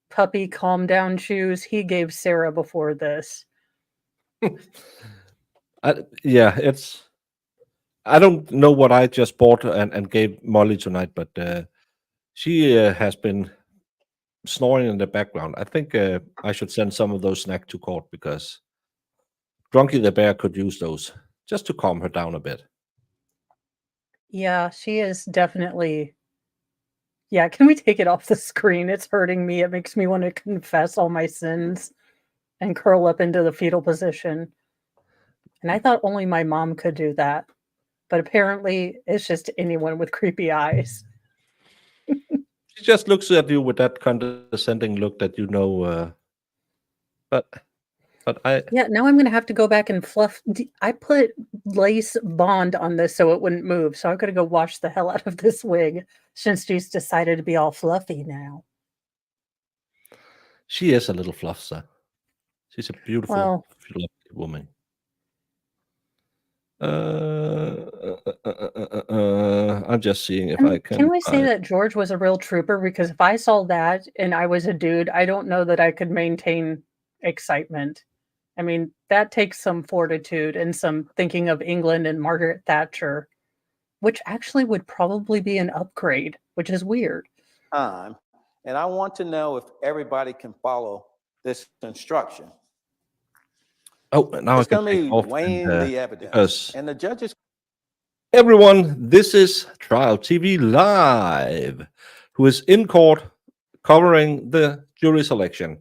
puppy calm down shoes he gave Sarah before this. Yeah, it's. I don't know what I just bought and gave Molly tonight, but she has been snoring in the background. I think I should send some of those snacks to court because Drunky the bear could use those just to calm her down a bit. Yeah, she is definitely. Yeah, can we take it off the screen? It's hurting me. It makes me want to confess all my sins and curl up into the fetal position. And I thought only my mom could do that. But apparently it's just anyone with creepy eyes. She just looks at you with that condescending look that you know. But I Yeah, now I'm going to have to go back and fluff. I put lace bond on this so it wouldn't move. So I'm going to go wash the hell out of this wig since she's decided to be all fluffy now. she is a little fluffster. She's a beautiful, Well, lovely woman. I'm just seeing if I can we say find- that George was a real trooper? Because if I saw that and I was a dude, I don't know that I could maintain excitement. I mean, that takes some fortitude and some thinking of England and Margaret Thatcher, which actually would probably be an upgrade, which is weird. Time, and I want to know if everybody can follow this instruction. Oh, now It's I can going to take be off weighing and, the evidence, because and the judges. everyone, this is Trial TV Live, who is in court covering the jury selection.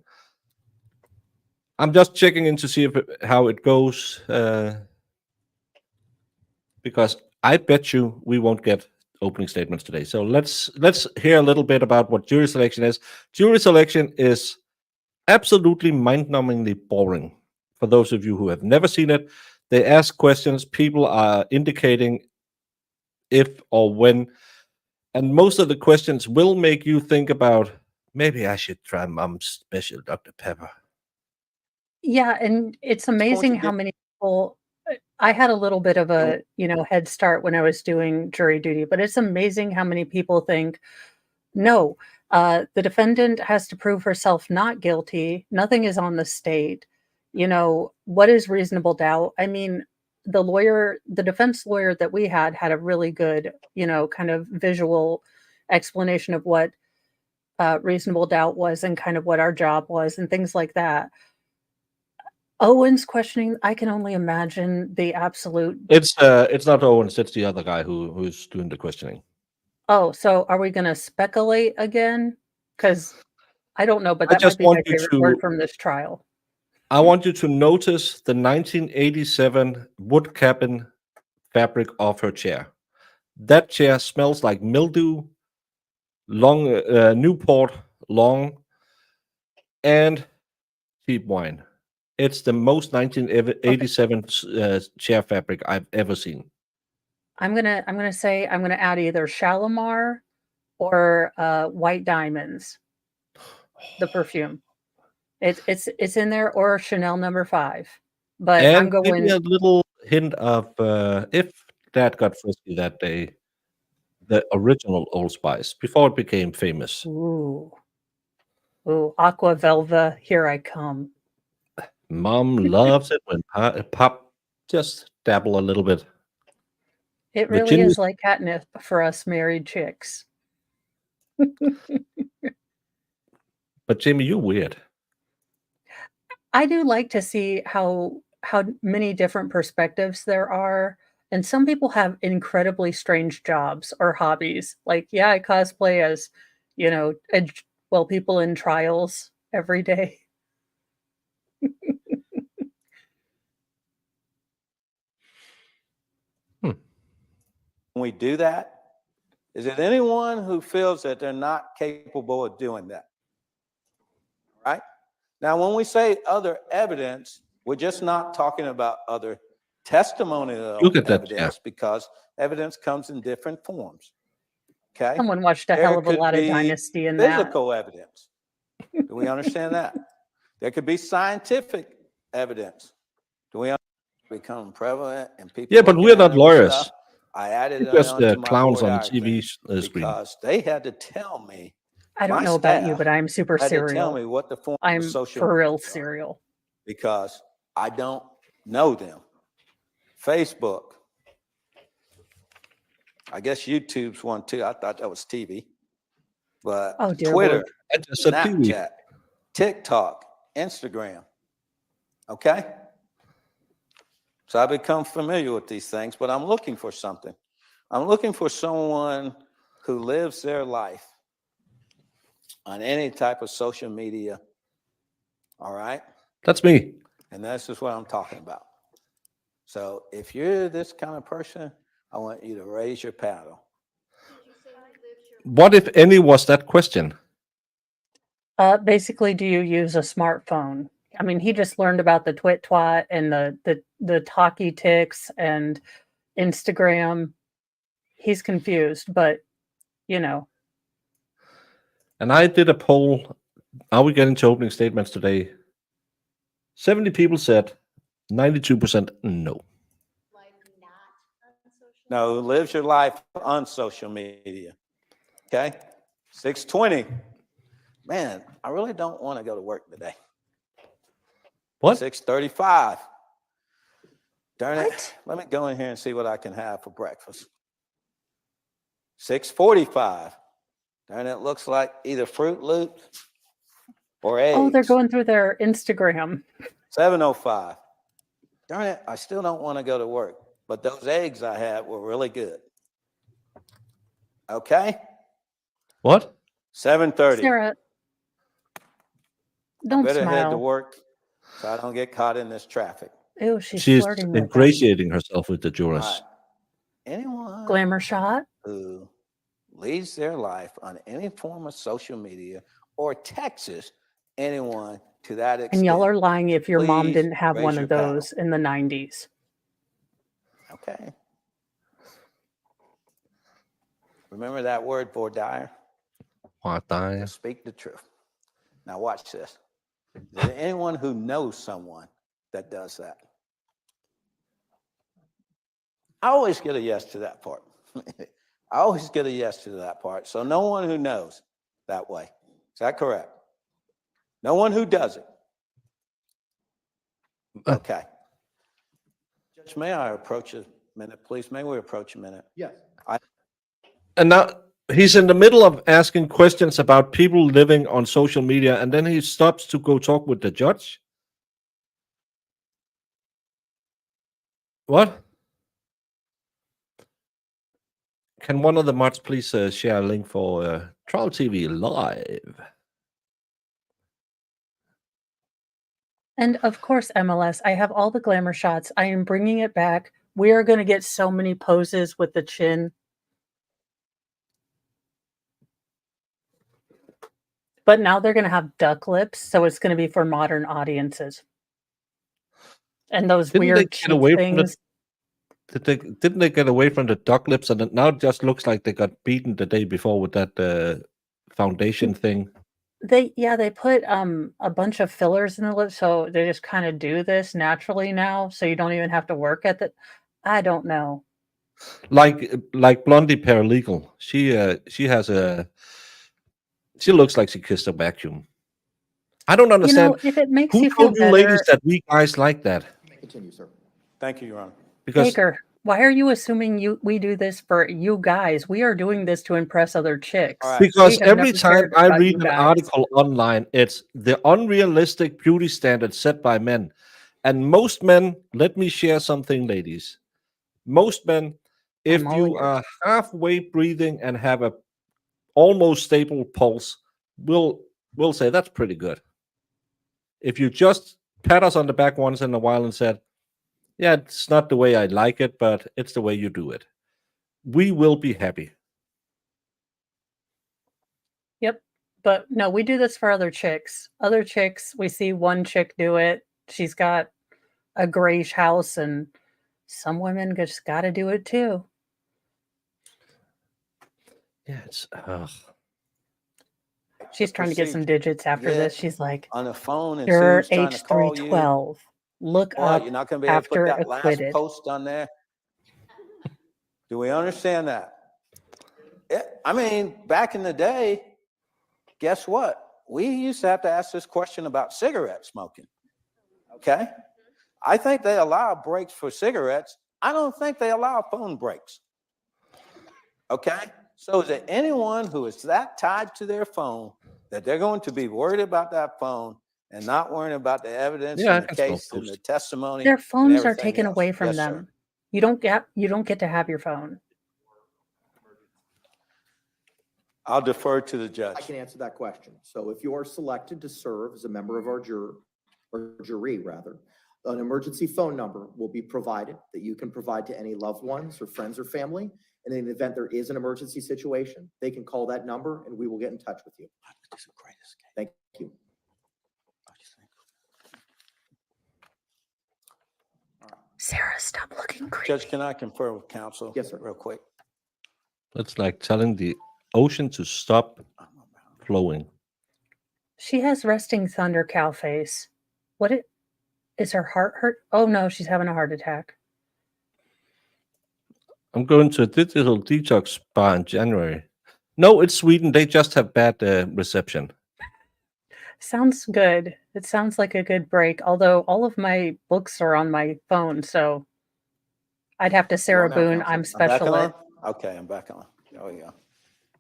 I'm just checking in to see how it goes, because I bet you we won't get opening statements today. So let's hear a little bit about what jury selection is. Jury selection is absolutely mind-numbingly boring. For those of you who have never seen it, they ask questions. People are indicating if or when, and most of the questions will make you think about, maybe I should try Mom's special Dr. Pepper. Yeah, and it's amazing how many people. I had a little bit of a, head start when I was doing jury duty, but it's amazing how many people think, no, the defendant has to prove herself not guilty. Nothing is on the state. What is reasonable doubt? I mean, the defense lawyer that we had a really good, kind of visual explanation of what reasonable doubt was and kind of what our job was and things like that. Owen's questioning, I can only imagine the absolute. It's not Owens, it's the other guy who's doing the questioning. Oh, so are we going to speculate again? Because I don't know, but I that just might be my want you favorite to- word from this trial. I want you to notice the 1987 wood cabin fabric of her chair. That chair smells like mildew, long Newport long, and cheap wine. It's the most 1987 chair fabric I've ever seen. I'm gonna say I'm gonna add either Shalimar or White Diamonds, the perfume. It's in there, or Chanel No. 5. But I'm And give going. me a little hint of if Dad got frisky that day, the original Old Spice before it became famous. Ooh, Aqua Velva, here I come. Mom loves it when Pop just dabble a little bit. It really Virginia- is like catnip for us married chicks. But Jamie, you're weird. I do like to see how many different perspectives there are. And some people have incredibly strange jobs or hobbies. Like, yeah, I cosplay as, people in trials every day. When we do that, is it anyone who feels that they're not capable of doing that? Right? Now, when we say other evidence, we're just not talking about other testimonial Look at that, evidence, because evidence comes in different forms. Okay? Someone watched a There hell of a could lot of be Dynasty in that. Physical evidence. Do we understand that? There could be scientific evidence. Do we become prevalent and people? Yeah, but we're looking not at it and lawyers. stuff? I added We're it just onto my clowns board on the diagram TV screen. because they had to tell me. I don't my know about you, staff but I'm super had to tell serial. me what the form I'm of social for real media are, serial. because I don't know them. Facebook, I guess YouTube's one too. I thought that was TV. But Oh, dear Twitter, Lord. I just said TV. Snapchat, TikTok, Instagram. Okay? So I become familiar with these things, but I'm looking for something. I'm looking for someone who lives their life on any type of social media. All right? That's me. And this is what I'm talking about. So if you're this kind of person, I want you to raise your paddle. What, if any, was that question? Basically, do you use a smartphone? I mean, he just learned about the twit twat and the talkie ticks and Instagram. He's confused, but you know, And I did a poll. Are we getting to opening statements today? 70 people said, 92% no. No, who lives your life on social media. Okay? 6:20. Man, I really don't want to go to work today. What? 6:35. Darn it. Let me go in here and see what I can have for breakfast. 6:45. Darn it, looks like either Fruit Loops or eggs. oh, they're going through their Instagram. 7:05. Darn it, I still don't want to go to work, but those eggs I had were really good. Okay? What? 7:30. Sarah, don't Better head to smile. work so I don't get caught in this traffic. Ew, she's She's flirting with him. ingratiating herself with the All jurors. right. Anyone Glamour shot. who leads their life on any form of social media or texts anyone to that extent. And y'all are lying if your mom Please didn't have raise one your of those in the 90s. Okay. Remember that word, Vordier? What the? To speak the truth. Now watch this. Is there anyone who knows someone that does that? I always get a yes to that part. I always get a yes to that part. So no one who knows that way. Is that correct? No one who does it. Okay. Judge, may I approach a minute, please? May we approach a minute? Yes. And now he's in the middle of asking questions about people living on social media, and then he stops to go talk with the judge. What? Can one of the mods please share a link for Trial TV Live? And of course, MLS, I have all the glamour shots. I am bringing it back. We are going to get so many poses with the chin. But now they're going to have duck lips, so it's going to be for modern audiences. And those Didn't they weird get cheek away from the- things. Didn't they get away from the duck lips, and it now just looks like they got beaten the day before with that foundation thing? They put a bunch of fillers in the lips, so they just kind of do this naturally now, so you don't even have to work at the. I don't know. Like Blondie Paralegal, she has a. She looks like she kissed a vacuum. I don't understand. If it makes Who you feel told you ladies better, that we guys like that? Continue, sir. Thank you, Your Honor. Because Baker, why are you assuming we do this for you guys? We are doing this to impress other chicks. All right. because We have every never time cared I about read you an guys. article online, it's the unrealistic beauty standards set by men. And most men, let me share something, ladies. Most men, if I'm all you ears. are halfway breathing and have a almost stable pulse, we'll say that's pretty good. If you just pat us on the back once in a while and said, yeah, it's not the way I like it, but it's the way you do it, we will be happy. Yep. But no, we do this for other chicks. Other chicks, we see one chick do it. She's got a grayish house, and some women just got to do it too. Yeah, it's She's trying to get some Procedure. digits after Yeah. this. She's like, On the phone and you're see who's trying to call you. H312. Look What, up you're not going to be able to put after that last acquitted. post on there? Do we understand that? I mean, back in the day, guess what? We used to have to ask this question about cigarette smoking. Okay? I think they allow breaks for cigarettes. I don't think they allow phone breaks. Okay? So is there anyone who is that tied to their phone that they're going to be worried about that phone and not worrying about the evidence Yeah, I and the can still case and the post. testimony? Their and phones are everything taken else? away from Yes, sir. them. You don't get to have your phone. I'll defer to the I judge. can answer that question. So if you are selected to serve as a member of our jury rather, an emergency phone number will be provided that you can provide to any loved ones or friends or family. And in the event there is an emergency situation, they can call that number and we will get in touch with you. Thank you. Sarah, stop looking creepy. Judge, can I confer with counsel? Yes, sir. Real quick. It's like telling the ocean to stop flowing. She has resting thunder cow face. Is her heart hurt? Oh no, she's having a heart attack. I'm going to a digital detox spa in January. No, it's Sweden. They just have bad reception. Sounds good. It sounds like a good break. Although all of my books are on my phone, so I'd have to Sarah now, Boone. counsel. I'm I'm back special on? ed. Okay, I'm back on. There we go.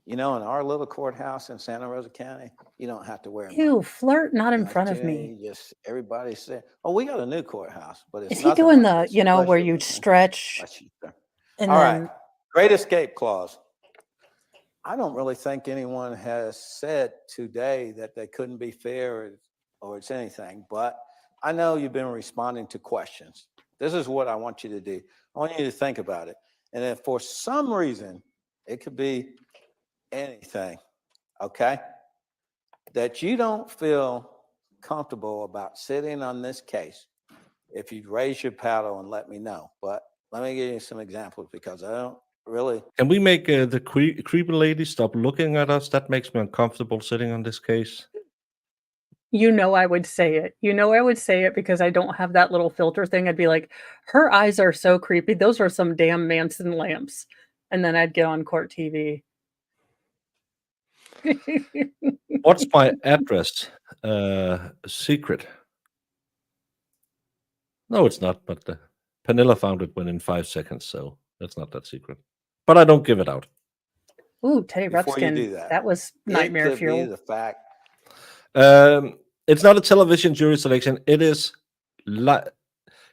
You know, in our little courthouse in Santa Rosa County, you don't have to wear them. Ew, flirt not in front of me. Just everybody said, "Oh, we got a new courthouse," but it's Is he nothing doing like the, this. you know, Bless where you. you stretch Bless you, sir. and All then right. Great escape clause. I don't really think anyone has said today that they couldn't be fair or it's anything, but I know you've been responding to questions. This is what I want you to do. I want you to think about it. And if for some reason, it could be anything, okay, that you don't feel comfortable about sitting on this case, if you'd raise your paddle and let me know. But let me give you some examples because I don't really. Can we make the creepy lady stop looking at us? That makes me uncomfortable sitting on this case. you know I would say it. You know I would say it because I don't have that little filter thing. I'd be like, her eyes are so creepy. Those are some damn Manson lamps. And then I'd get on court TV. What's my address? Secret. No, it's not, but Pernilla found it within 5 seconds, so that's not that secret. But I don't give it out. Ooh, Teddy Before you do Ruxpin. that, Was it nightmare could fuel. be the fact. It's not a television jury selection. It is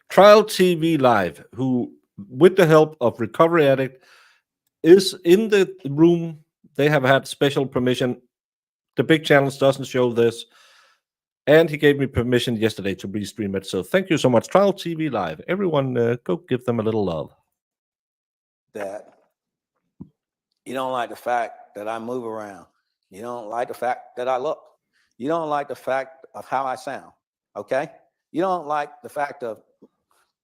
Trial TV Live, who, with the help of Recovery Addict, is in the room. They have had special permission. The big channels doesn't show this. And he gave me permission yesterday to restream it. So thank you so much. Trial TV Live. Everyone, go give them a little love. That you don't like the fact that I move around. You don't like the fact that I look. You don't like the fact of how I sound. Okay? You don't like the fact of,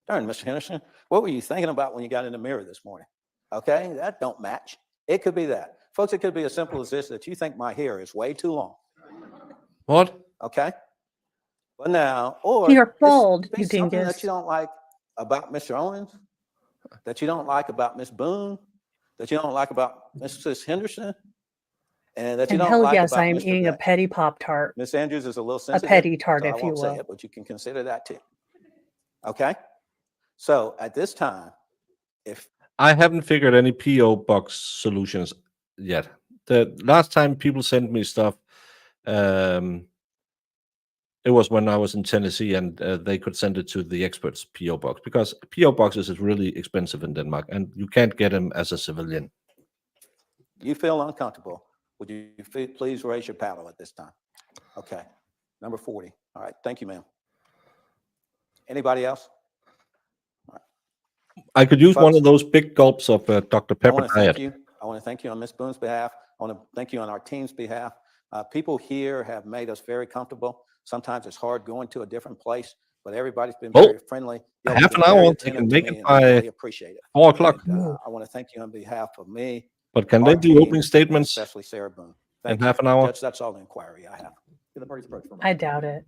darn, Mr. Henderson, what were you thinking about when you got in the mirror this morning? Okay? That don't match. It could be that. Folks, it could be as simple as this, that you think my hair is way too long. What? Okay? But now, or You're it's bald, be you something dingus. that you don't like about Mr. Owens, that you don't like about Miss Boone, that you don't like about Mrs. Henderson, and that you And don't hell like yes, about I am Mr. eating a Beck. petty Pop-Tart. Miss Andrews is a little A sensitive. petty tart, so I if you won't say will. it, but you can consider that too. Okay? So at this time, if I haven't figured any PO box solutions yet. The last time people sent me stuff, it was when I was in Tennessee, and they could send it to the experts PO box, because PO boxes is really expensive in Denmark, and you can't get them as a civilian. you feel uncomfortable, would you please raise your paddle at this time? Okay. Number 40. All right. Thank you, ma'am. Anybody else? I could use one Folks, of those big gulps of Dr. I Pepper want to thank diet. you. I want to thank you on Ms. Boone's behalf. I want to thank you on our team's behalf. People here have made us very comfortable. Sometimes it's hard going to a different place, but everybody's been Oh, very friendly. Y'all half been an very hour, they attentive can to make me, it and I by really appreciate it. 4 o'clock. And, I want to thank you on behalf of me, But can our they do team, opening and statements especially Sarah Boone. in Thank you. half an hour? That's all the inquiry I have. Give the parties approach for a moment. I doubt it.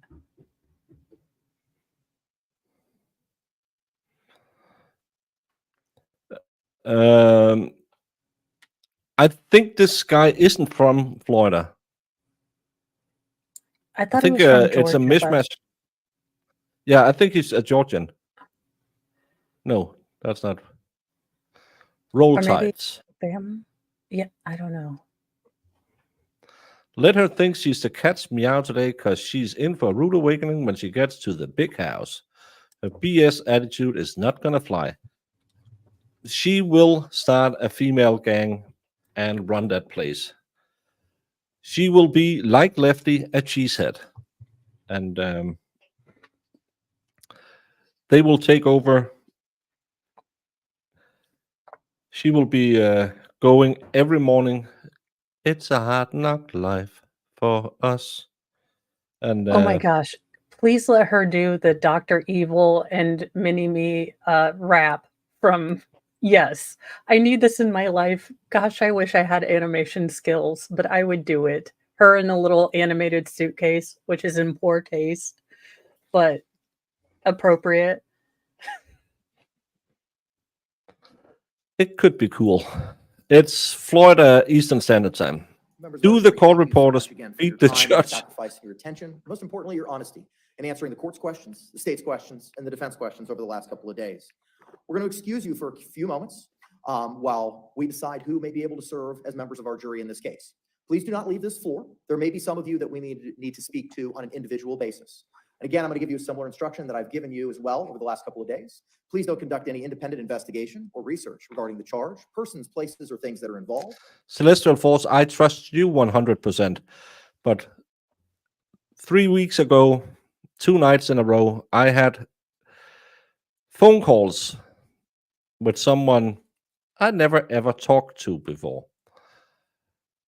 I think this guy isn't from Florida. I I thought he think was from it's a Georgia, but mishmash. Yeah, I think he's a Georgian. No, that's not. Roll Or maybe- Tides. Bam. Yeah, I don't know. Let her think she's the cat's meow today because she's in for a rude awakening when she gets to the big house. Her BS attitude is not gonna fly. She will start a female gang and run that place. She will be like Lefty, a cheesehead. And they will take over. She will be going every morning. It's a hard knock life for us. And Oh my gosh. Please let her do the Dr. Evil and Mini Me rap from Yes. I need this in my life. Gosh, I wish I had animation skills, but I would do it. Her in a little animated suitcase, which is in poor taste, but appropriate. it could be cool. It's Florida Eastern Standard Time. Members of Do our the jury, court thank you so reporters much again for beat your the time, judge? Sacrificing your attention, most importantly, your honesty in answering the court's questions, the state's questions, and the defense questions over the last couple of days. We're going to excuse you for a few moments while we decide who may be able to serve as members of our jury in this case. Please do not leave this floor. There may be some of you that we need to speak to on an individual basis. And again, I'm going to give you a similar instruction that I've given you as well over the last couple of days. Please don't conduct any independent investigation or research regarding the charge, persons, places, or things that are involved. Celestial Force, I trust you 100%. But 3 weeks ago, 2 nights in a row, I had phone calls with someone I never ever talked to before.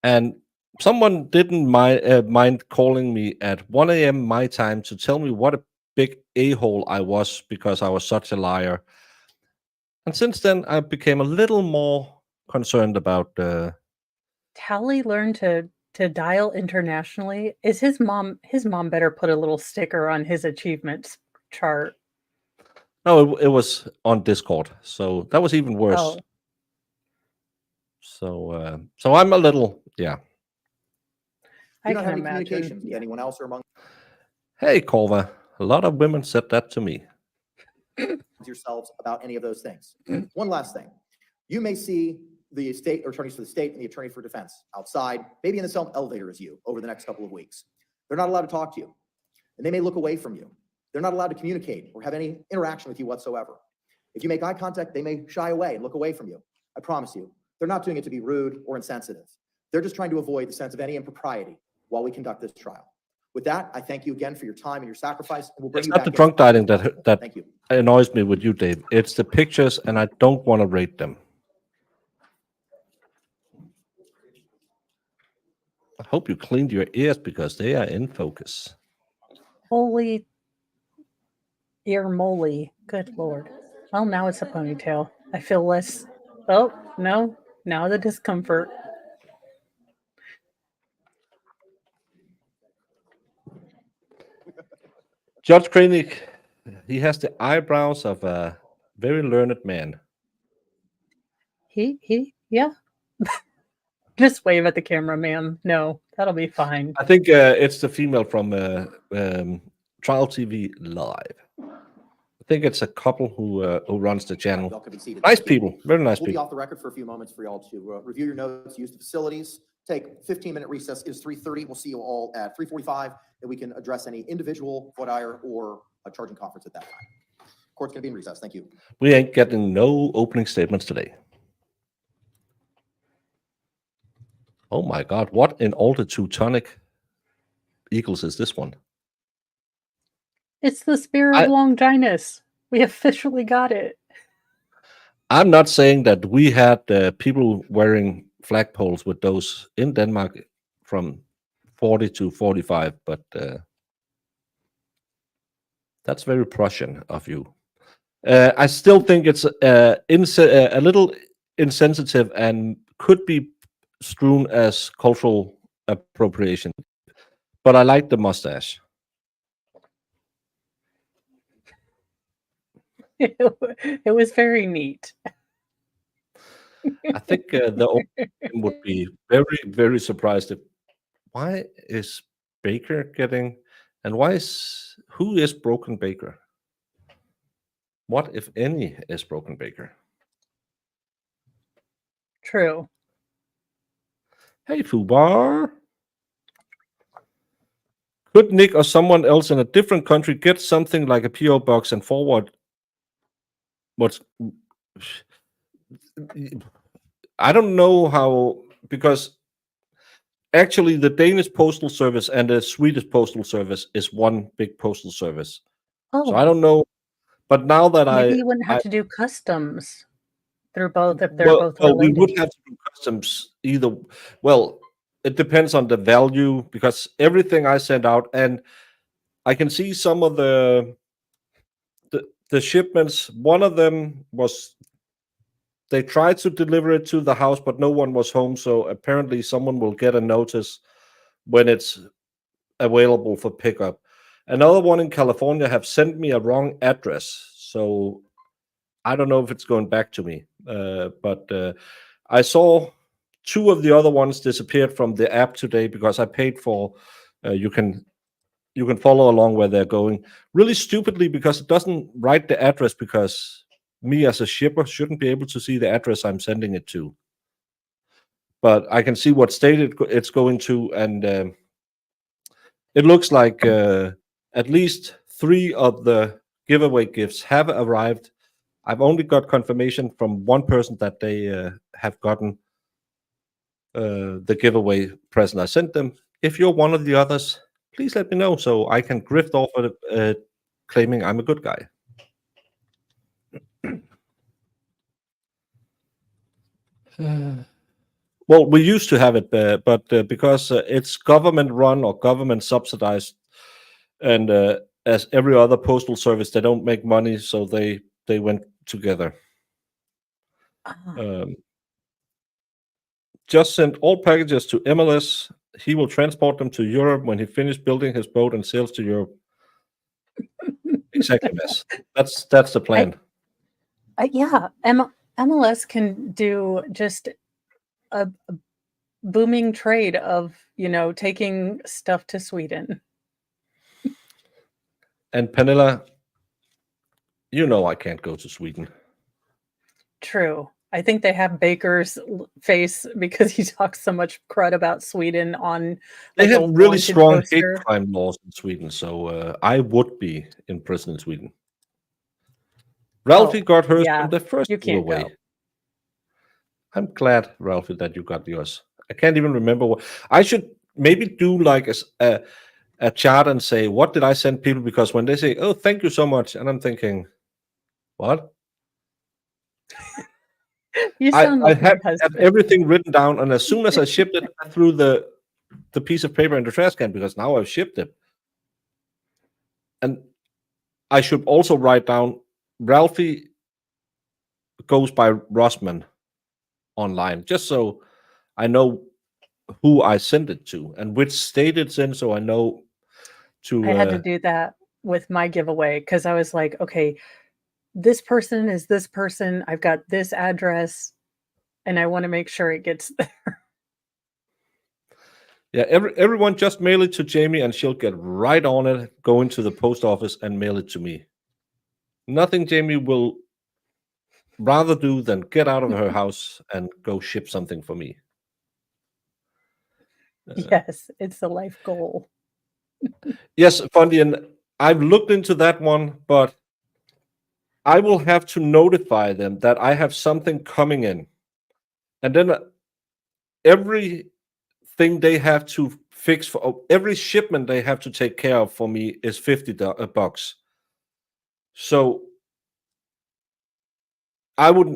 And someone didn't mind calling me at 1 a.m. my time to tell me what a big a-hole I was because I was such a liar. And since then, I became a little more concerned about Tally learned to dial internationally. Is his mom better put a little sticker on his achievements chart. no, it was on Discord, so that was even worse. Oh, So I'm a little, yeah. Do I not can have any imagine. communications with anyone else or among Hey, Corva, a lot of women said that to me. yourselves about any of those things. One last thing. You may see the state or attorneys for the state and the attorney for defense outside, maybe in the same elevator as you over the next couple of weeks. They're not allowed to talk to you, and they may look away from you. They're not allowed to communicate or have any interaction with you whatsoever. If you make eye contact, they may shy away and look away from you. I promise you, they're not doing it to be rude or insensitive. They're just trying to avoid the sense of any impropriety while we conduct this trial. With that, I thank you again for your time and your sacrifice. And we'll bring It's you not back the in. drunk dining that Thank you. annoys me with you, Dave. It's the pictures, and I don't want to rate them. I hope you cleaned your ears because they are in focus. Holy ear moly. Good Lord. Well, now it's a ponytail. I feel less. Oh, no. Now the discomfort. Judge Koenig, he has the eyebrows of a very learned man. Yeah. Just wave at the camera, ma'am. No, that'll be fine. I think it's the female from Trial TV Live. I think it's a couple who runs the channel. Y'all can be seated. Nice Thank you. people, very nice We'll be people. off the record for a few moments for y'all to review your notes, use the facilities, take 15-minute recess. It is 3:30. We'll see you all at 3:45, and we can address any individual voir dire or a charging conference at that time. Court's going to be in recess. Thank you. We ain't getting no opening statements today. Oh my God, what in all the Teutonic Eagles is this one? It's the spear of Longinus. We officially got it. I'm not saying that we had people wearing flagpoles with those in Denmark from 40 to 45, but that's very Prussian of you. I still think it's a little insensitive and could be strewn as cultural appropriation, but I like the mustache. It was very neat. I think the old team would be very, very surprised if why is Baker getting, and who is Broken Baker? What, if any, is Broken Baker? True. Hey, Fubar. Could Nick or someone else in a different country get something like a PO box and forward? What's I don't know how, because actually the Danish postal service and the Swedish postal service is one big postal service. So I Oh, don't know, but now that maybe you wouldn't have to do customs through both if they're both we would related. have to do customs either. Well, it depends on the value, because everything I sent out, and I can see some of the shipments. One of them was they tried to deliver it to the house, but no one was home. So apparently, someone will get a notice when it's available for pickup. Another one in California have sent me a wrong address, so I don't know if it's going back to me. But I saw two of the other ones disappeared from the app today because I paid for. You can follow along where they're going. Really stupidly, because it doesn't write the address, because me as a shipper shouldn't be able to see the address I'm sending it to. But I can see what state it's going to, and it looks like at least 3 of the giveaway gifts have arrived. I've only got confirmation from one person that they have gotten the giveaway present I sent them. If you're one of the others, please let me know so I can grift off of it, claiming I'm a good guy. Well, we used to have it, but because it's government run or government subsidized, and as every other postal service, they don't make money, so they went together. Ah, Just send all packages to MLS. He will transport them to Europe when he finished building his boat and sails to Europe. Exactly, Miss. That's the plan. yeah, MLS can do just a booming trade of, taking stuff to Sweden. And Pernilla, I can't go to Sweden. True. I think they have Baker's face because he talks so much crud about Sweden on They like a have really wanted strong hate poster. crime laws in Sweden, so I would be in prison in Sweden. Ralphie Oh, got hers yeah, from the first you can't giveaway. go. I'm glad, Ralphie, that you got yours. I can't even remember what. I should maybe do like a chart and say, what did I send people? Because when they say, oh, thank you so much, and I'm thinking, what? You I sound like my have husband. everything written down, and as soon as I shipped it, I threw the piece of paper in the trash can, because now I've shipped it. And I should also write down, Ralphie goes by Rossman online, just so I know who I sent it to and which state it's in, so I know to. I had to do that with my giveaway because I was like, okay, this person is this person. I've got this address, and I want to make sure it gets there. Yeah, everyone just mail it to Jamie, and she'll get right on it, go into the post office and mail it to me. Nothing Jamie will rather do than get out of her house and go ship something for me. Yes, it's a life goal. Yes, Fundy, and I've looked into that one, but I will have to notify them that I have something coming in. And then everything they have to fix for every shipment they have to take care of for me is $50. So I would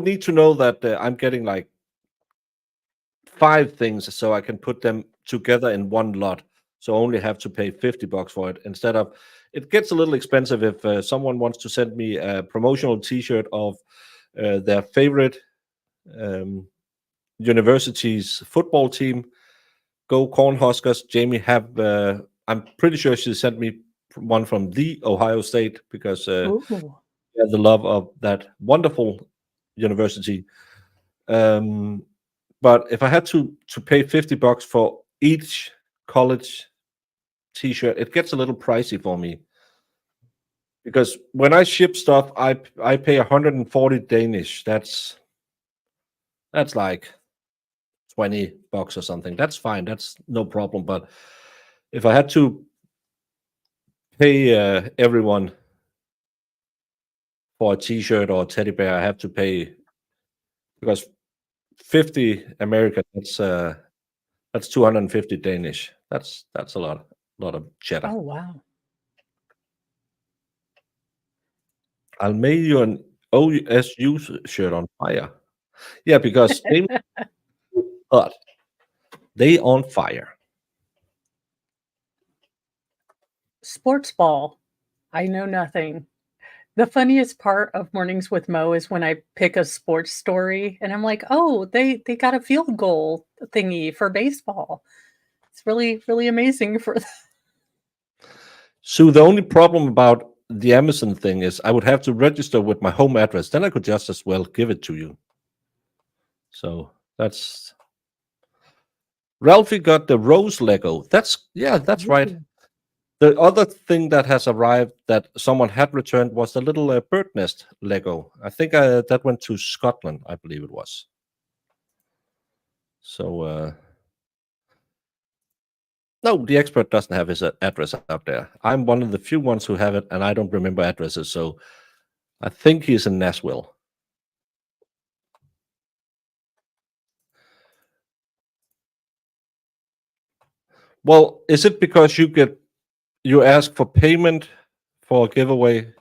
need to know that I'm getting like 5 things, so I can put them together in one lot. So I only have to pay $50 for it, instead of, it gets a little expensive if someone wants to send me a promotional T-shirt of their favorite university's football team. Go Cornhuskers. Jamie I'm pretty sure she sent me one from the Ohio State, because Ooh. she has the love of that wonderful university. But if I had to pay $50 for each college T-shirt, it gets a little pricey for me. Because when I ship stuff, I pay 140 Danish. That's like $20 or something. That's fine. That's no problem. But if I had to pay everyone for a T-shirt or a teddy bear, I have to pay, because 50 American, that's 250 Danish. That's a lot of cheddar. Oh, wow. I'll make you an OSU shirt on fire. Yeah, because they hot. They on fire. Sports ball. I know nothing. The funniest part of Mornings with Mo is when I pick a sports story and I'm like, oh, they got a field goal thingy for baseball. It's really, really amazing for So the only problem about the Amazon thing is I would have to register with my home address. Then I could just as well give it to you. So that's Ralphie got the rose Lego. That's right. The other thing that has arrived that someone had returned was the little bird nest Lego. I think that went to Scotland, I believe it was. So no, the expert doesn't have his address out there. I'm one of the few ones who have it, and I don't remember addresses. So I think he's in Nashville. Well, is it because you ask for payment for a giveaway?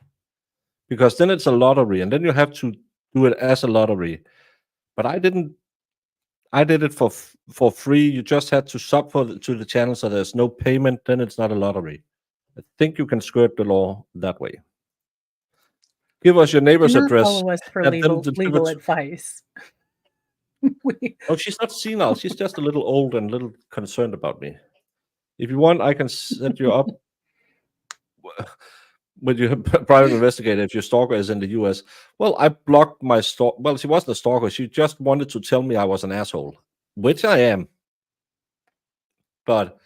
Because then it's a lottery, and then you have to do it as a lottery. But I didn't. I did it for free. You just had to sub to the channel, so there's no payment. Then it's not a lottery. I think you can skirt the law that way. Give us your neighbor's Do not address. follow us for have them legal delivered- advice. Oh, she's not senile. She's just a little old and a little concerned about me. If you want, I can set you up with your private investigator if your stalker is in the US. Well, I blocked my stalker. Well, she wasn't a stalker. She just wanted to tell me I was an asshole, which I am. But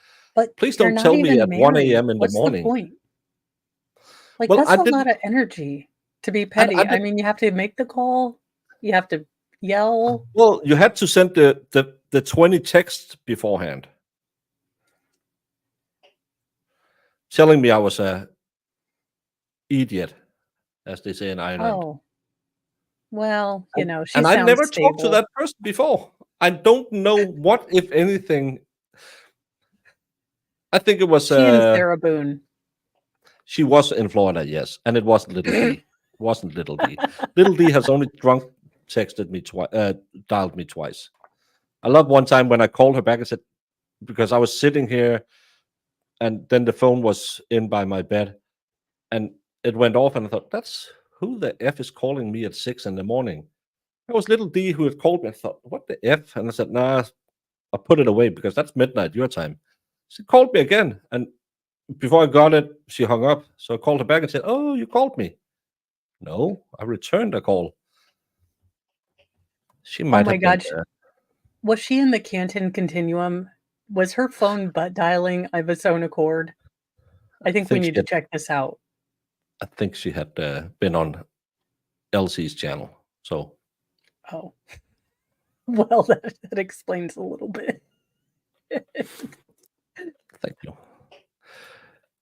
please you're don't not tell me even at 1 married. a.m. in What's the morning. point? Like, Well, that's I a didn't- lot of energy to be petty. I mean, you have to make the call. You have to yell. Well, you had to send the 20 texts beforehand telling me I was a idiot, as they say in Ireland. Oh, well, you know, she And I sounds never stable. talked to that person before. I don't know what, if anything. I think it was She and Sarah Boone. She was in Florida, yes, and it wasn't Little D. It wasn't Little D. Little D has only drunk texted me twice, dialed me twice. I love one time when I called her back and said, because I was sitting here, and then the phone was in by my bed, and it went off, and I thought, that's who the F is calling me at 6 in the morning? It was Little D who had called me. I thought, what the F? And I said, nah, I'll put it away because that's midnight your time. She called me again, and before I got it, she hung up. So I called her back and said, oh, you called me. No, I returned a call. She might Oh my have been God. Was she in the Canton Continuum? Was her phone butt dialing of its own accord? I think we think need she to had- check this out. I think she had been on Elsie's channel. So Oh, well, that explains a little bit. thank you.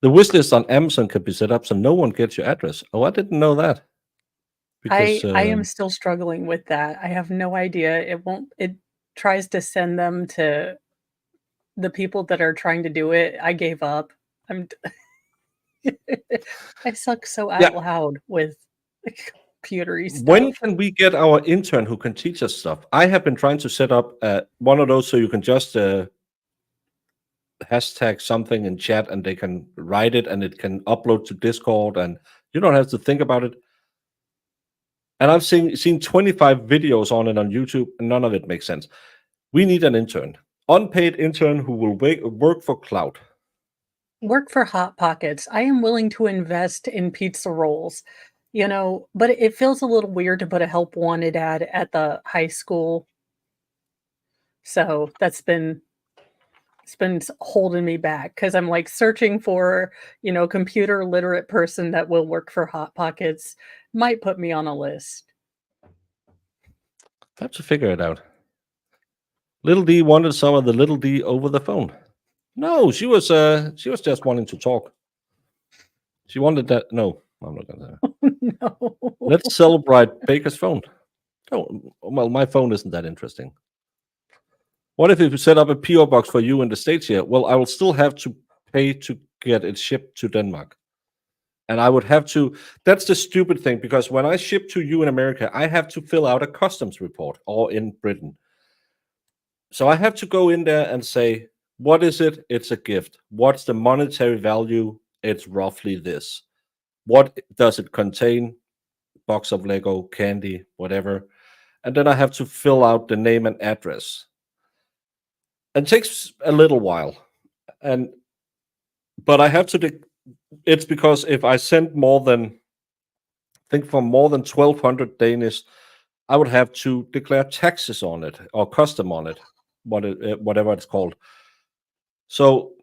The wish list on Amazon could be set up so no one gets your address. Oh, I didn't know that. I am still struggling with that. I have no idea. It tries to send them to the people that are trying to do it. I gave up. I suck so out loud with computery stuff. When can we get our intern who can teach us stuff? I have been trying to set up one of those so you can just hashtag something in chat and they can write it and it can upload to Discord and you don't have to think about it. And I've seen 25 videos on it on YouTube and none of it makes sense. We need an intern, unpaid intern who will work for clout. Work for Hot Pockets. I am willing to invest in pizza rolls, you know, but it feels a little weird to put a help wanted ad at the high school. So it's been holding me back because I'm like searching for, you know, computer literate person that will work for Hot Pockets. Might put me on a list. I have to figure it out. Little D wanted some of the little D over the phone. No, she was just wanting to talk. She wanted that. No, I'm not gonna. No. Let's celebrate Baker's phone. Oh, well, my phone isn't that interesting. What if we set up a PO box for you in the States here? Well, I will still have to pay to get it shipped to Denmark. And I would have to, that's the stupid thing, because when I ship to you in America, I have to fill out a customs report, or in Britain. So I have to go in there and say, what is it? It's a gift. What's the monetary value? It's roughly this. What does it contain? Box of Lego, candy, whatever. And then I have to fill out the name and address. It takes a little while. But I have to, it's because if I send more than, I think for more than 1,200 Danish, I would have to declare taxes on it, or custom on it, whatever it's called. So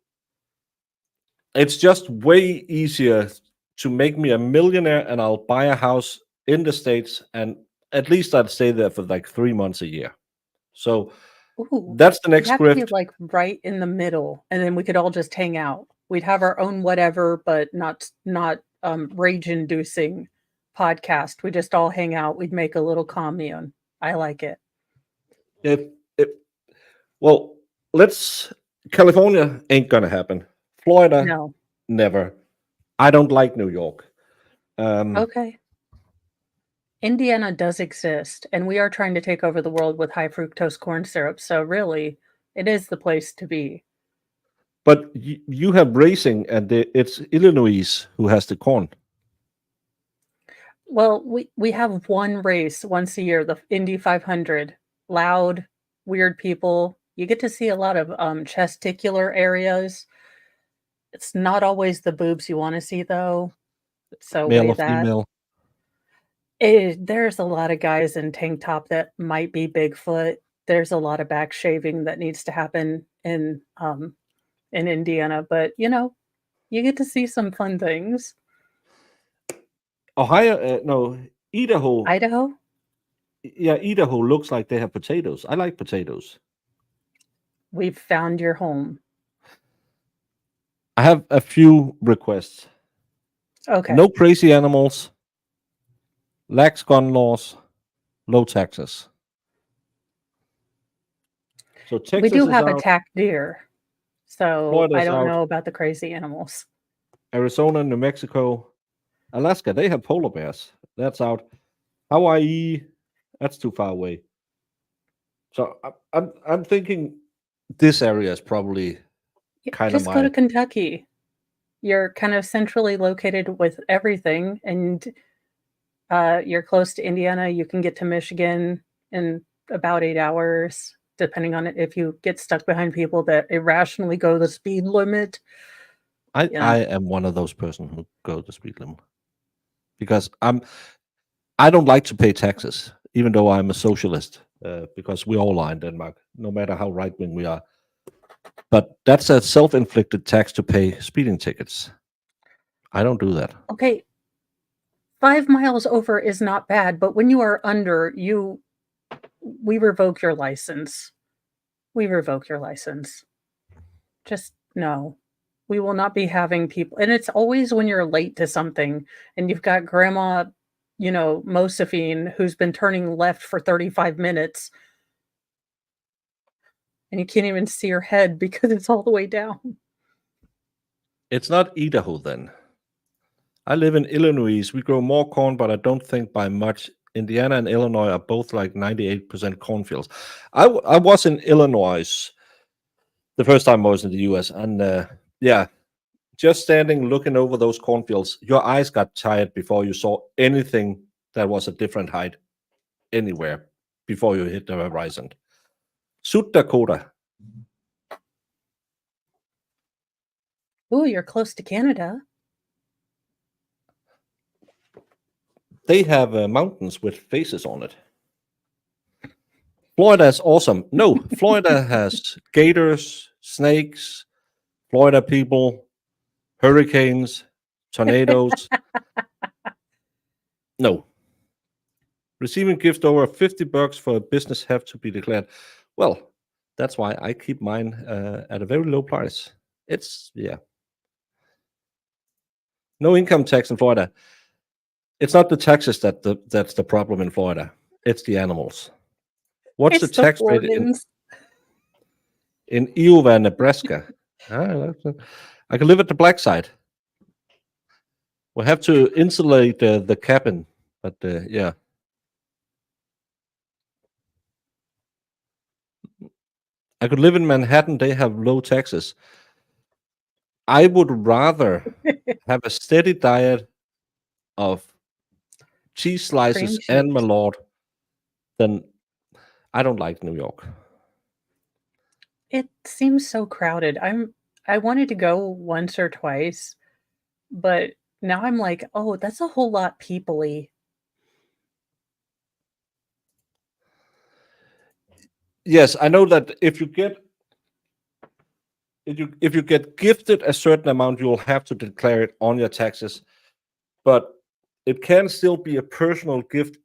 it's just way easier to make me a millionaire, and I'll buy a house in the States, and at least I'd stay there for like 3 months a year. So Ooh, that's the it'd next have to be grift. like right in the middle, and then we could all just hang out. We'd have our own whatever, but not rage-inducing podcast. We just all hang out. We'd make a little commune. I like it. Well, California ain't gonna happen. Florida, No. never. I don't like New York. Okay. Indiana does exist, and we are trying to take over the world with high fructose corn syrup. So really, it is the place to be. But you have racing, and it's Illinois who has the corn. Well, we have one race once a year, the Indy 500. Loud, weird people. You get to see a lot of testicular areas. It's not always the boobs you want to see, though. So Male weigh or that. female? There's a lot of guys in tank top that might be Bigfoot. There's a lot of back shaving that needs to happen in Indiana, but you get to see some fun things. Ohio, no, Idaho. Idaho? Yeah, Idaho looks like they have potatoes. I like potatoes. We've found your home. I have a few requests. Okay. No crazy animals, lax gun laws, low taxes. So Texas We do is have out, attacked deer, so Florida's I don't out. know about the crazy animals. Arizona, New Mexico, Alaska, they have polar bears. That's out. Hawaii, that's too far away. So I'm thinking this area is probably kind of Just go to my. Kentucky. You're kind of centrally located with everything, and you're close to Indiana. You can get to Michigan in about 8 hours, depending on it. If you get stuck behind people that irrationally go the speed limit. I Yeah. am one of those person who go the speed limit because I don't like to pay taxes, even though I'm a socialist, because we all are in Denmark, no matter how right wing we are. But that's a self-inflicted tax to pay speeding tickets. I don't do that. Okay, 5 miles over is not bad, but when you are under, we revoke your license. We revoke your license. Just no. We will not be having people, and it's always when you're late to something and you've got grandma, Josephine, who's been turning left for 35 minutes and you can't even see her head because it's all the way down. It's not Idaho then. I live in Illinois. We grow more corn, but I don't think by much. Indiana and Illinois are both like 98% cornfields. I was in Illinois the first time I was in the US, and yeah, just standing looking over those cornfields, your eyes got tired before you saw anything that was a different height anywhere before you hit the horizon. South Dakota. Ooh, you're close to Canada. They have mountains with faces on it. Florida is awesome. No, Florida has gators, snakes, Florida people, hurricanes, tornadoes. No. Receiving gift over $50 for a business have to be declared. Well, That's why I keep mine at a very low price. It's no income tax in Florida. It's not the taxes that's the problem in Florida. It's the animals. What's the It's the tax rate Floridians. in Iowa, Nebraska? I can live at the black side. We'll have to insulate the cabin, but yeah. I could live in Manhattan. They have low taxes. I would rather have a steady diet of cheese slices Cream and cheese. Malort than I don't like New York. It seems so crowded. I wanted to go once or twice, but now I'm like, oh, that's a whole lot people-y. Yes, I know that if you get gifted a certain amount, you'll have to declare it on your taxes. But it can still be a personal gift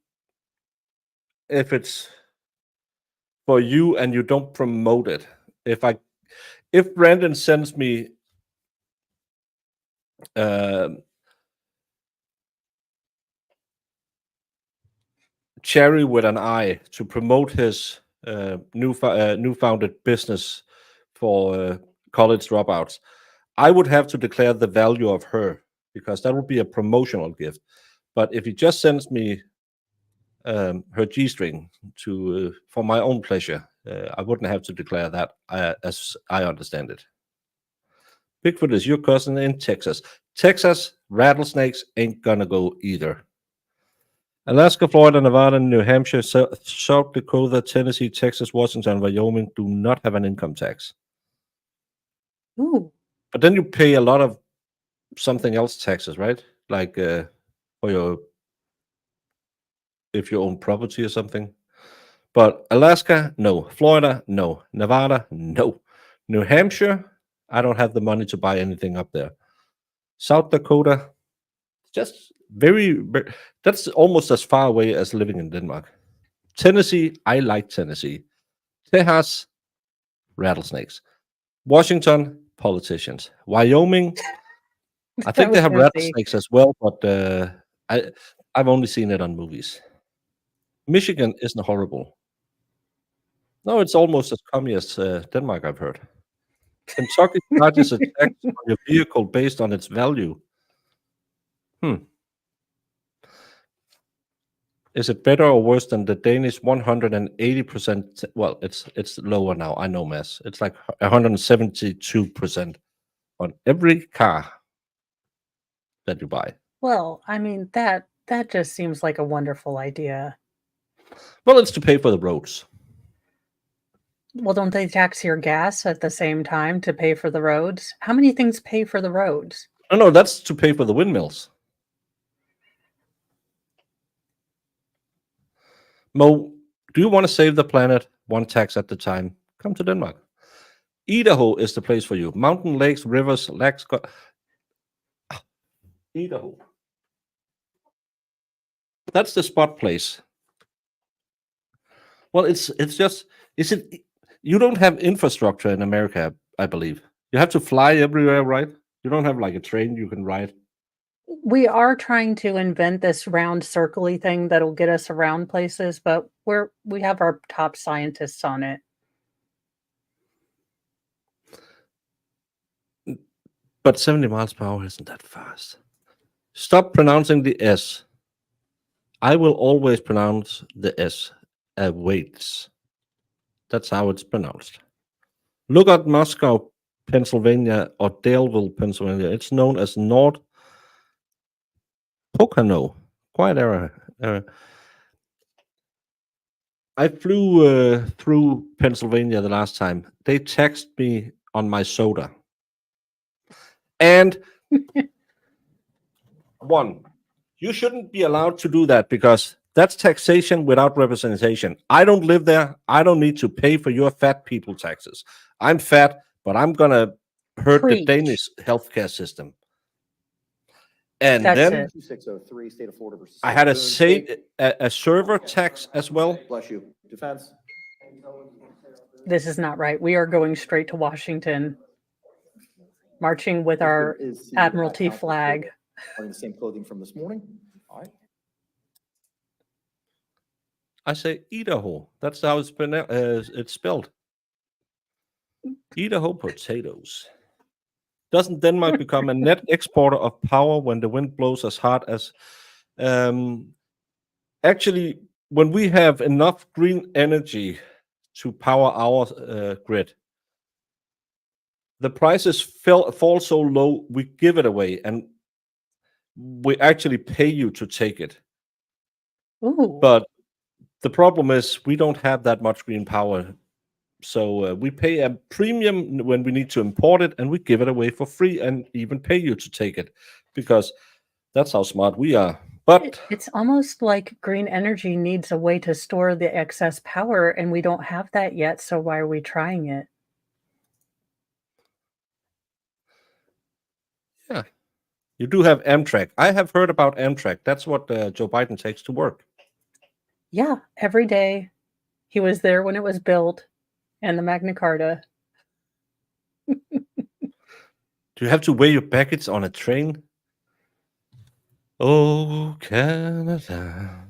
if it's for you and you don't promote it. If Brandon sends me cherry with an eye to promote his newfounded business for college dropouts, I would have to declare the value of her because that would be a promotional gift. But if he just sends me her G-string to for my own pleasure, I wouldn't have to declare that, as I understand it. Bigfoot is your cousin in Texas. Texas rattlesnakes ain't gonna go either. Alaska, Florida, Nevada, New Hampshire, South Dakota, Tennessee, Texas, Washington, Wyoming do not have an income tax. Ooh, But then you pay a lot of something else taxes, right? Like for if you own property or something. But Alaska, no. Florida, no. Nevada, no. New Hampshire, I don't have the money to buy anything up there. South Dakota, just that's almost as far away as living in Denmark. Tennessee, I like Tennessee. Texas, rattlesnakes. Washington, politicians. Wyoming, I think they was have gonna say, rattlesnakes as well, but I've only seen it on movies. Michigan isn't horrible. No, it's almost as commie as Denmark, I've heard. Kentucky charges a tax on your vehicle based on its value. Is it better or worse than the Danish 180%? Well, it's lower now. I know, Mass. It's like 172% on every car that you buy. well, I mean, that just seems like a wonderful idea. Well, it's to pay for the roads. Well, don't they tax your gas at the same time to pay for the roads? How many things pay for the roads? No, that's to pay for the windmills. Mo, do you want to save the planet one tax at a time? Come to Denmark. Idaho is the place for you. Mountain, lakes, rivers, lakes. Idaho. That's the spot place. Well, it's just you don't have infrastructure in America, I believe. You have to fly everywhere, right? You don't have like a train you can ride. We are trying to invent this round circle-y thing that'll get us around places, but we have our top scientists on it. But 70 miles per hour isn't that fast. Stop pronouncing the S. I will always pronounce the S. Awaits. That's how it's pronounced. Look at Moscow, Pennsylvania, or Daleville, Pennsylvania. It's known as North Pocono. Quiet area. I flew through Pennsylvania the last time. They taxed me on my soda. And one, you shouldn't be allowed to do that because that's taxation without representation. I don't live there. I don't need to pay for your fat people taxes. I'm fat, but I'm going to hurt the Preach. Danish healthcare system. And That's then it. 2603, State of Florida versus. I had a Sarah Boone. a server tax as well. Bless you. Defense. This is not right. We are going straight to Washington, marching with our Is the, Admiralty council flag. wearing the same clothing from this morning? All right. I say Idaho. That's how it's spelled. Idaho potatoes. Doesn't Denmark become a net exporter of power when the wind blows as hard as? Actually, when we have enough green energy to power our grid, the prices fall so low, we give it away, and we actually pay you to take it. Ooh. But the problem is we don't have that much green power. So we pay a premium when we need to import it, and we give it away for free and even pay you to take it, because that's how smart we are. But It's almost like green energy needs a way to store the excess power, and we don't have that yet. So why are we trying it? yeah, you do have Amtrak. I have heard about Amtrak. That's what Joe Biden takes to work. Yeah, every day. He was there when it was built, and the Magna Carta. Do you have to weigh your baggage on a train? Oh, Canada.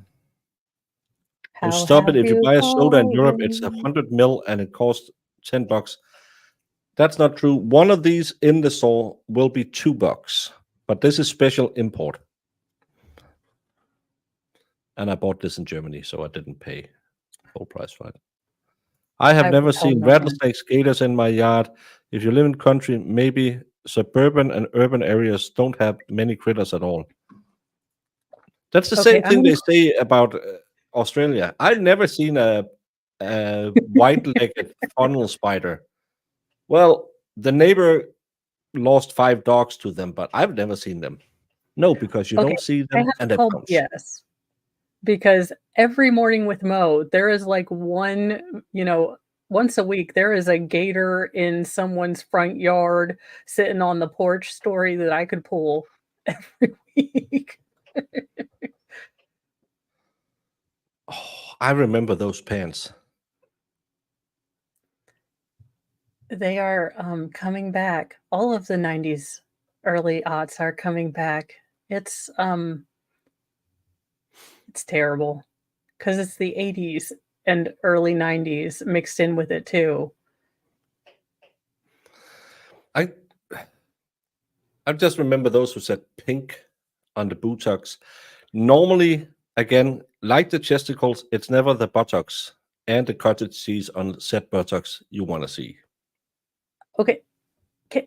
How You stop it have if you you buy a soda in Europe, it's fallen? 100 ml and it costs $10. That's not true. One of these in the store will be $2, but this is special import. And I bought this in Germany, so I didn't pay full price for it. I have I never will tell seen no one. rattlesnake gators in my yard. If you live in country, maybe suburban and urban areas don't have many critters at all. That's the Okay, same thing they say about Australia. I've never seen a white-legged funnel spider. Well, the neighbor lost 5 dogs to them, but I've never seen them. No, because you Okay, don't see I them have and to they call bounce. BS, because every morning with Mo, there is like one, once a week, there is a gator in someone's front yard sitting on the porch story that I could pull every week. Oh, I remember those pants. They are coming back. All of the 90s, early aughts are coming back. It's terrible because it's the 80s and early 90s mixed in with it too. I just remember those who said pink on the buttocks. Normally, again, like the chesticles, it's never the buttocks and the cottage cheese on said buttocks you want to see. Okay.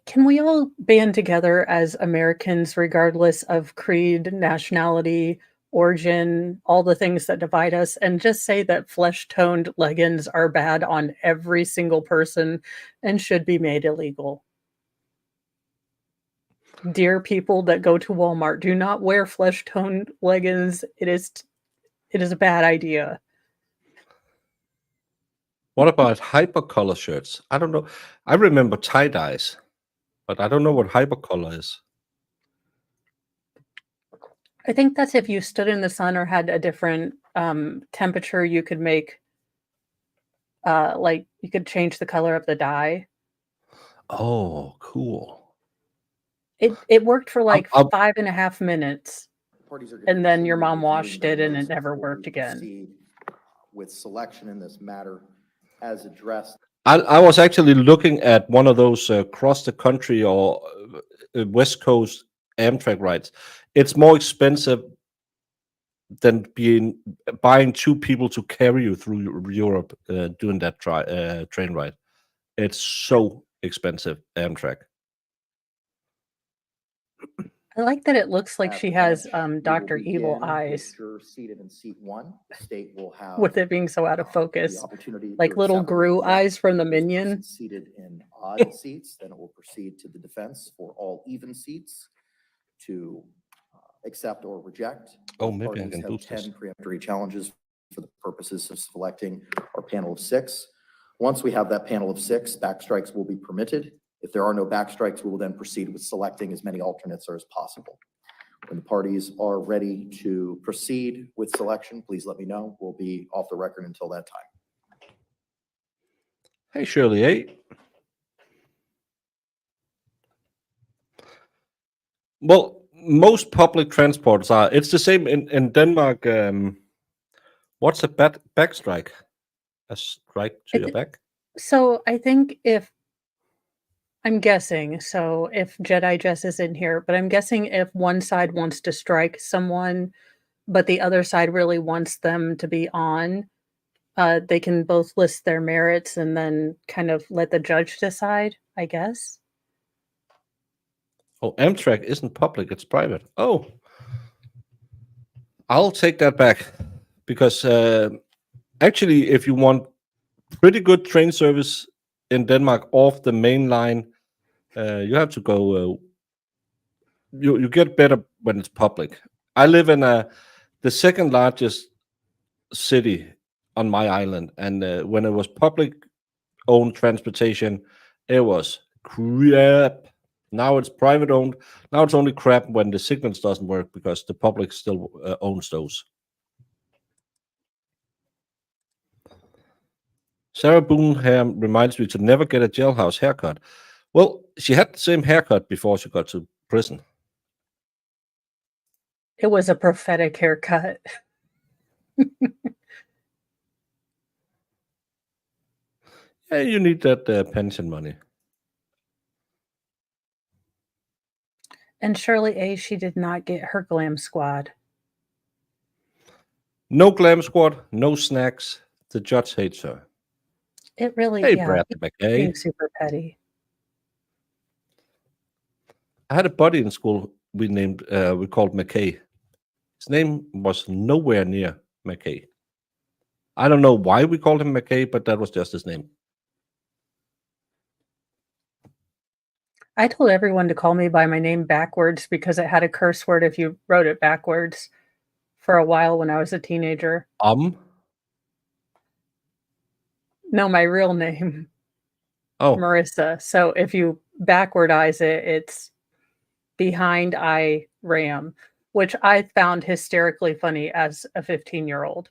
Can we all band together as Americans, regardless of creed, nationality, origin, all the things that divide us, and just say that flesh-toned leggings are bad on every single person and should be made illegal? Dear people that go to Walmart, do not wear flesh-toned leggings. It is a bad idea. What about hypercolor shirts? I don't know. I remember tie-dyes, but I don't know what hypercolor is. I think that's if you stood in the sun or had a different temperature, you could make, like, you could change the color of the dye. Oh, cool. It worked for like I'll- 5.5 minutes, Parties are gonna and then your continue mom washed reviewing it, their and it notes never before we worked again. proceed with selection in this matter as addressed. I was actually looking at one of those cross the country or West Coast Amtrak rides. It's more expensive than buying 2 people to carry you through Europe doing that train ride. It's so expensive, Amtrak. I like that it looks like At she the has bench, we will Dr. Evil begin with eyes, jurors seated in seat 1. The state will have with it being so out of the focus, opportunity to like little accept or Gru reject eyes from the those Minion. persons seated in odd seats. Then it will proceed to the defense for all even seats to accept or reject. Oh, Both maybe I parties can have boost 10 this. preemptory challenges for the purposes of selecting our panel of 6. Once we have that panel of 6, backstrikes will be permitted. If there are no backstrikes, we will then proceed with selecting as many alternates as possible. When the parties are ready to proceed with selection, please let me know. We'll be off the record until that time. Hey, Shirley A. Well, most public transports are. It's the same in Denmark. What's a back strike? A strike to I your thi- back? So I think if I'm guessing, so if Jedi Jess is in here, but I'm guessing if one side wants to strike someone, but the other side really wants them to be on, they can both list their merits and then kind of let the judge decide, I guess. Oh, Amtrak isn't public; it's private. Oh, I'll take that back because actually, if you want pretty good train service in Denmark off the main line, you have to go. You get better when it's public. I live in the second largest city on my island, and when it was public owned transportation, it was crap. Now it's private owned. Now it's only crap when the signals doesn't work because the public still owns those. Sarah Boone hair reminds me to never get a jailhouse haircut. Well, she had the same haircut before she got to prison. It was a prophetic haircut. Yeah, you need that pension money. And Shirley A, she did not get her glam squad. No glam squad, no snacks. The judge hates her. It really, Hey, yeah, Bradley McKay. being super petty. I had a buddy in school we called McKay. His name was nowhere near McKay. I don't know why we called him McKay, but that was just his name. I told everyone to call me by my name backwards because it had a curse word if you wrote it backwards for a while when I was a teenager. No, my real name, Oh, Marissa. So if you backwardize it, it's behind I Ram, which I found hysterically funny as a 15-year-old.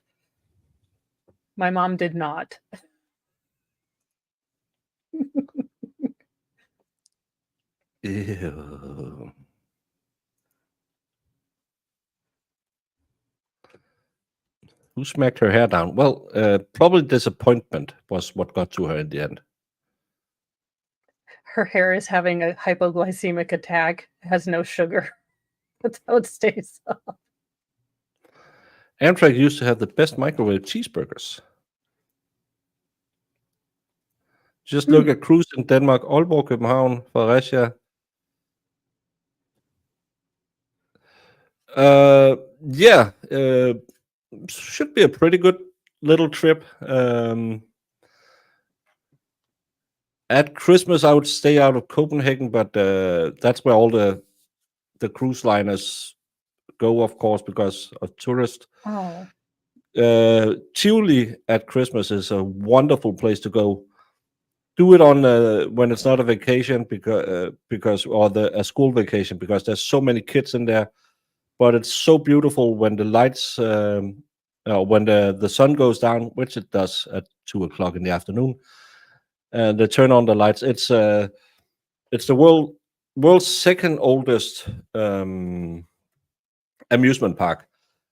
My mom did not. ew. Who smacked her hair down? Well, probably disappointment was what got to her in the end. Her hair is having a hypoglycemic attack. It has no sugar. That's how it stays up. Amtrak used to have the best microwave cheeseburgers. Just look at cruise in Denmark, Aalborg, København, Fredericia. Yeah, should be a pretty good little trip. At Christmas, I would stay out of Copenhagen, but that's where all the cruise liners go, of course, because of tourists. Oh, Tivoli at Christmas is a wonderful place to go. Do it on when it's not a vacation because or a school vacation because there's so many kids in there. But it's so beautiful when the lights, when the sun goes down, which it does at 2:00 in the afternoon, and they turn on the lights. It's the world's second oldest amusement park,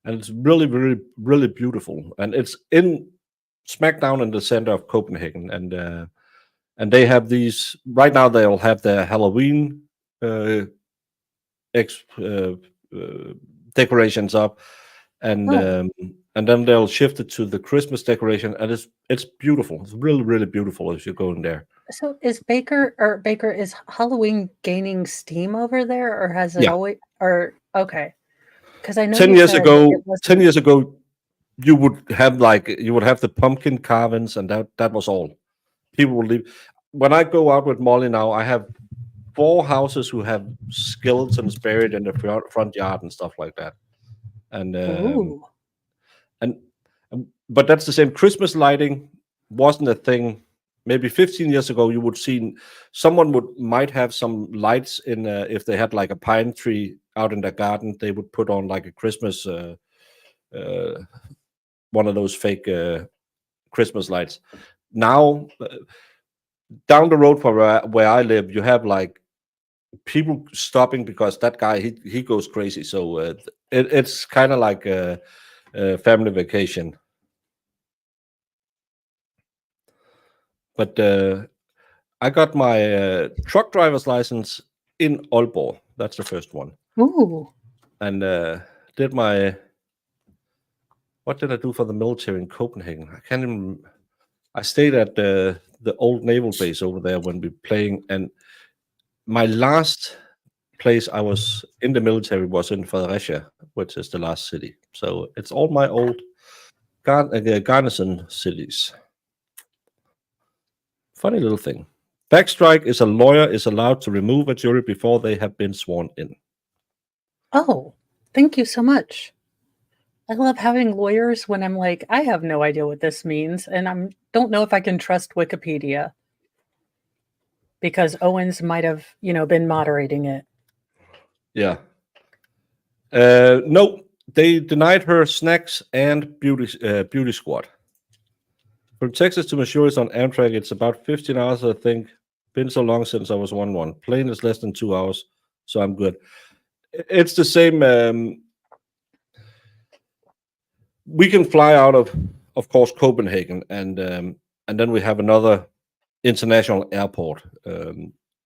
and it's really, really, really beautiful. And it's in smack down in the center of Copenhagen, and they have these right now. They'll have their Halloween decorations up, and then they'll shift it to the Christmas decoration, and it's beautiful. It's really, really beautiful as you go in there. so is is Halloween gaining steam over there, or has it Yeah. always? Or okay, because I know 10 you years said ago, it wasn't- 10 years ago, you would have the pumpkin carvings, and that was all. People would leave. When I go out with Molly now, I have 4 houses who have skeletons buried in the front yard and stuff like that. And Ooh. and but that's the same. Christmas lighting wasn't a thing. Maybe 15 years ago, you would see someone might have some lights in if they had like a pine tree out in their garden, they would put on like a Christmas one of those fake Christmas lights. Now down the road from where I live, you have like people stopping because that guy he goes crazy. So it's kind of like a family vacation. But I got my truck driver's license in Aalborg. That's the first one. Ooh. And did my, what did I do for the military in Copenhagen? I can't even, I stayed at the old naval base over there when we were playing. And my last place I was in the military was in Fredericia, which is the last city. So it's all my old garrison cities. Funny little thing. Backstrike is a lawyer is allowed to remove a jury before they have been sworn in. Oh, thank you so much. I love having lawyers when I'm like, I have no idea what this means, and I don't know if I can trust Wikipedia because Owens might have, been moderating it. Yeah. No, they denied her snacks and beauty squad. From Texas to Missouri on Amtrak, it's about 15 hours, I think. Been so long since I was on one. Plane is less than 2 hours, so I'm good. It's the same. We can fly out of course, Copenhagen, and then we have another international airport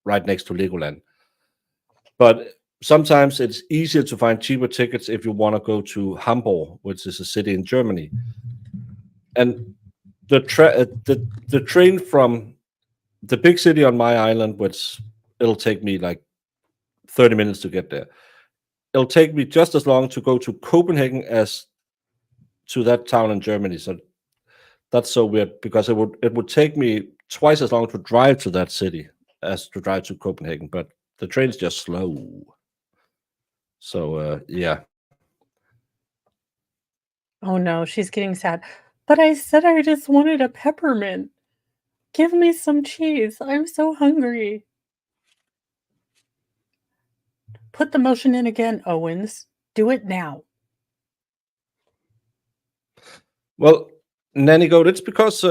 right next to Legoland. But sometimes it's easier to find cheaper tickets if you want to go to Hamburg, which is a city in Germany. And the train from the big city on my island, which it'll take me like 30 minutes to get there. It'll take me just as long to go to Copenhagen as to that town in Germany. So that's so weird because it would take me twice as long to drive to that city as to drive to Copenhagen, but the train's just slow. So yeah. Oh no, she's getting sad. But I said I just wanted a peppermint. Give me some cheese. I'm so hungry. Put the motion in again, Owens. Do it now. Well, Nanny Goat, it's because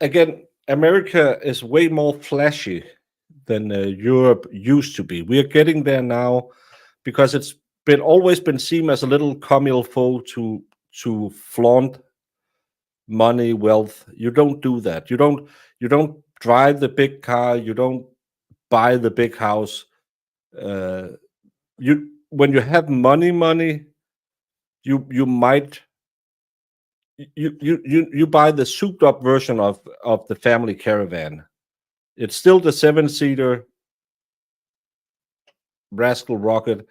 again, America is way more flashy than Europe used to be. We are getting there now because it's always been seen as a little comme il faut to flaunt money, wealth. You don't do that. You don't drive the big car. You don't buy the big house. When you have money, you might you buy the souped up version of the family caravan. It's still the 7-seater Rascal Rocket,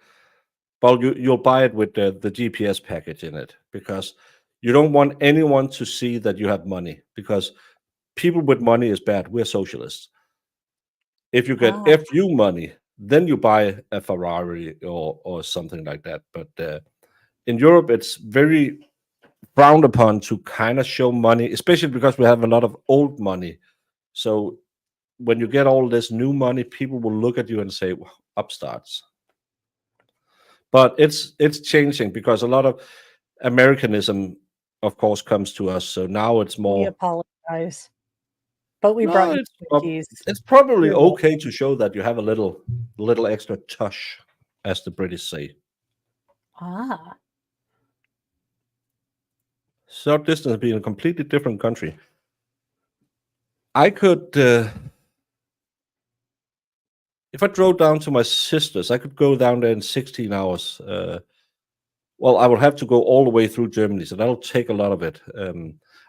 but you'll buy it with the GPS package in it because you don't want anyone to see that you have money, because people with money is bad. We're socialists. If you get FU money, then you buy a Ferrari or something like that. But in Europe, it's very frowned upon to kind of show money, especially because we have a lot of old money. So when you get all this new money, people will look at you and say, well, upstarts. But it's changing because a lot of Americanism, of course, comes to us. So now it's more. We apologize, but we brought you cookies. It's probably okay to show that you have a little extra tush, as the British say. Ah. Short distance being a completely different country. I could, if I drove down to my sister's, I could go down there in 16 hours. Well, I would have to go all the way through Germany, so that'll take a lot of it.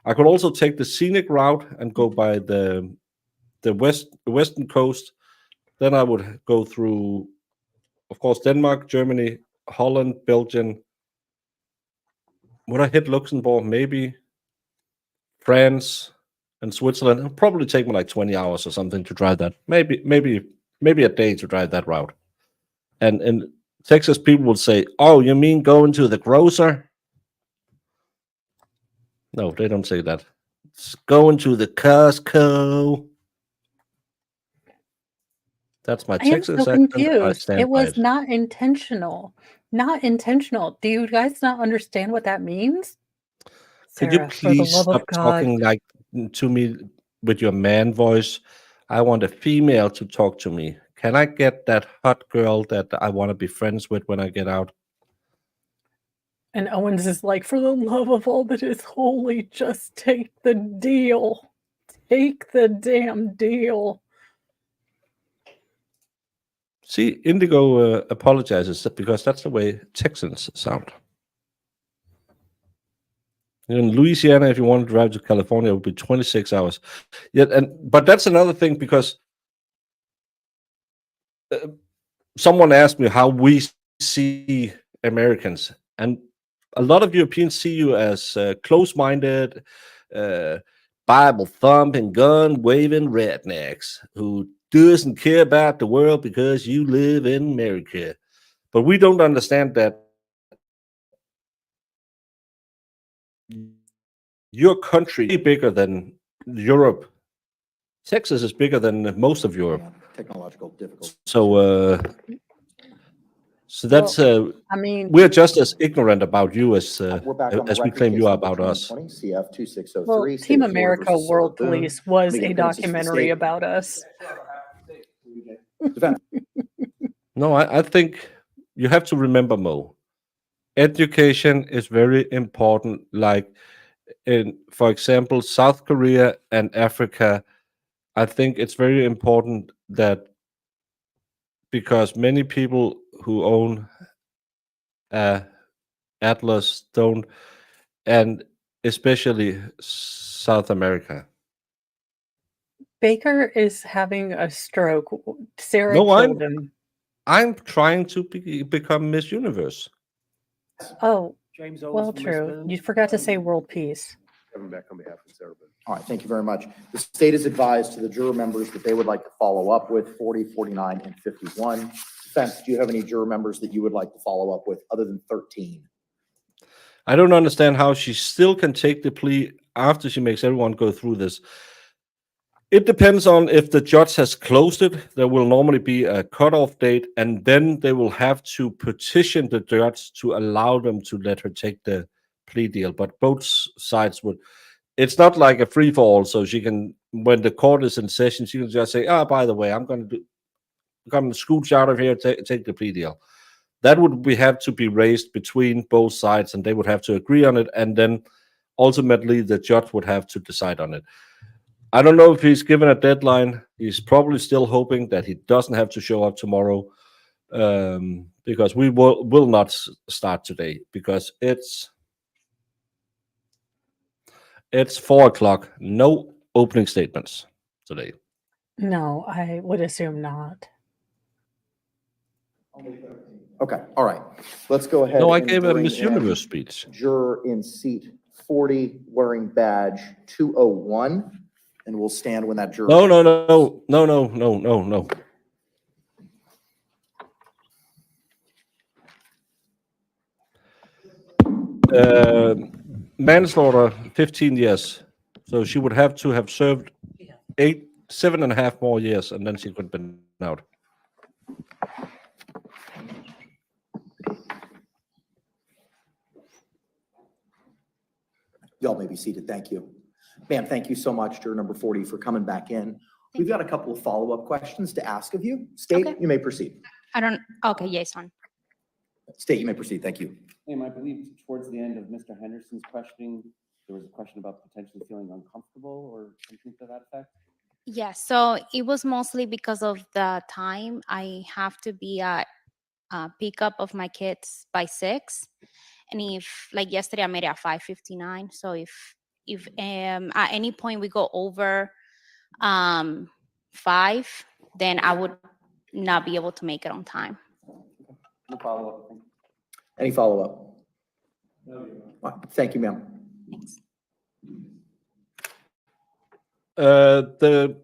I could also take the scenic route and go by the western coast. Then I would go through, of course, Denmark, Germany, Holland, Belgium. Would I hit Luxembourg? Maybe. France and Switzerland. It'll probably take me like 20 hours or something to drive that. Maybe a day to drive that route. And in Texas, people will say, "Oh, you mean going to the grocer?" No, they don't say that. It's going to the Costco. That's my Texas accent. I stand it was by it. not intentional. Not intentional. Do you guys not understand what that means? Could you Sarah, for the please love of stop God. talking like to me with your man voice. I want a female to talk to me. Can I get that hot girl that I want to be friends with when I get out? And Owens is like, for the love of all that is holy, just take the deal. Take the damn deal. See, Indigo apologizes because that's the way Texans sound. In Louisiana, if you want to drive to California, it would be 26 hours. Yeah, but that's another thing because someone asked me how we see Americans, and a lot of Europeans see you as close-minded, Bible thumping, gun waving rednecks who doesn't care about the world because you live in America. But we don't understand that your country is bigger than Europe. Texas is bigger than most of Europe. Technological difficulty. So that's I mean, we're just as ignorant about you as We're back on the as we record, claim case you are number about us. 2020, CF 2603. well, State Team of Florida America versus Sarah World Boone. Police was Let me a get appearances for the documentary state. about us. Defense. No, I think you have to remember, Mo. Education is very important. Like in, for example, South Korea and Africa, I think it's very important that because many people who own Atlas don't, and especially South America. Baker is having a stroke. Sarah No, killed him. I'm trying to become Miss Universe. Oh, James Owens well, from Miss true. Boone. You forgot to say world peace. Coming back on behalf of Sarah Boone. All right, thank you very much. The state is advised to the juror members that they would like to follow up with 40, 49, and 51. Defense, do you have any juror members that you would like to follow up with other than 13? I don't understand how she still can take the plea after she makes everyone go through this. It depends on if the judge has closed it. There will normally be a cutoff date, and then they will have to petition the judge to allow them to let her take the plea deal. But both sides would. It's not like a free for all, so she can, when the court is in session, she can just say, "Ah, by the way, I'm going to scooch out of here, take the plea deal." That would have to be raised between both sides, and they would have to agree on it, and then ultimately the judge would have to decide on it. I don't know if he's given a deadline. He's probably still hoping that he doesn't have to show up tomorrow, because we will not start today because it's 4:00. No opening statements today. No, I would assume not. Okay, all right. Let's go ahead. No, I and gave a bring Miss in Universe speech. Juror in seat 40 wearing badge 201, and we'll stand when that juror. No. Manslaughter, 15 years. So she would have to have served 7.5 more years, and then she could have been out. Y'all may be seated. Thank you. Ma'am, thank you so much, juror number 40, for coming back in. We've got a couple of follow-up questions to ask of you. State, Okay. you may proceed. Okay, Jason. State, you may proceed. Thank you. I believe towards the end of Mr. Henderson's questioning, there was a question about potentially feeling uncomfortable or something to that effect. Yeah, so it was mostly because of the time. I have to be at pickup of my kids by 6. And if, like yesterday, I made it at 5:59. So if at any point we go over 5, then I would not be able to make it on time. No follow-up. Any follow-up? No. Thank you, ma'am. Thanks. The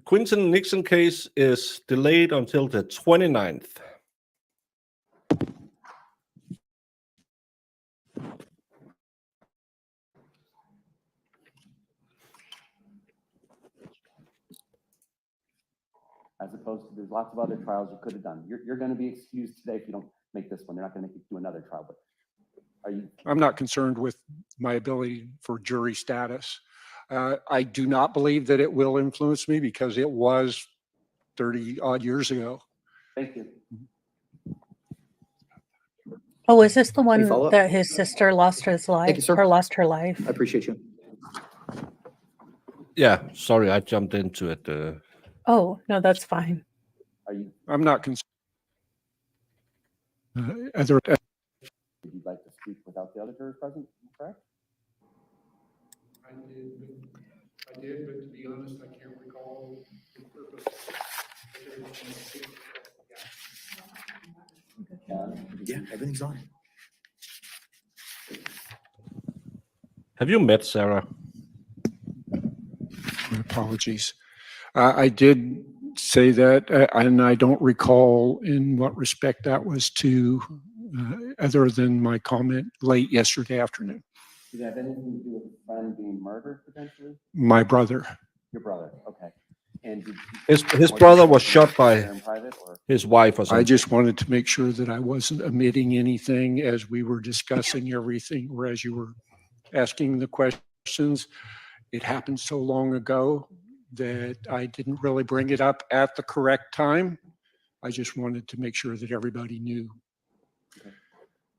Quinton Nixon case is delayed until the 29th. As opposed to there's lots of other trials you could have done. You're going to be excused today if you don't make this one. They're not going to make you do another trial. But are you? I'm not concerned with my ability for jury status. I do not believe that it will influence me because it was 30 odd years ago. Thank you. Oh, is this the one follow-up? that his sister lost his life you, sir. or lost her life? I appreciate you. Yeah, sorry, I jumped into it. Oh, no, that's fine. Are you, I'm not concerned. would you like to speak without the other jurors present, correct? I did, but to be honest, I can't recall the purpose. Yeah, everything's on. Have you met Sarah? My apologies. I did say that, and I don't recall in what respect that was to, other than my comment late yesterday afternoon. Did it have anything to do with a friend being murdered potentially? My brother. Your brother, okay. And His brother was shot by in private, or? his wife or I something. just wanted to make sure that I wasn't omitting anything as we were discussing everything, or as you were asking the questions. It happened so long ago that I didn't really bring it up at the correct time. I just wanted to make sure that everybody knew. Okay.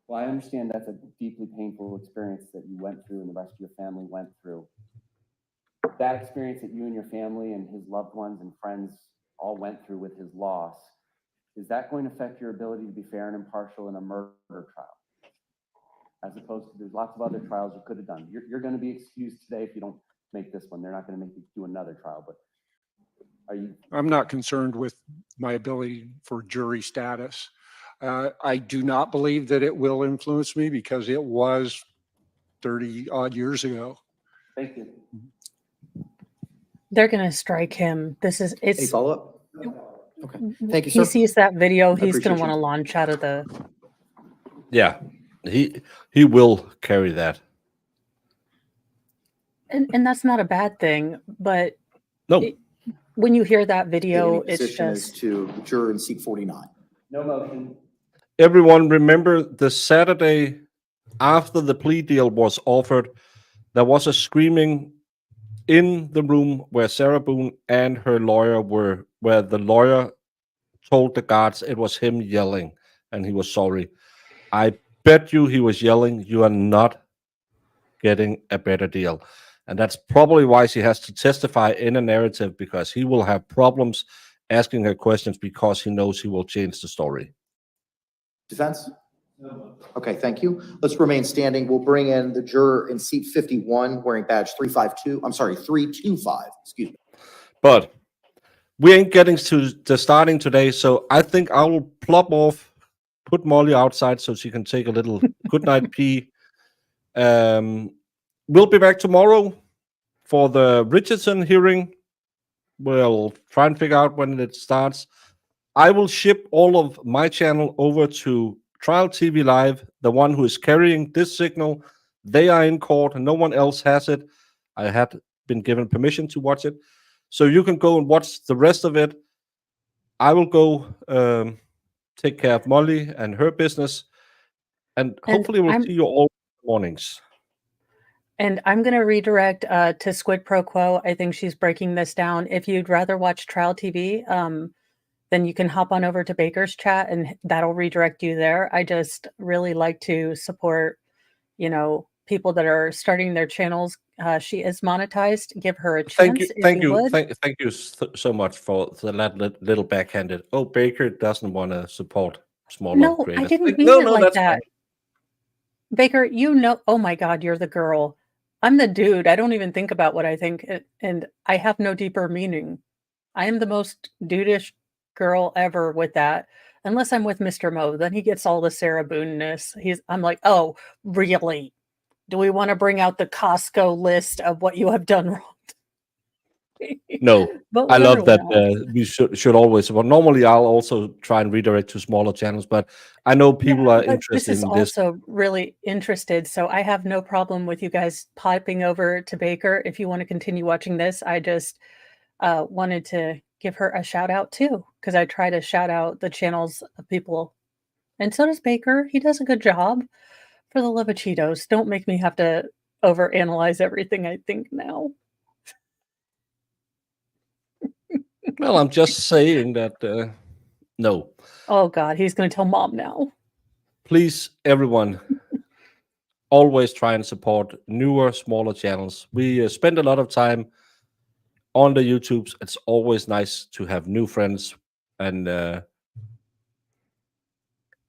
Well, I understand that's a deeply painful experience that you went through and the rest of your family went through. That experience that you and your family and his loved ones and friends all went through with his loss, is that going to affect your ability to be fair and impartial in a murder trial? As opposed to, there's lots of other trials you could have done. You're going to be excused today if you don't make this one. They're not going to make you do another trial, but are you? I'm not concerned with my ability for jury status. I do not believe that it will influence me because it was 30 odd years ago. Thank you. They're going to strike him. Any It's, follow-up? Okay, thank you, he sir. sees that video, he's appreciate going to want you. to launch out of the, Yeah, he will carry that. and that's not a bad thing, but No, when you hear that Any video, it's position as just, to juror in seat 49? No motion. everyone remember the Saturday after the plea deal was offered, there was a screaming in the room where Sarah Boone and her lawyer were, where the lawyer told the guards it was him yelling and he was sorry. I bet you he was yelling, "You are not getting a better deal." And that's probably why she has to testify in a narrative, because he will have problems asking her questions because he knows he will change the story. Defense? Okay, thank you. Let's remain standing. We'll bring in the juror in seat 51 wearing badge 325, excuse me. But we ain't getting to the starting today, so I think I will plop off, put Molly outside so she can take a little good night pee. We'll be back tomorrow for the Richardson hearing. We'll try and figure out when it starts. I will ship all of my channel over to Trial TV Live, the one who is carrying this signal. They are in court, and no one else has it. I had been given permission to watch it. So you can go and watch the rest of it. I will go take care of Molly and her business. And hopefully we'll see you all mornings. and I'm going to redirect to Squid Pro Quo. I think she's breaking this down. If you'd rather watch Trial TV, then you can hop on over to Baker's chat and that'll redirect you there. I just really like to support, people that are starting their channels. She is monetized. Give her a chance. Thank you so much for that little backhanded. Oh, Baker doesn't want to support smaller No, creators. I didn't mean it like that's that. fine. Baker, oh my God, you're the girl. I'm the dude. I don't even think about what I think, and I have no deeper meaning. I am the most dudeish girl ever with that. Unless I'm with Mr. Mo, then he gets all the Sarah Boone-ness. I'm like, oh, really? Do we want to bring out the Costco list of what you have done wrong? No, But I love that not. we should always. Well, normally I'll also try and redirect to smaller channels, but I know people are But interested this is in this. also really interested, so I have no problem with you guys piping over to Baker if you want to continue watching this. I just wanted to give her a shout out too, because I try to shout out the channels of people, and so does Baker. He does a good job. For the love of Cheetos, don't make me have to overanalyze everything I think now. Well, I'm just saying that no. Oh God, he's going to tell mom now. Please, everyone, always try and support newer, smaller channels. We spend a lot of time on the YouTubes. It's always nice to have new friends, and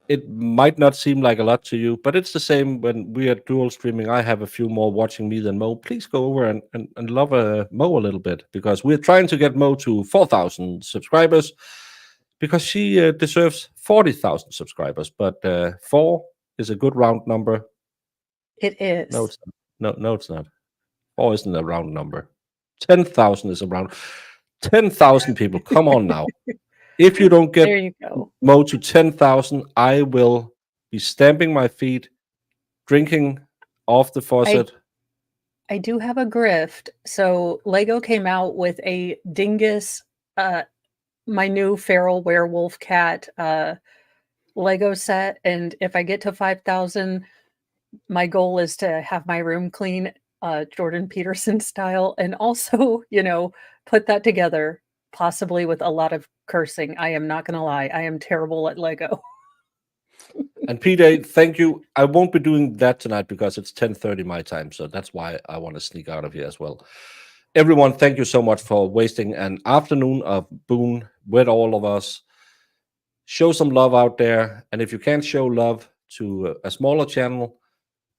it might not seem like a lot to you, but it's the same when we are dual streaming. I have a few more watching me than Mo. Please go over and love Mo a little bit, because we're trying to get Mo to 4,000 subscribers, because she deserves 40,000 subscribers. But 4 is a good round number. It is. No, it's not. No, it's not. 4 isn't a round number. 10,000 is a round. 10,000 people. Come on now. If you don't There get you go. Mo to 10,000, I will be stamping my feet, drinking off the faucet. I do have a grift. So Lego came out with a dingus, my new feral werewolf cat Lego set, and if I get to 5,000, my goal is to have my room clean, Jordan Peterson style, and also, put that together, possibly with a lot of cursing. I am not going to lie. I am terrible at Lego. And P-Day, thank you. I won't be doing that tonight because it's 10:30 my time, so that's why I want to sneak out of here as well. Everyone, thank you so much for wasting an afternoon of Boone with all of us. Show some love out there, and if you can't show love to a smaller channel,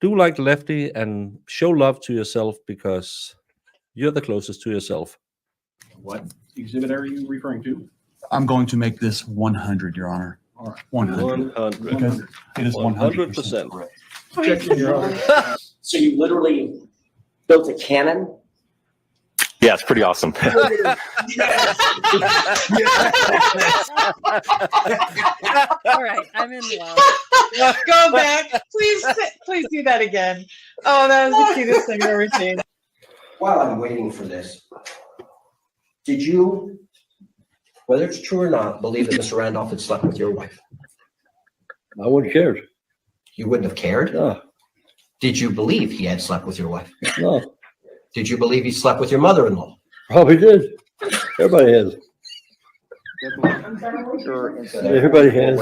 do like Lefty and show love to yourself, because you're the closest to yourself. What exhibit are you referring to? I'm going to make this 100, Your Honor. All right. 100. 100. Because it is 100% 100%. correct. Objection, Your Honor. So you literally built a cannon? Yeah, it's pretty awesome. All right, I'm in love. Go back. Please do that again. Oh, that was the cutest thing I've ever seen. While I'm waiting for this, did you, whether it's true or not, believe that Mr. Randolph had slept with your wife? I wouldn't have cared. You wouldn't have cared? No. Did you believe he had slept with your wife? No. Did you believe he slept with your mother-in-law? Probably did. Everybody has. Everybody has.